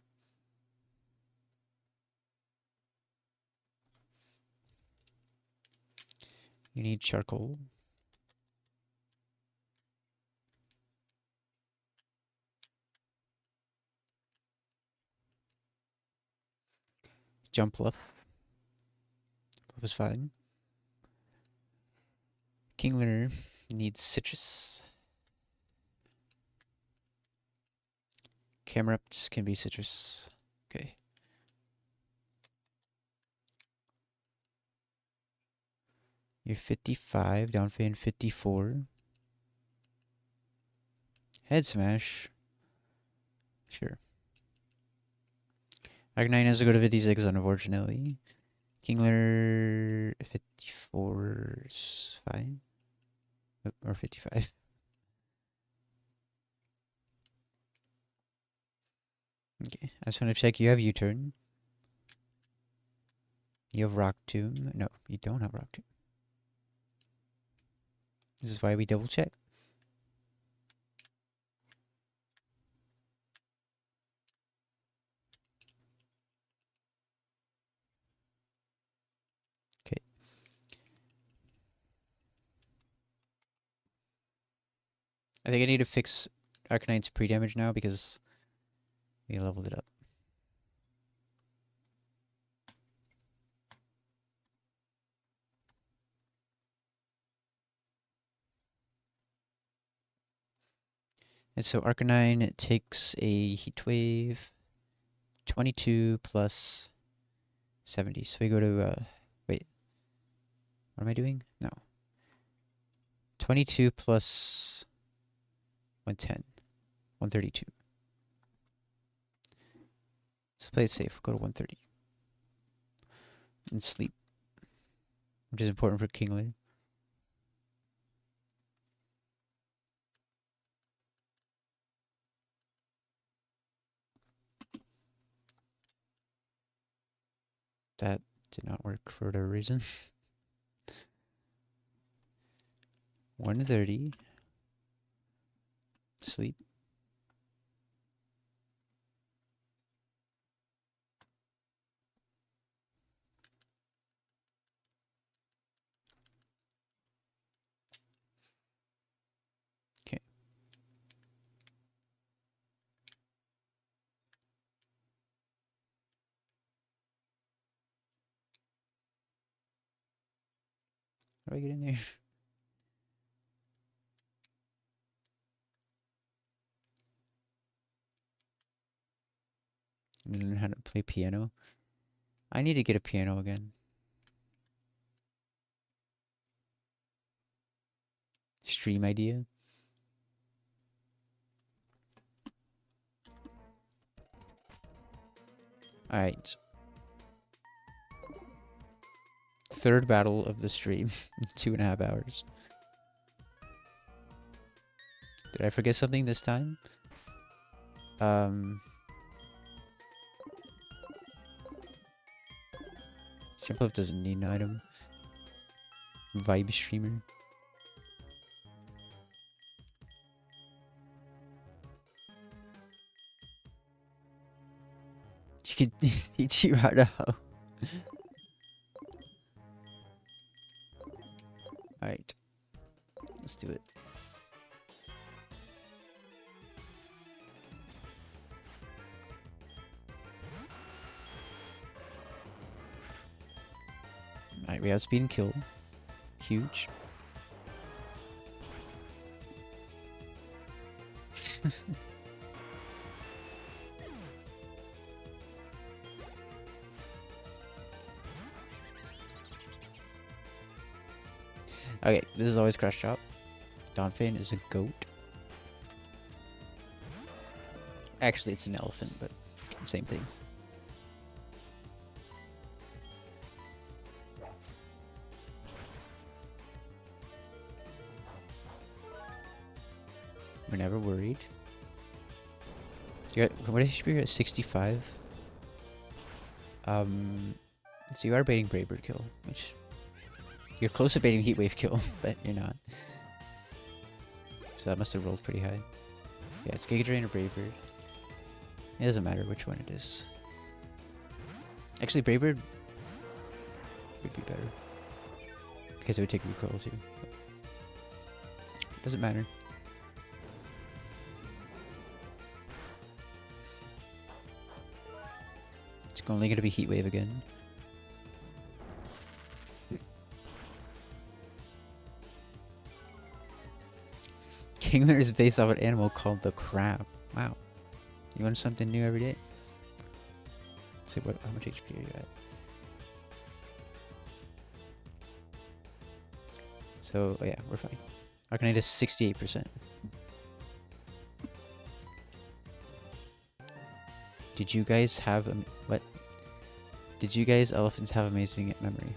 You need Charcoal. Jumpluff. That was fine. Kingler needs Citrus. Camerupt can be Citrus. Okay. You're 55, Donphin 54. Head Smash. Sure. Arcanine has to go to 56, unfortunately. Kingler 54 is fine. Or 55. Okay, I just want to check. You have U-turn. You have Rock Tomb. No, you don't have Rock Tomb. This is why we double check. Okay. I think I need to fix Arcanine's pre-damage now because we leveled it up. And so Arcanine takes a Heat Wave, 22 plus 70. So we go to, wait, what am I doing? No. 22 plus 110, 132. Let's play it safe. Go to 130. And sleep, which is important for Kingler. That did not work for whatever reason. 130. Sleep. Okay. How do I get in there? Learn how to play piano. I need to get a piano again. Stream idea. Alright. Third battle of the stream. 2.5 hours. Did I forget something this time? Jumpluff doesn't need an item. Vibe streamer. You could teach you how to hoe. Alright. Let's do it. Alright, We have speed and kill. Huge. Okay, this is always Crush Chop. Donphan is a goat. Actually, it's an elephant, but same thing. We're never worried. What is HP at 65? So you are baiting Braybird kill, which you're close to baiting Heatwave kill, but you're not. So that must have rolled pretty high. Yeah, it's Giga Drain or Braybird. It doesn't matter which one it is. Actually, Braybird would be better because it would take recoil too. Doesn't matter. It's only going to be Heatwave again. Kingler is based off an animal called the crab. Wow. You learn something new every day. Let's see how much HP are you at? So yeah, we're fine. Arcanite is 68%. Did you guys have what? Did you guys elephants have amazing memory?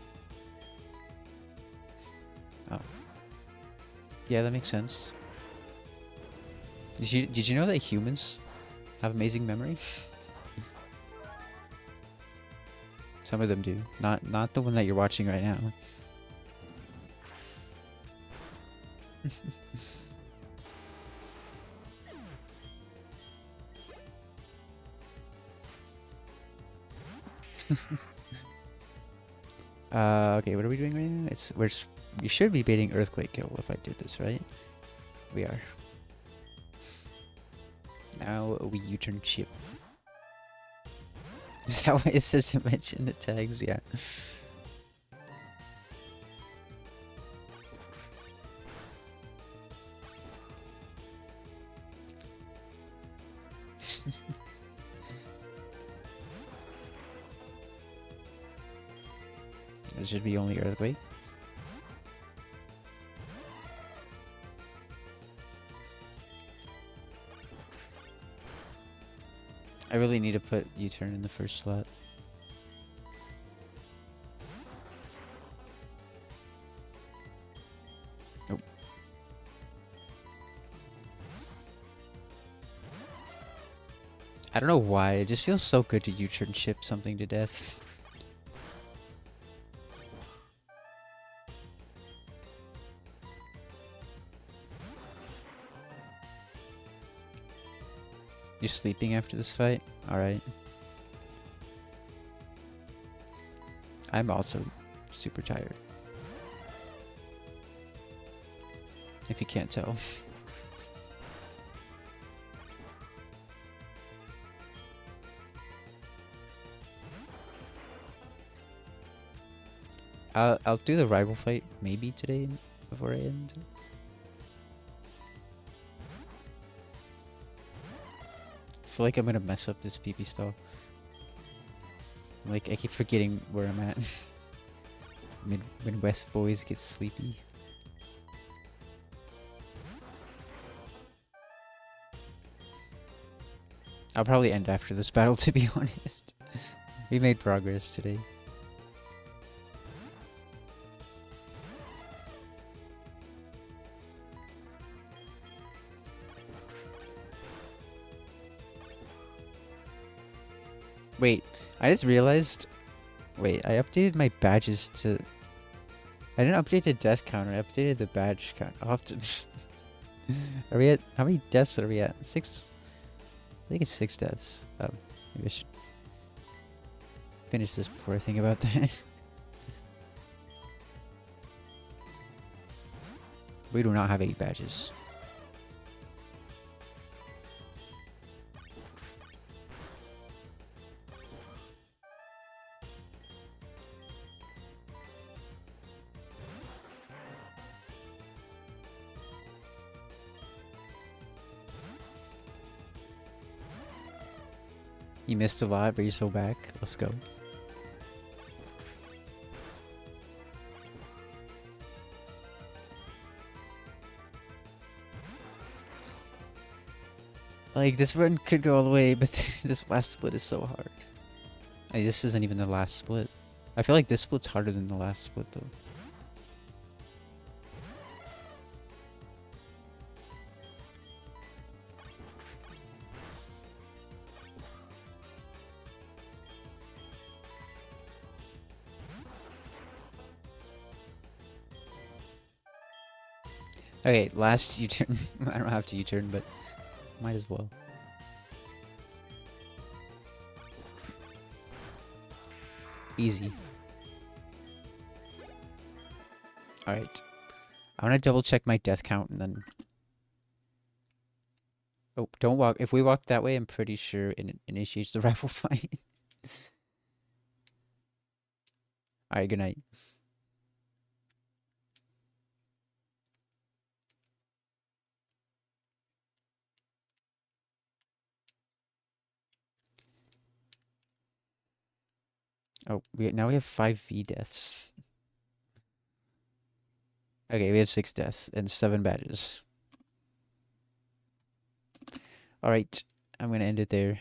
Oh. Yeah, that makes sense. Did you know that humans have amazing memory? Some of them do. Not the one that you're watching right now. Okay, what are we doing right now? We should be baiting Earthquake kill if I did this right. We are. Now we U-turn chip. Is that what it says to mention the tags? Yeah. This should be only Earthquake. I really need to put U-turn in the first slot. Nope. I don't know why, it just feels so good to U-turn chip something to death. You're sleeping after this fight? Alright. I'm also super tired. If you can't tell. I'll do the rival fight maybe today before I end. I feel like I'm gonna mess up this PP stall. Like I keep forgetting where I'm at. Midwest boys get sleepy. I'll probably end after this battle, to be honest. We made progress today. Wait, I just realized... Wait, I updated my badges to... I didn't update the death counter, I updated the badge count. I'll have to... Are we at... How many deaths are we at? 6? I think it's 6 deaths. Maybe I should... finish this before I think about that. We do not have 8 badges. You missed a lot, but you're so back. Let's go. Like, this run could go all the way, but this last split is so hard. Hey, this isn't even the last split. I feel like this split's harder than the last split, though. Okay, last U-turn. I don't have to U-turn, but might as well. Easy. Alright. I want to double check my death count and then... Oh, don't walk. If we walk that way, I'm pretty sure it initiates the rival fight. Alright, good night. Oh, now we have 5 V deaths. Okay, we have 6 deaths and 7 badges. Alright, I'm gonna end it there.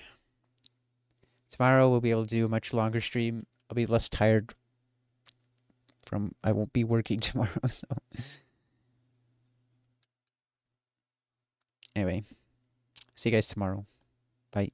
Tomorrow we'll be able to do a much longer stream. I'll be less tired from... I won't be working tomorrow, so... Anyway, see you guys tomorrow. Bye.